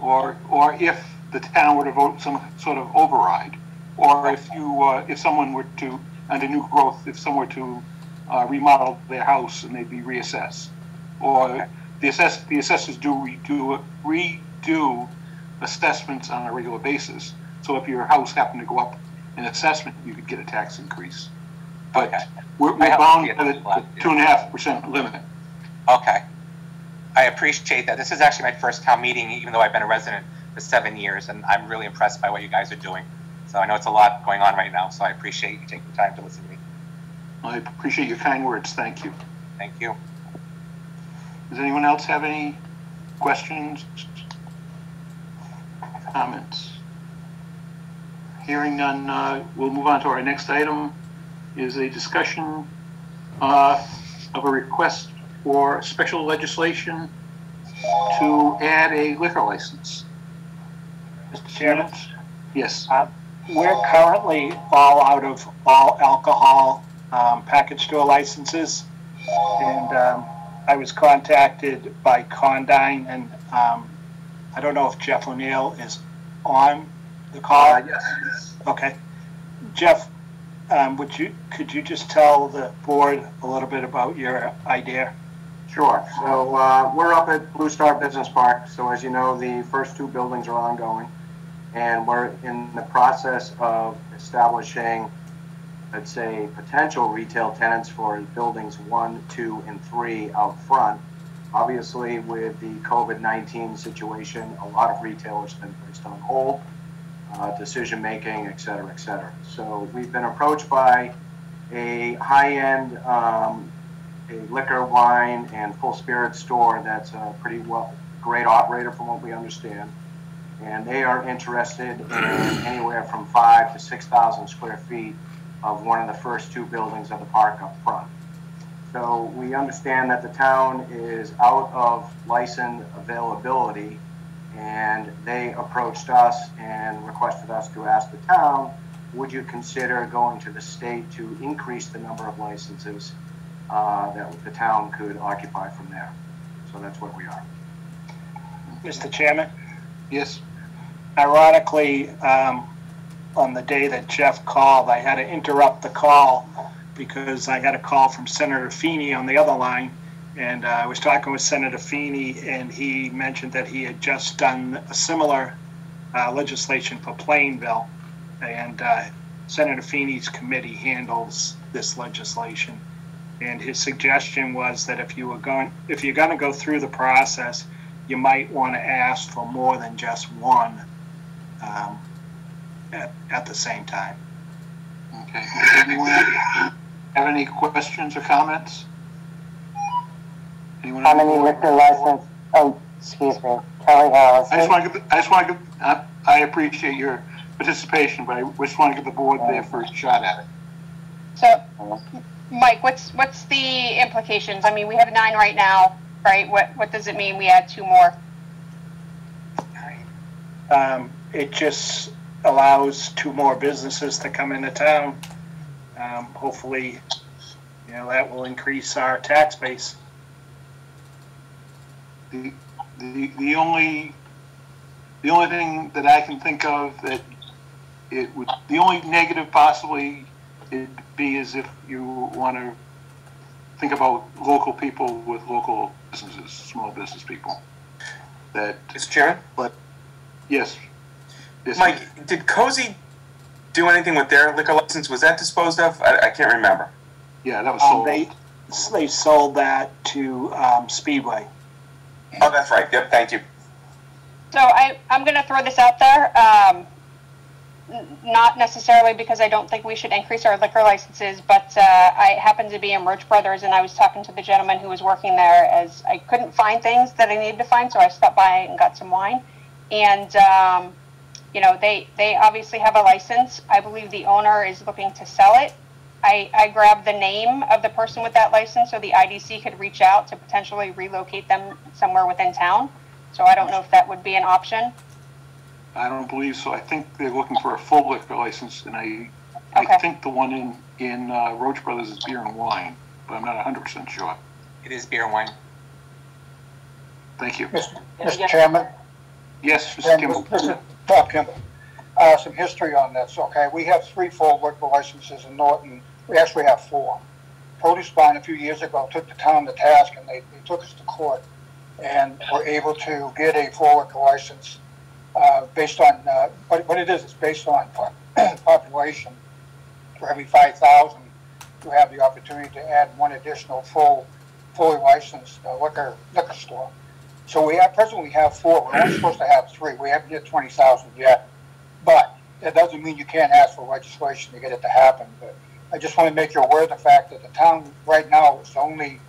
or if the town were to vote some sort of override, or if someone were to, under new growth, if someone were to remodel their house and they'd be reassessed, or the assessors do redo assessments on a regular basis. So if your house happened to go up in assessment, you could get a tax increase. But we're bound by the 2.5% limit. Okay. I appreciate that. This is actually my first town meeting, even though I've been a resident for 7 years, and I'm really impressed by what you guys are doing. So I know it's a lot going on right now, so I appreciate you taking the time to listen to me. I appreciate your kind words. Thank you. Thank you. Does anyone else have any questions, comments? Hearing none, we'll move on to our next item. Is a discussion of a request for special legislation to add a liquor license. Mr. Chairman? Yes. We're currently all out of all alcohol package store licenses, and I was contacted by Condyne and I don't know if Jeff O'Neill is on the call. Yes. Okay. Jeff, could you just tell the board a little bit about your idea? Sure. So we're up at Blue Star Business Park. So as you know, the first two buildings are ongoing, and we're in the process of establishing, let's say, potential retail tenants for buildings 1, 2, and 3 out front. Obviously, with the COVID-19 situation, a lot of retailers have been placed on hold, decision making, et cetera, et cetera. So we've been approached by a high-end a liquor, wine, and full spirit store that's a pretty great operator from what we understand. And they are interested in anywhere from 5,000 to 6,000 square feet of one of the first two buildings of the park up front. So we understand that the town is out of license availability, and they approached us and requested us to ask the town, would you consider going to the state to increase the number of licenses that the town could occupy from there. So that's where we are. Mr. Chairman? Yes. Ironically, on the day that Jeff called, I had to interrupt the call because I had a call from Senator Feeney on the other line, and I was talking with Senator Feeney, and he mentioned that he had just done a similar legislation for Plainville, and Senator Feeney's committee handles this legislation. And his suggestion was that if you're going to go through the process, you might want to ask for more than just one at the same time. Okay. Does anyone have any questions or comments? Anyone? How many liquor license? Oh, excuse me, Kelly Harris. I appreciate your participation, but I just want to give the board their first shot at it. So, Mike, what's the implications? I mean, we have 9 right now, right? What does it mean we add 2 more? It just allows 2 more businesses to come into town. Hopefully, that will increase our tax base. The only thing that I can think of that the only negative possibly it'd be is if you want to think about local people with local businesses, small business people. Mr. Chairman? But yes. Mike, did Cozy do anything with their liquor license? Was that disposed of? I can't remember. Yeah, that was sold. They sold that to Speedway. Oh, that's right. Yep, thank you. So I'm going to throw this out there. Not necessarily because I don't think we should increase our liquor licenses, but I happened to be in Roach Brothers, and I was talking to the gentleman who was working there as I couldn't find things that I needed to find, so I stopped by and got some wine. And, they obviously have a license. I believe the owner is looking to sell it. I grabbed the name of the person with that license so the IDC could reach out to potentially relocate them somewhere within town. So I don't know if that would be an option. I don't believe so. I think they're looking for a full liquor license, and I think the one in Roach Brothers is beer and wine, but I'm not 100% sure. It is beer and wine. Thank you. Mr. Chairman? Yes, Mr. Kimball. This is Bob Kimball. Some history on this, okay? We have 3 full liquor licenses in Norton. We actually have 4. Produce Barn a few years ago took the town to task, and they took us to court and were able to get a full liquor license based on, what it is, it's based on population. For every 5,000, you have the opportunity to add 1 additional fully licensed liquor store. So presently we have 4. We're only supposed to have 3. We haven't hit 20,000 yet. But that doesn't mean you can't ask for legislation to get it to happen. But I just want to make you aware of the fact that the town right now is only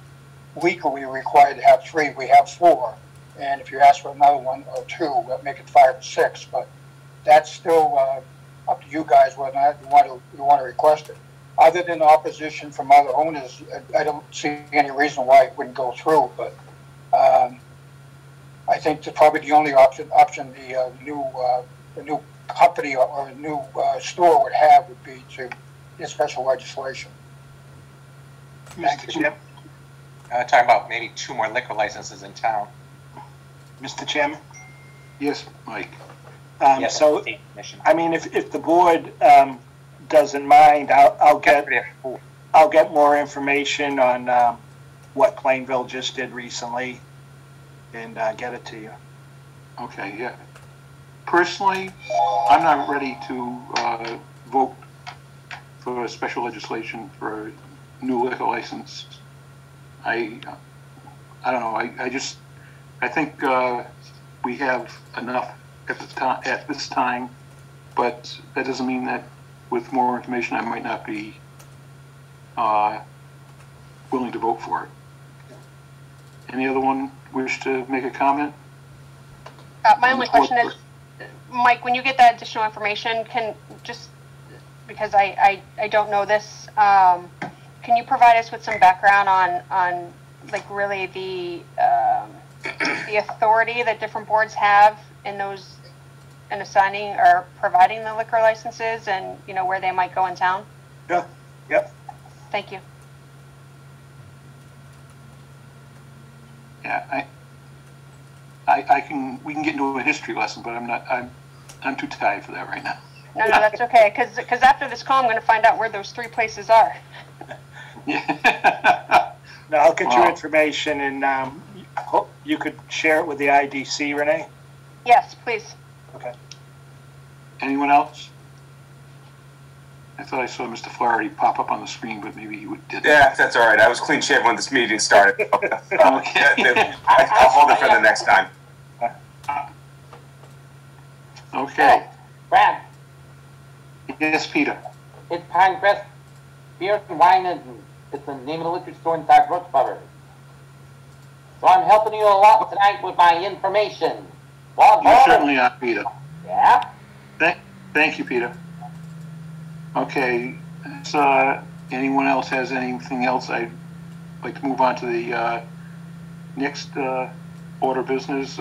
legally required to have 3. We have 4. And if you ask for another 1 or 2, we'll make it 5 or 6. But that's still up to you guys whether or not you want to request it. Other than opposition from other owners, I don't see any reason why it wouldn't go through. But I think that's probably the only option the new company or a new store would have would be to get special legislation. Thank you. Talking about maybe 2 more liquor licenses in town. Mr. Chairman? Yes, Mike. Yes, so, I mean, if the board doesn't mind, I'll get more information on what Plainville just did recently and get it to you. Okay, yeah. Personally, I'm not ready to vote for a special legislation for a new liquor license. I don't know. I think we have enough at this time, but that doesn't mean that with more information I might not be willing to vote for it. Any other one wish to make a comment? My only question is, Mike, when you get that additional information, because I don't know this, can you provide us with some background on like really the authority that different boards have in assigning or providing the liquor licenses, and where they might go in town? Yeah. Yep. Thank you. Yeah, we can get into a history lesson, but I'm too tired for that right now. No, that's okay, because after this call, I'm going to find out where those 3 places are. No, I'll get your information, and you could share it with the IDC, Renee? Yes, please. Okay. Anyone else? I thought I saw Mr. Flaherty pop up on the screen, but maybe he didn't. Yeah, that's all right. I was clean shaven when this meeting started. I'll hold it for the next time. Okay. Brad. Yes, Peter. It's Pinecrest Beer and Wine, and it's the name of the liquor store inside Brooksburg. So I'm helping you a lot tonight with my information. You certainly are, Peter. Yeah? Thank you, Peter. Okay, so anyone else has anything else? I'd like to move on to the next order of business.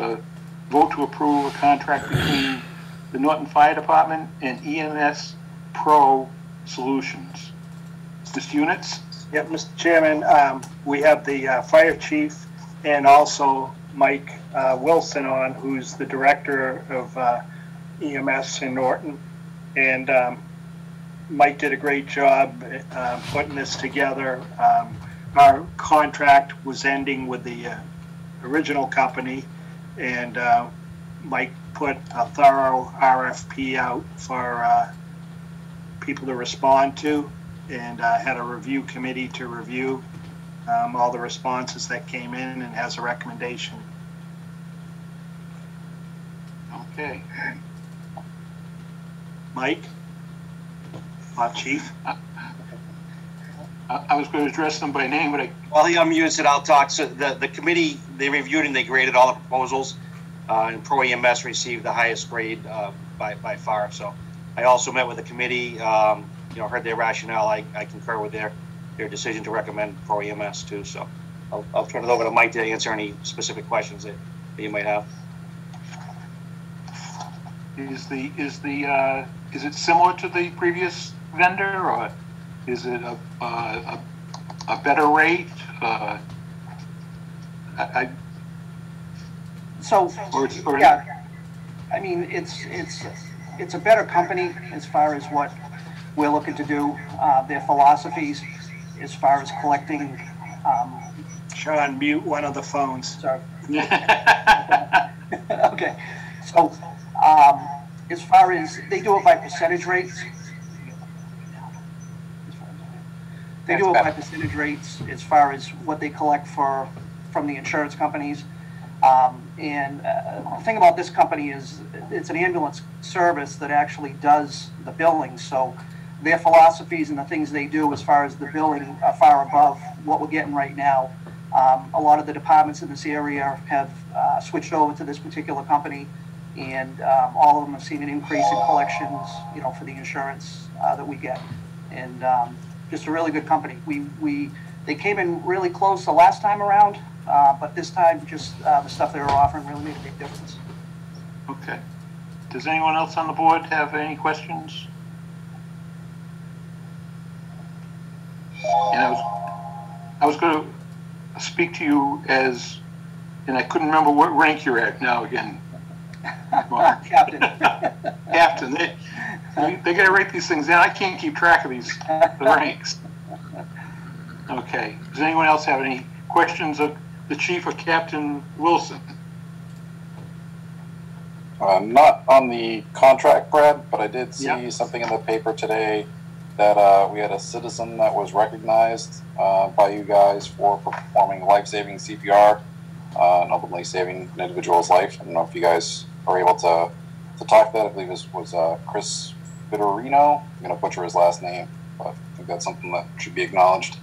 Vote to approve a contract between the Norton Fire Department and EMS Pro Solutions. Mr. Units? Yep, Mr. Chairman, we have the fire chief and also Mike Wilson on, who's the director of EMS in Norton. And Mike did a great job putting this together. Our contract was ending with the original company, and Mike put a thorough RFP out for people to respond to, and had a review committee to review all the responses that came in, and has a recommendation. Okay. Mike? Chief? I was going to address them by name, but While he unmutes it, I'll talk. So the committee, they reviewed and they graded all the proposals, and Pro EMS received the highest grade by far. So I also met with the committee, heard their rationale. I concur with their decision to recommend Pro EMS too. So I'll turn it over to Mike to answer any specific questions that you might have. Is it similar to the previous vendor, or is it a better rate? Yeah, I mean, it's a better company as far as what we're looking to do. Their philosophies as far as collecting. Sean, mute one of the phones. Sorry. Okay, so as far as they do it by percentage rates. They do it by percentage rates as far as what they collect from the insurance companies. And the thing about this company is it's an ambulance service that actually does the billing. So their philosophies and the things they do as far as the billing are far above what we're getting right now. A lot of the departments in this area have switched over to this particular company, and all of them have seen an increase in collections, for the insurance that we get. And just a really good company. They came in really close the last time around, but this time just the stuff they were offering really made a big difference. Okay. Does anyone else on the board have any questions? And I was going to speak to you as, and I couldn't remember what rank you're at now again. Mark. Captain. Captain. They got to write these things down. I can't keep track of the ranks. Okay. Does anyone else have any questions of the chief or Captain Wilson? Not on the contract, Brad, but I did see something in the paper today that we had a citizen that was recognized by you guys for performing life-saving CPR, and ultimately saving an individual's life. I don't know if you guys are able to talk to that. I believe it was Chris Vitorino. I'm going to butcher his last name, but I think that's something that should be acknowledged.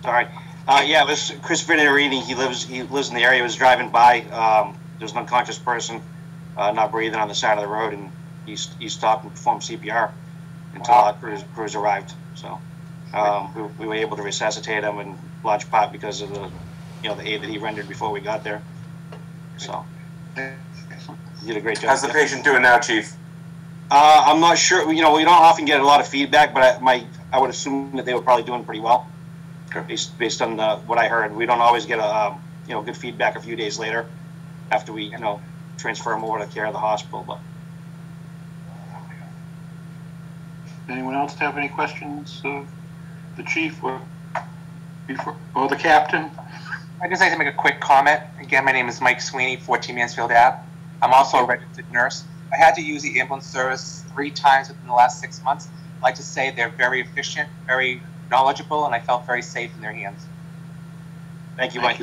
All right. Yeah, this is Chris Vitorino. He lives in the area. He was driving by. There was an unconscious person not breathing on the side of the road, and he stopped and performed CPR until our crews arrived. So we were able to resuscitate him in large part because of the aid that he rendered before we got there. So he did a great job. How's the patient doing now, Chief? I'm not sure. We don't often get a lot of feedback, but I would assume that they were probably doing pretty well. Based on what I heard, we don't always get a good feedback a few days later after we transfer them over to care of the hospital. But anyone else have any questions of the chief or the captain? I'd just like to make a quick comment. Again, my name is Mike Sweeney, 14 Mansfield Ave. I'm also a registered nurse. I had to use the ambulance service 3 times within the last 6 months. I'd like to say they're very efficient, very knowledgeable, and I felt very safe in their hands. Thank you, Mike.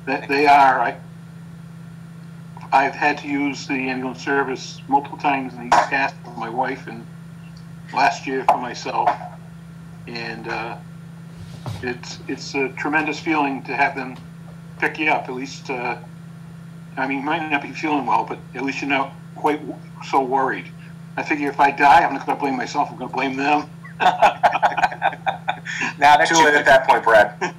They are. I've had to use the ambulance service multiple times in the past for my wife and last year for myself, and it's a tremendous feeling to have them pick you up. At least, you might not be feeling well, but at least you're not quite so worried. I figure if I die, I'm not going to blame myself. I'm going to blame them. Now that's too late at that point, Brad.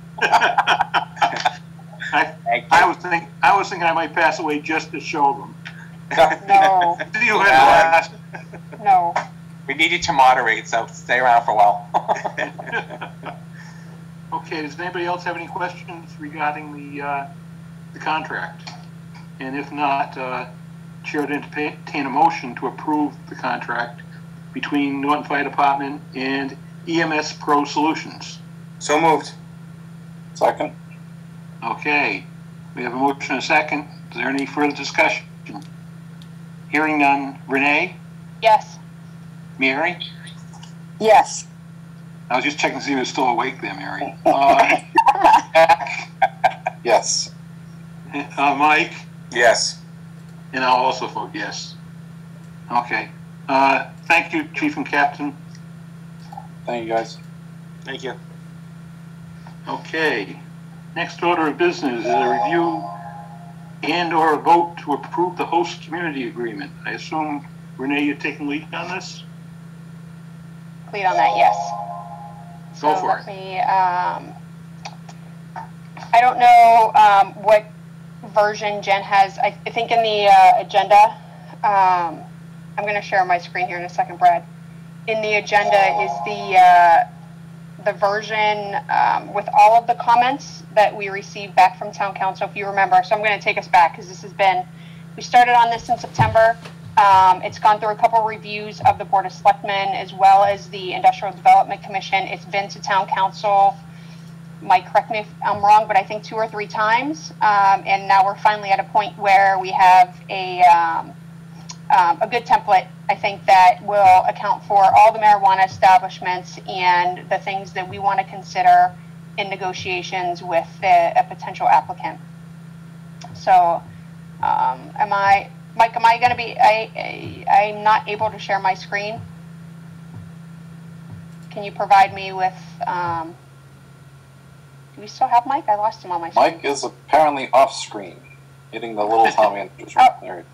I was thinking I might pass away just to show them. No. You had last. No. We need you to moderate, so stay around for a while. Okay. Does anybody else have any questions regarding the contract? And if not, Chair would entertain a motion to approve the contract between Norton Fire Department and EMS Pro Solutions. So moved. Second. Okay. We have a motion and a second. Is there any further discussion? Hearing none. Renee? Yes. Mary? Yes. I was just checking to see if you were still awake there, Mary. Yes. Mike? Yes. And I'll also vote yes. Okay. Thank you, Chief and Captain. Thank you, guys. Thank you. Okay. Next order of business is a review and/or a vote to approve the host community agreement. I assume, Renee, you're taking lead on this? Lead on that, yes. Go for it. I don't know what version Jen has. I think in the agenda, I'm going to share my screen here in a second, Brad. In the agenda is the version with all of the comments that we received back from Town Council, if you remember. So I'm going to take us back because we started on this in September. It's gone through a couple reviews of the Board of Selectmen as well as the Industrial Development Commission. It's been to Town Council, Mike, correct me if I'm wrong, but I think 2 or 3 times. And now we're finally at a point where we have a good template, I think, that will account for all the marijuana establishments and the things that we want to consider in negotiations with a potential applicant. So, Mike, am I going to be, I'm not able to share my screen. Can you provide me with, do we still have Mike? I lost him on my screen. Mike is apparently off screen, hitting the little Tommy. There.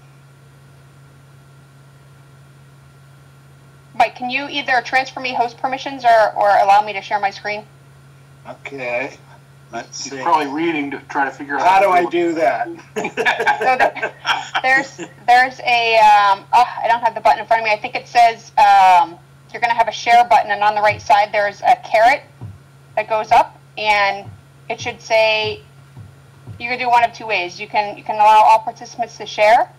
Mike, can you either transfer me host permissions or allow me to share my screen? Okay. Let's see. He's probably reading to try to figure out how do I do that. So there's a, I don't have the button in front of me. I think it says you're going to have a share button, and on the right side there's a caret that goes up, and it should say you can do one of two ways. You can allow all participants to share,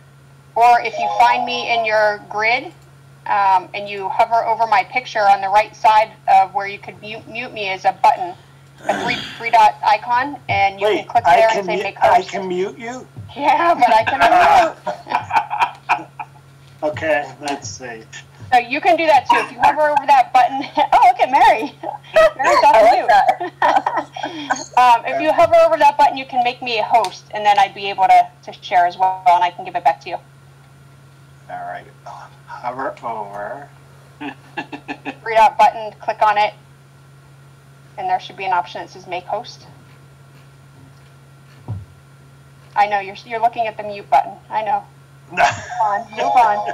or if you find me in your grid and you hover over my picture, on the right side of where you could mute me is a button, a three dot icon, and you can click there and say make host. I can mute you? Yeah, but I can unmute. Okay, let's see. So you can do that too. If you hover over that button, oh, look at Mary. Mary's off mute. If you hover over that button, you can make me a host, and then I'd be able to share as well, and I can give it back to you. All right, hover over. Three dot button, click on it, and there should be an option that says make host. I know, you're looking at the mute button. I know. Move on.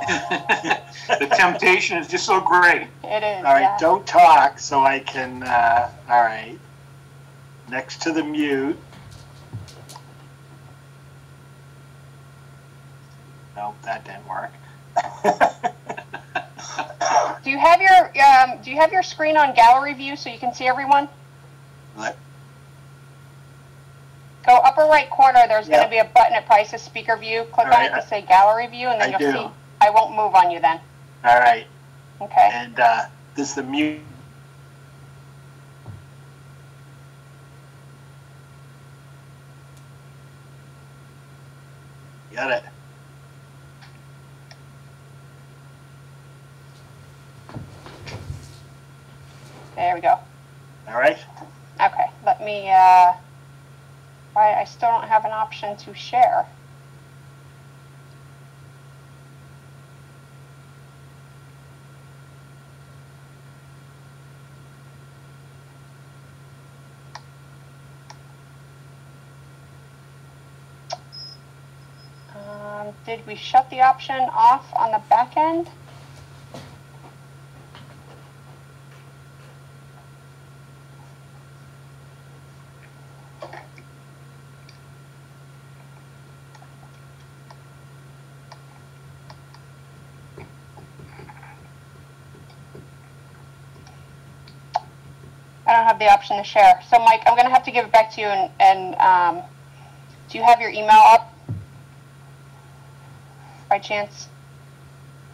The temptation is just so great. It is. All right, yeah. don't talk so I can, all right. Next to the mute. Nope, that didn't work. Do you have your screen on gallery view so you can see everyone? Go upper right corner, there's going to be a button that probably says speaker view. Click on it to say gallery view, and then you'll see. I won't move on you then. All right. Okay. And this is the mute. Got it. There we go. All right. Okay, let me, I still don't have an option to share. Did we shut the option off on the back end? I don't have the option to share. So Mike, I'm going to have to give it back to you, and do you have your email up by chance?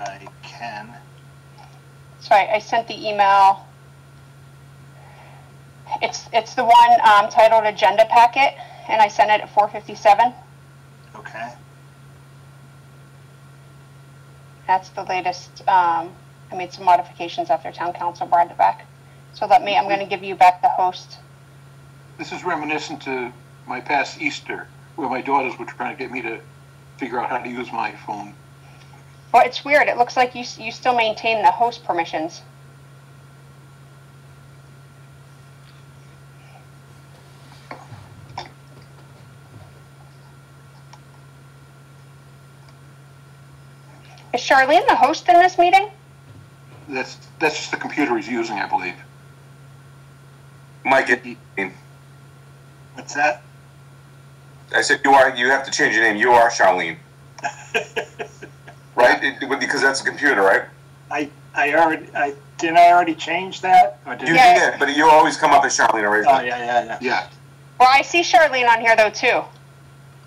I can. Sorry, I sent the email. It's the one titled Agenda Packet, and I sent it at 4:57. Okay. That's the latest. I made some modifications after town council brought it back. So I'm going to give you back the host. This is reminiscent to my past Easter, where my daughters were trying to get me to figure out how to use my phone. Well, it's weird. It looks like you still maintain the host permissions. Is Charlene the host in this meeting? That's just the computer he's using, I believe. Mike, what's that? I said you have to change your name. You are Charlene. Right? Because that's a computer, right? Didn't I already change that? Or did you did, but you always come up as Charlene originally. Oh, yeah. Well, I see Charlene on here, though, too.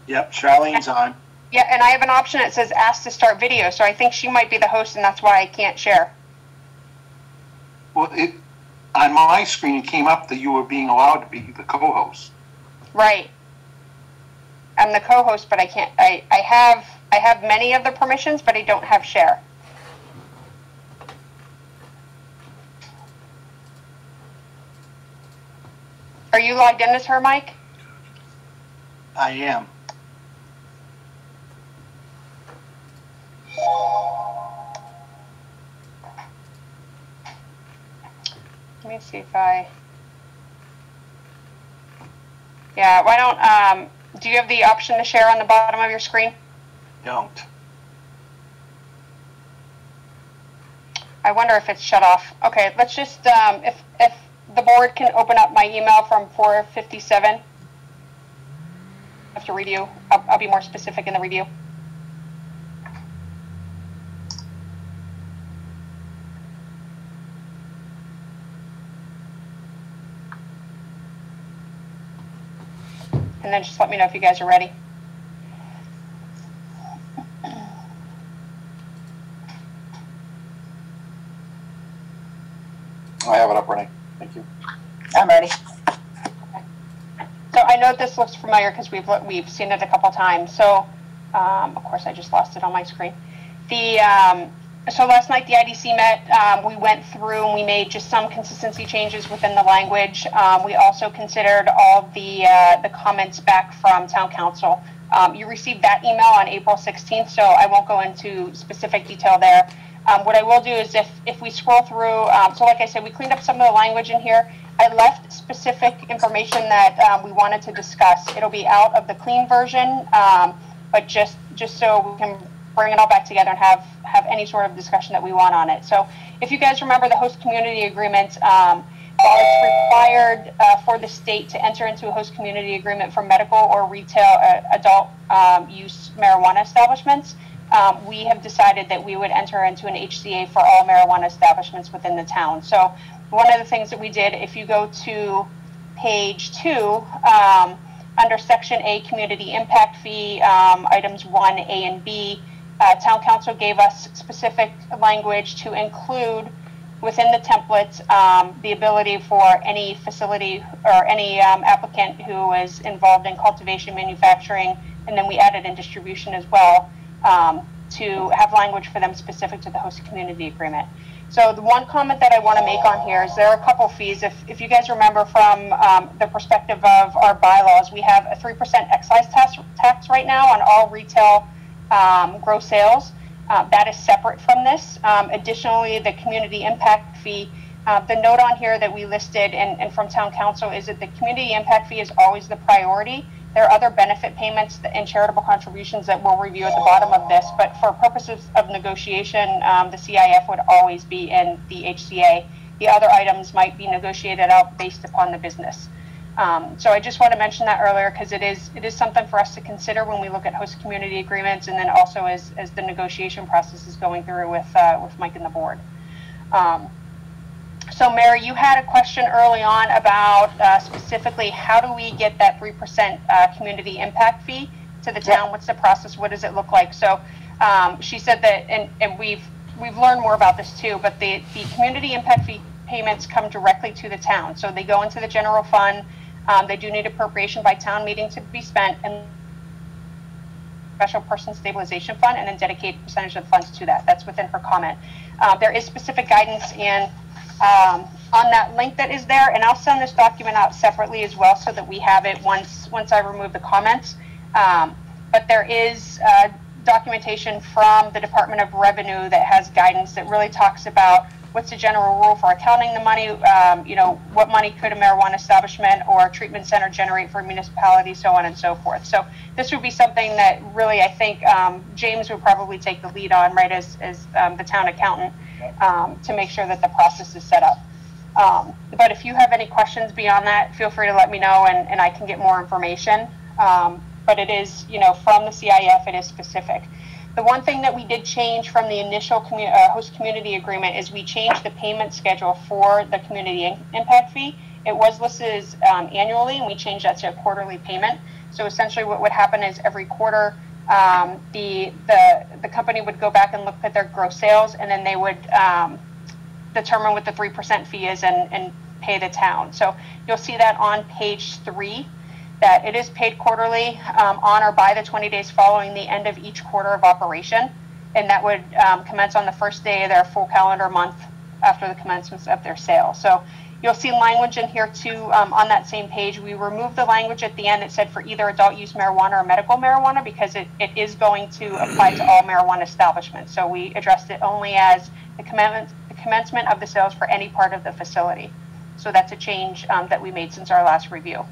Yep, Charlene's on. Yeah, and I have an option that says ask to start video, so I think she might be the host, and that's why I can't share. Well, on my screen, it came up that you were being allowed to be the co-host. Right. I'm the co-host, but I can't. I have many of the permissions, but I don't have share. Are you logged in as her, Mike? I am. Let me see if yeah, why don't, do you have the option to share on the bottom of your screen? Don't. I wonder if it's shut off. Okay, let's just, if the board can open up my email from 4:57. I have to review. I'll be more specific in the review. and then just let me know if you guys are ready. I have it up running. Thank you. I'm ready. So I know this looks familiar because we've seen it a couple times. So of course I just lost it on my screen. So last night the IDC met. We went through and we made just some consistency changes within the language. We also considered all the comments back from town council. You received that email on April 16th, so I won't go into specific detail there. What I will do is if we scroll through, so like I said, we cleaned up some of the language in here. I left specific information that we wanted to discuss. It'll be out of the clean version, but just so we can bring it all back together and have any sort of discussion that we want on it. So if you guys remember the host community agreement, while it's required for the state to enter into a host community agreement for medical or retail adult use marijuana establishments, we have decided that we would enter into an HCA for all marijuana establishments within the town. So one of the things that we did, if you go to page 2, under section A, community impact fee, items 1, A and B, town council gave us specific language to include within the template the ability for any facility or any applicant who is involved in cultivation, manufacturing, and then we added in distribution as well, to have language for them specific to the host community agreement. So the one comment that I want to make on here is there are a couple fees. If you guys remember from the perspective of our bylaws, we have a 3% excise tax right now on all retail gross sales. That is separate from this. Additionally, the community impact fee, the note on here that we listed and from town council is that the community impact fee is always the priority. There are other benefit payments and charitable contributions that we'll review at the bottom of this, but for purposes of negotiation, the CIF would always be in the HCA. The other items might be negotiated out based upon the business. So I just want to mention that earlier because it is something for us to consider when we look at host community agreements, and then also as the negotiation process is going through with Mike and the board. So Mary, you had a question early on about specifically how do we get that 3% community impact fee to the town? What's the process? What does it look like? So she said that, and we've learned more about this too, but the community impact fee payments come directly to the town. So they go into the general fund. They do need appropriation by town meeting to be spent, and special person stabilization fund, and then dedicate a percentage of the funds to that. That's within her comment. There is specific guidance in on that link that is there, and I'll send this document out separately as well so that we have it once I remove the comments. But there is documentation from the Department of Revenue that has guidance that really talks about what's the general rule for accounting the money, what money could a marijuana establishment or treatment center generate for a municipality, so on and so forth. So this would be something that really I think James would probably take the lead on, right, as the town accountant, to make sure that the process is set up. But if you have any questions beyond that, feel free to let me know and I can get more information. But it is, from the CIF, it is specific. The one thing that we did change from the initial host community agreement is we changed the payment schedule for the community impact fee. It was listed as annually, and we changed that to a quarterly payment. So essentially what would happen is every quarter, the company would go back and look at their gross sales, and then they would determine what the 3% fee is and pay the town. So you'll see that on page 3. That it is paid quarterly on or by the 20 days following the end of each quarter of operation, and that would commence on the first day of their full calendar month after the commencement of their sale. So you'll see language in here too on that same page. We removed the language at the end that said for either adult use marijuana or medical marijuana because it is going to apply to all marijuana establishments. So we addressed it only as the commencement of the sales for any part of the facility. So that's a change that we made since our last review.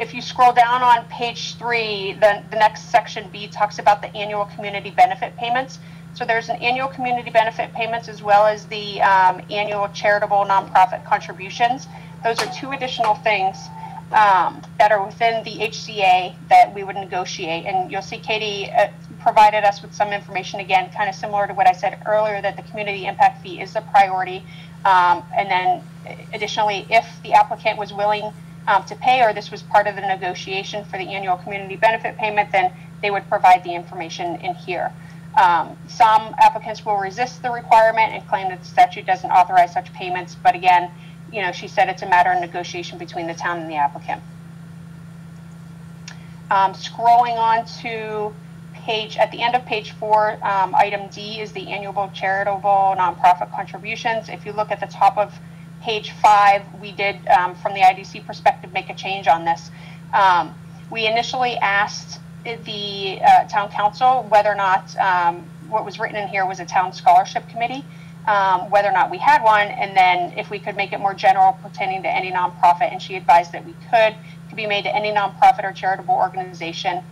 If you scroll down on page 3, the next section B talks about the annual community benefit payments. So there's an annual community benefit payments as well as the annual charitable nonprofit contributions. Those are 2 additional things that are within the HCA that we would negotiate. And you'll see Katie provided us with some information, again, kind of similar to what I said earlier, that the community impact fee is a priority. And then additionally, if the applicant was willing to pay, or this was part of the negotiation for the annual community benefit payment, then they would provide the information in here. Some applicants will resist the requirement and claim that the statute doesn't authorize such payments, but again, you know, she said it's a matter of negotiation between the town and the applicant. Scrolling on to at the end of page 4, item D is the annual charitable nonprofit contributions. If you look at the top of page 5, we did, from the IDC perspective, make a change on this. We initially asked the town council whether or not what was written in here was a town scholarship committee, whether or not we had one, and then if we could make it more general pertaining to any nonprofit, and she advised that we could. It could be made to any nonprofit or charitable organization.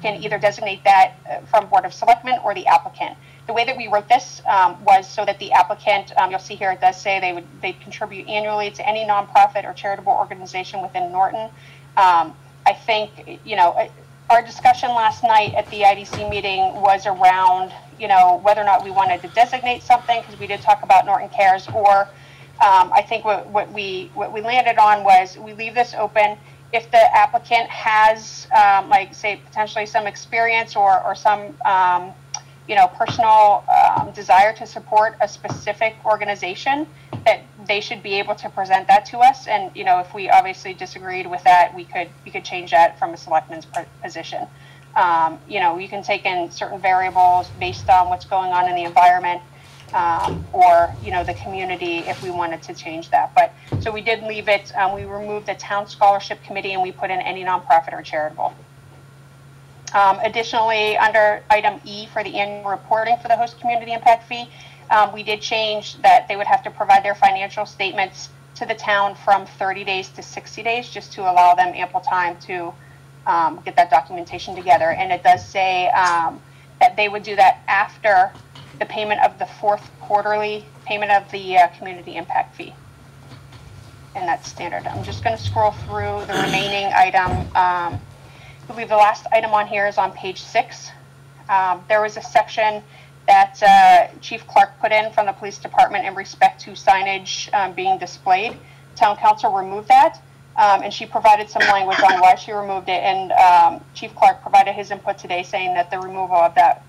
Can either designate that from Board of Selectmen or the applicant. The way that we wrote this was so that the applicant, you'll see here it does say they'd contribute annually to any nonprofit or charitable organization within Norton. I think, you know, our discussion last night at the IDC meeting was around, you know, whether or not we wanted to designate something, because we did talk about Norton Cares, or I think what we landed on was we leave this open. If the applicant has, like, say, potentially some experience or some, you know, personal desire to support a specific organization, that they should be able to present that to us. And, you know, if we obviously disagreed with that, we could change that from a selectman's position. You know, you can take in certain variables based on what's going on in the environment, or, you know, the community, if we wanted to change that. But so we did leave it, we removed the town scholarship committee and we put in any nonprofit or charitable. Additionally, under item E for the annual reporting for the host community impact fee, we did change that they would have to provide their financial statements to the town from 30 days to 60 days, just to allow them ample time to get that documentation together. And it does say that they would do that after the payment of the 4th quarterly payment of the community impact fee. And that's standard. I'm just going to scroll through the remaining item. I believe the last item on here is on page 6. There was a section that Chief Clark put in from the police department in respect to signage being displayed. Town council removed that, and she provided some language on why she removed it, and Chief Clark provided his input today saying that the removal of that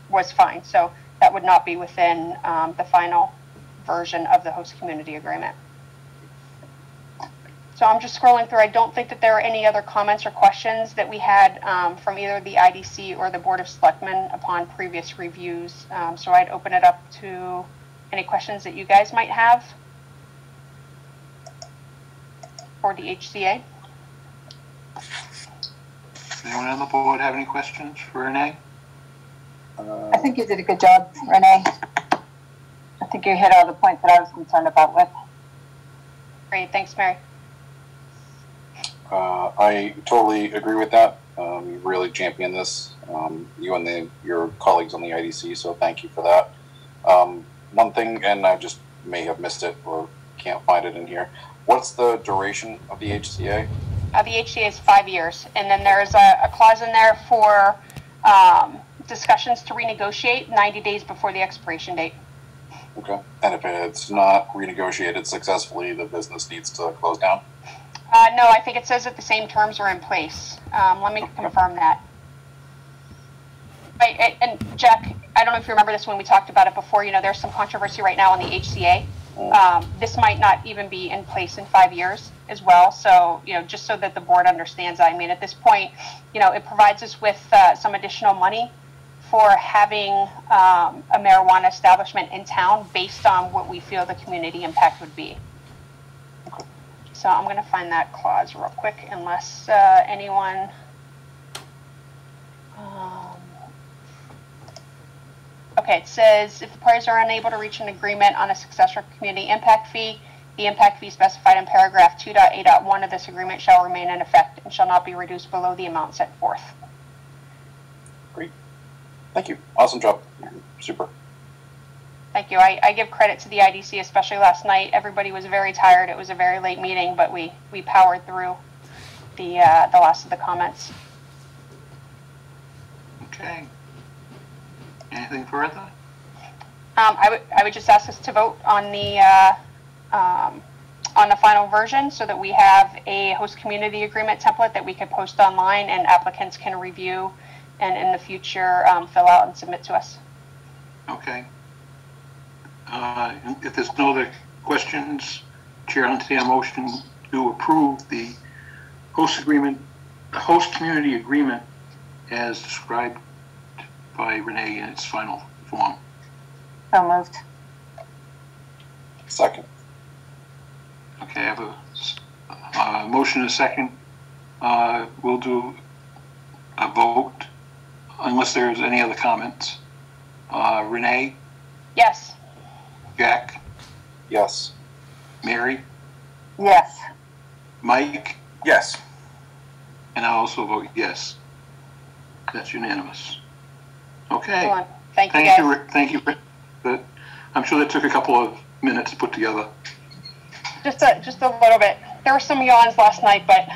was fine. So that would not be within the final version of the host community agreement. So I'm just scrolling through. I don't think that there are any other comments or questions that we had from either the IDC or the Board of Selectmen upon previous reviews. So I'd open it up to any questions that you guys might have for the HCA. Anyone on the board have any questions for Renee? I think you did a good job, Renee. I think you hit all the points that I was concerned about with. Great, thanks, Mary. I totally agree with that. You really championed this, you and your colleagues on the IDC, so thank you for that. One thing, and I just may have missed it or can't find it in here, what's the duration of the HCA? The HCA is 5 years, and then there's a clause in there for discussions to renegotiate 90 days before the expiration date. Okay, and if it's not renegotiated successfully, the business needs to close down? No, I think it says that the same terms are in place. Let me confirm that. And Jack, I don't know if you remember this when we talked about it before, you know, there's some controversy right now on the HCA. This might not even be in place in 5 years as well. So, you know, just so that the board understands, I mean, at this point, you know, it provides us with some additional money for having a marijuana establishment in town based on what we feel the community impact would be. So I'm going to find that clause real quick, unless anyone... okay, it says, if the parties are unable to reach an agreement on a successor community impact fee, the impact fee specified in paragraph 2.A.1 of this agreement shall remain in effect and shall not be reduced below the amount set forth. Great. Thank you. Awesome job. Super. Thank you. I give credit to the IDC, especially last night. Everybody was very tired. It was a very late meeting, but we powered through the last of the comments. Okay. Anything further? I would just ask us to vote on the on the final version so that we have a host community agreement template that we can post online and applicants can review and in the future fill out and submit to us. Okay. If there's no other questions, Chair, I'll entertain a motion to approve the host agreement, the host community agreement as described by Renee in its final form. So moved. Second. Okay, I have a motion and a second. We'll do a vote unless there's any other comments. Renee? Yes. Jack? Yes. Mary? Yes. Mike? Yes. And I also vote yes. That's unanimous. Okay. Thank you, guys. Thank you. I'm sure that took a couple of minutes to put together. Just a little bit. There were some yawns last night, but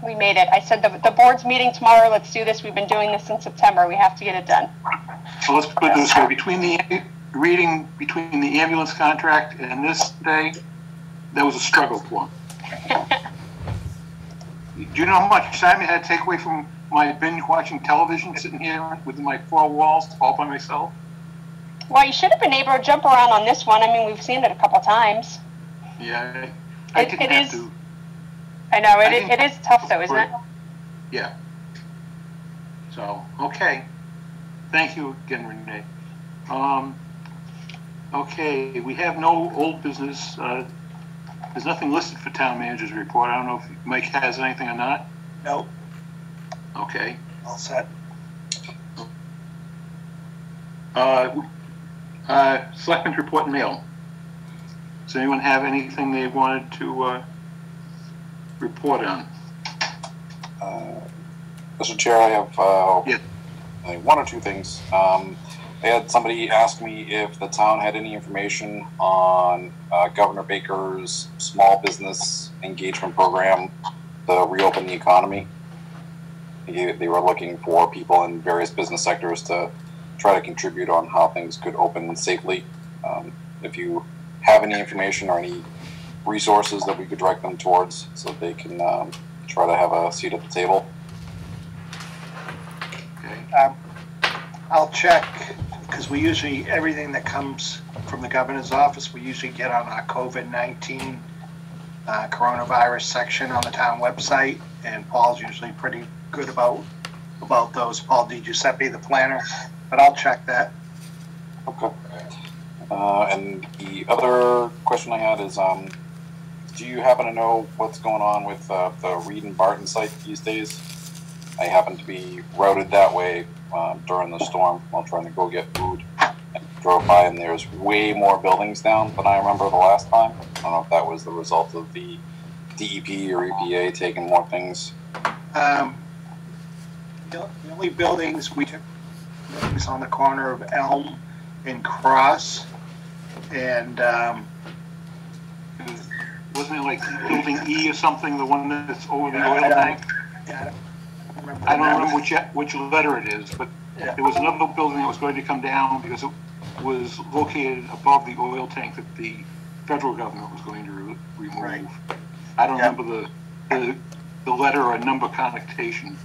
we made it. I said the board's meeting tomorrow. Let's do this. We've been doing this since September. We have to get it done. Well, let's put it this way. Between the ambulance contract and this day, that was a struggle for him. Do you know how much time I had to take away from my binge watching television, sitting here within my four walls all by myself? Well, you should have been able to jump around on this one. I mean, we've seen it a couple times. Yeah, I didn't have to. I know, it is tough though, isn't it? Yeah. So, okay. Thank you again, Renee. Okay, we have no old business. There's nothing listed for town manager's report. I don't know if Mike has anything or not. No. Okay. All set. Selectmen's report and mail. Does anyone have anything they wanted to report on? Mr. Chair, I have one or two things. I had somebody ask me if the town had any information on Governor Baker's small business engagement program to reopen the economy. They were looking for people in various business sectors to try to contribute on how things could open safely. If you have any information or any resources that we could direct them towards so they can try to have a seat at the table. Okay. I'll check, because we usually, everything that comes from the governor's office, we usually get on our COVID-19 coronavirus section on the town website, and Paul's usually pretty good about those. Paul DiGiuseppe, the planner, but I'll check that. Okay. And the other question I had is, do you happen to know what's going on with the Reed and Barton site these days? I happened to be routed that way during the storm while trying to go get food. And drove by and there's way more buildings down than I remember the last time. I don't know if that was the result of the DEP or EPA taking more things. The only buildings we took was on the corner of Elm and Cross, and wasn't it like building E or something, the one that's over the oil tank? I don't remember which letter it is, but there was another building that was going to come down because it was located above the oil tank that the federal government was going to remove. Right. I don't remember the letter or number connotation,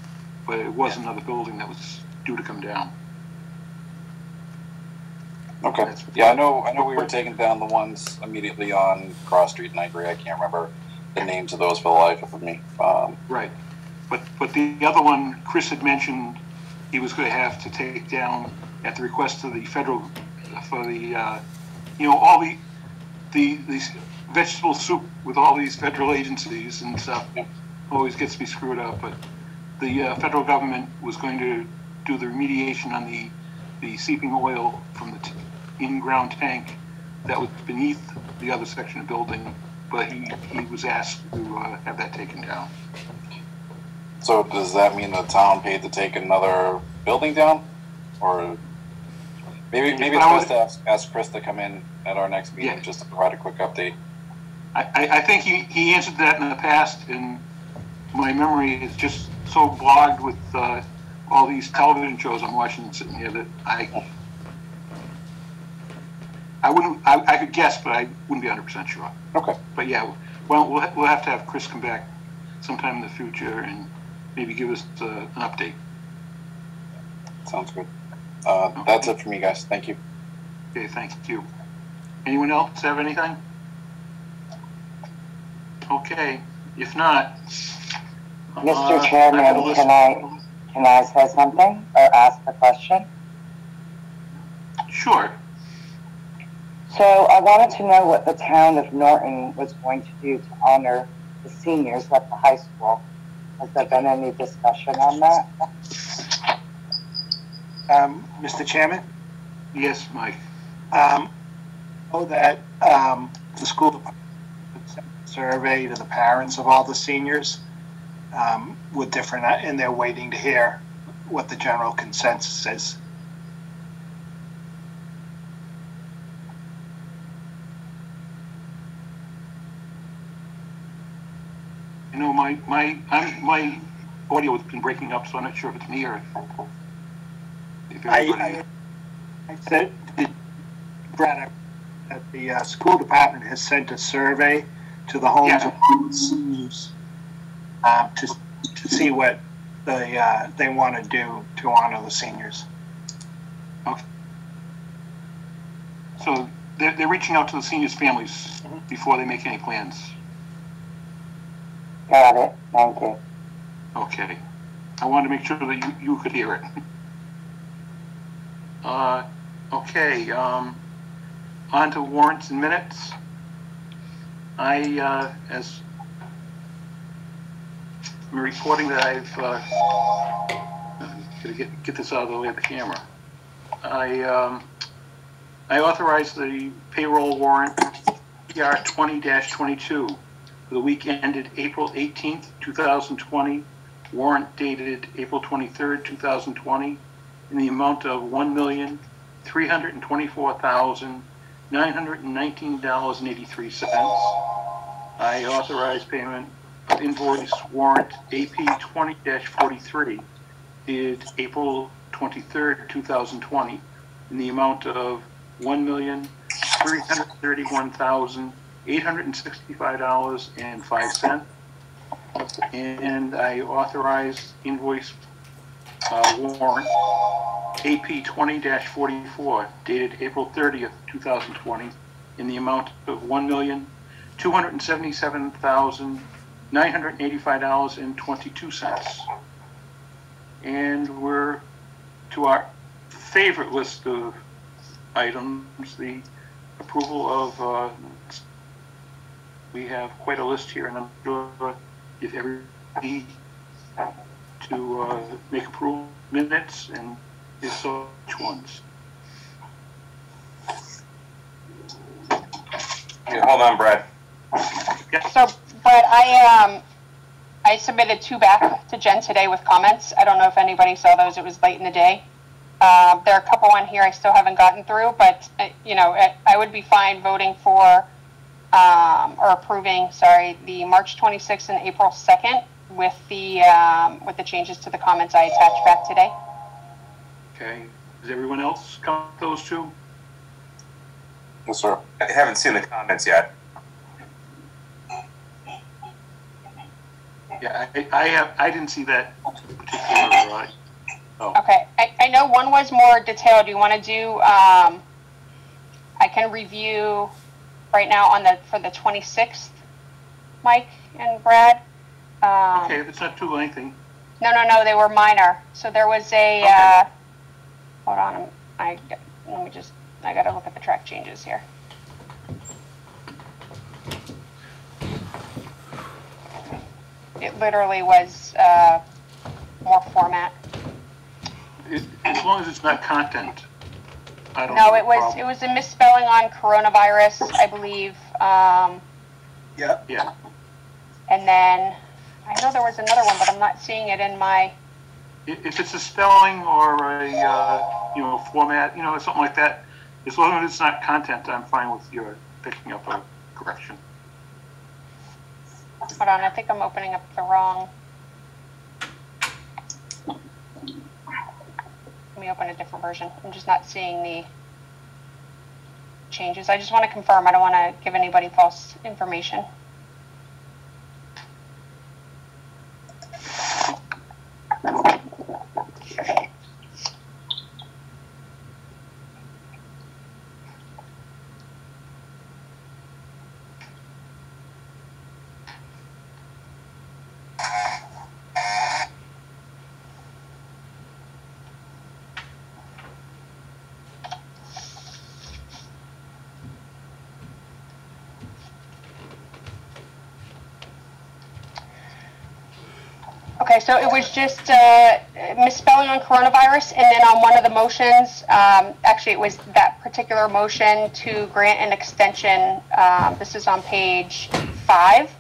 but it was another building that was due to come down. Okay. Yeah, I know we were taking down the ones immediately on Cross Street, and I agree. I can't remember the names of those for the life of me. Right. But the other one, Chris had mentioned he was going to have to take down at the request of the federal, for the, all the vegetable soup with all these federal agencies and stuff always gets me screwed up. But the federal government was going to do the remediation on the seeping oil from the in-ground tank that was beneath the other section of building, but he was asked to have that taken down. So does that mean the town paid to take another building down? Or maybe it's best to ask Chris to come in at our next meeting just to provide a quick update. I think he answered that in the past, and my memory is just so bogged with all these television shows I'm watching sitting here that I could guess, but I wouldn't be 100% sure. Okay. But yeah, well, we'll have to have Chris come back sometime in the future and maybe give us an update. Sounds good. That's it for me, guys. Thank you. Okay, thank you. Anyone else have anything? Okay, if not, Mr. Chairman, can I say something or ask a question? Sure. So I wanted to know what the town of Norton was going to do to honor the seniors at the high school. Has there been any discussion on that? Mr. Chairman? Yes, Mike. That the school department sent a survey to the parents of all the seniors with different, and they're waiting to hear what the general consensus is. You know, my audio has been breaking up, so I'm not sure if it's me or if everybody... I said, Brad, that the school department has sent a survey to the homes of seniors to see what they want to do to honor the seniors. Okay. So they're reaching out to the seniors' families before they make any plans. Got it. Thank you. Okay. I wanted to make sure that you could hear it. Okay. On to warrants and minutes. As I'm reporting that I've got to get this out of the way of the camera. I authorized the payroll warrant PR 20-22 for the week ended April 18th, 2020. Warrant dated April 23rd, 2020, in the amount of $1,324,919.83. I authorize payment of invoice warrant AP 20-43, dated April 23rd, 2020, in the amount of $1,331,865.05. And I authorize invoice warrant AP 20-44, dated April 30th, 2020, in the amount of $1,277,985.22. And we're to our favorite list of items, the approval of, we have quite a list here, and I'm sure if everybody to make approval minutes, and if so, which ones? Yeah, hold on, Brad. So, Brad, I submitted 2 back to Jen today with comments. I don't know if anybody saw those. It was late in the day. There are a couple on here I still haven't gotten through, but you know, I would be fine voting for or approving, sorry, the March 26th and April 2nd with the changes to the comments I attached back today. Okay. Does everyone else count those 2? Yes, sir. I haven't seen the comments yet. Yeah, I didn't see that particular. Okay, I know one was more detailed. Do you want to do? I can review right now for the 26th, Mike and Brad. Okay, if it's not too lengthy. No, they were minor. So there was a. Okay. Hold on, I gotta look at the track changes here. It literally was more format. As long as it's not content, I don't. No, it was a misspelling on coronavirus, I believe. Yeah. And then I know there was another one, but I'm not seeing it in my. If it's a spelling or a format, something like that, as long as it's not content, I'm fine with your picking up a correction. Hold on, I think I'm opening up the wrong. Let me open a different version. I'm just not seeing the changes. I just want to confirm. I don't want to give anybody false information. Okay, so it was just misspelling on coronavirus, and then on one of the motions, actually it was that particular motion to grant an extension. This is on page 5.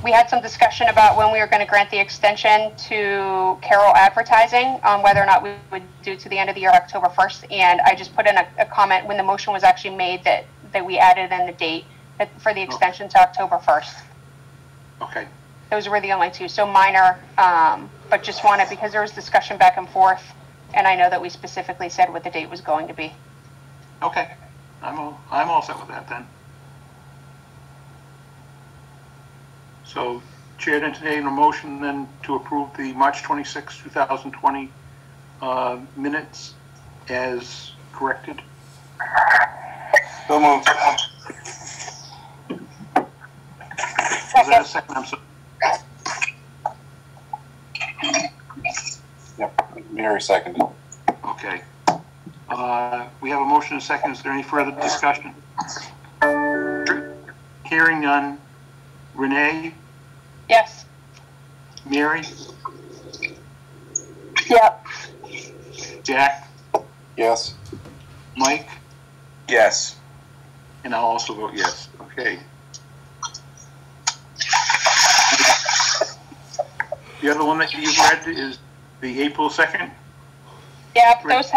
We had some discussion about when we were going to grant the extension to Carroll Advertising, on whether or not we would do to the end of the year, October 1st, and I just put in a comment when the motion was actually made that we added in the date for the extension to October 1st. Okay. Those were the only two, so minor, but just wanted, because there was discussion back and forth, and I know that we specifically said what the date was going to be. Okay, I'm all set with that then. So, Chair entertain a motion then to approve the March 26, 2020 minutes as corrected. So moved. Is that a second? I'm sorry. Yep, Mary seconded. Okay. We have a motion and a second. Is there any further discussion? Hearing none. Renee? Yes. Mary? Yep. Jack? Yes. Mike? Yes. And I'll also vote yes. Okay. The other one that you've read is the April 2nd? Yeah, those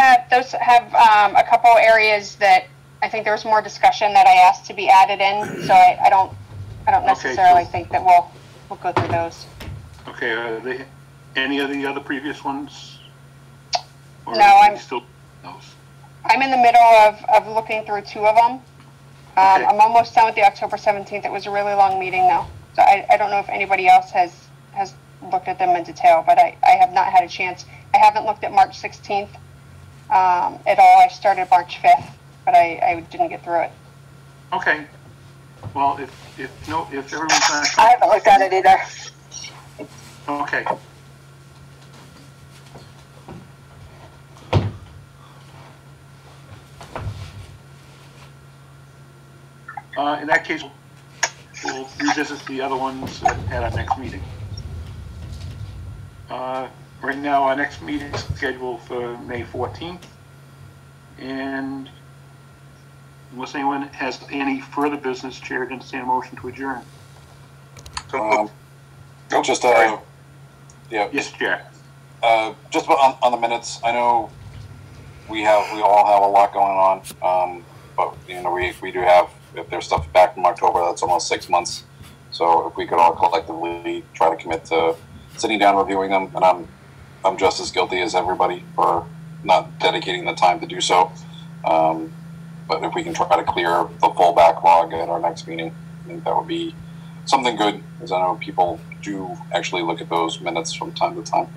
have a couple areas that I think there was more discussion that I asked to be added in, so I don't necessarily think that we'll go through those. Okay, are they any of the other previous ones? Or no, I'm still those? I'm in the middle of looking through 2 of them. Okay. I'm almost done with the October 17th. It was a really long meeting though, so I don't know if anybody else has looked at them in detail, but I have not had a chance. I haven't looked at March 16th at all. I started March 5th, but I didn't get through it. Okay. Well, if everyone's not... I haven't looked at it either. Okay. In that case, we'll revisit the other ones at our next meeting. Right now, our next meeting is scheduled for May 14th. And unless anyone has any further business, Chair, to entertain a motion to adjourn. Just yeah. Yes, Jack. Just on the minutes, I know we all have a lot going on, but we do have, if there's stuff back from October, that's almost 6 months. So if we could all collectively try to commit to sitting down, reviewing them, and I'm just as guilty as everybody for not dedicating the time to do so. But if we can try to clear the full backlog at our next meeting, I think that would be something good, because I know people do actually look at those minutes from time to time.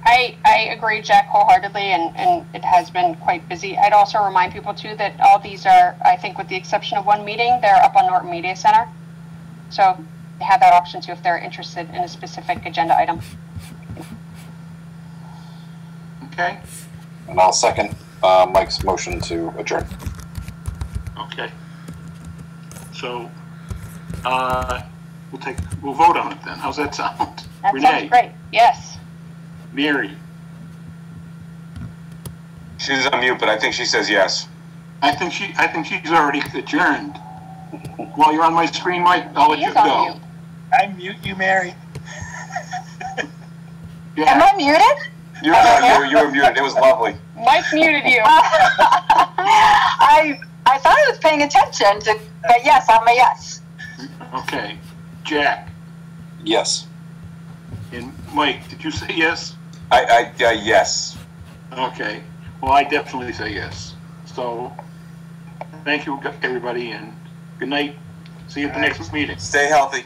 I agree, Jack, wholeheartedly, and it has been quite busy. I'd also remind people, too, that all these are, I think with the exception of one meeting, they're up on Norton Media Center. So they have that option, too, if they're interested in a specific agenda item. Okay. And I'll second Mike's motion to adjourn. Okay. So, we'll vote on it then. How's that sound? That Renee? sounds great. Yes. Mary? She's on mute, but I think she says yes. I think she's already adjourned. While you're on my screen, Mike, I'll let you go. I mute you, Mary. Yeah. Am I muted? You were muted. It was lovely. Mike muted you. I thought I was paying attention, but yes, I'm a yes. Okay. Jack? Yes. And Mike, did you say yes? Yes. Okay. Well, I definitely say yes. So, Thank you, everybody, and good night. See you at the next meeting. Stay healthy.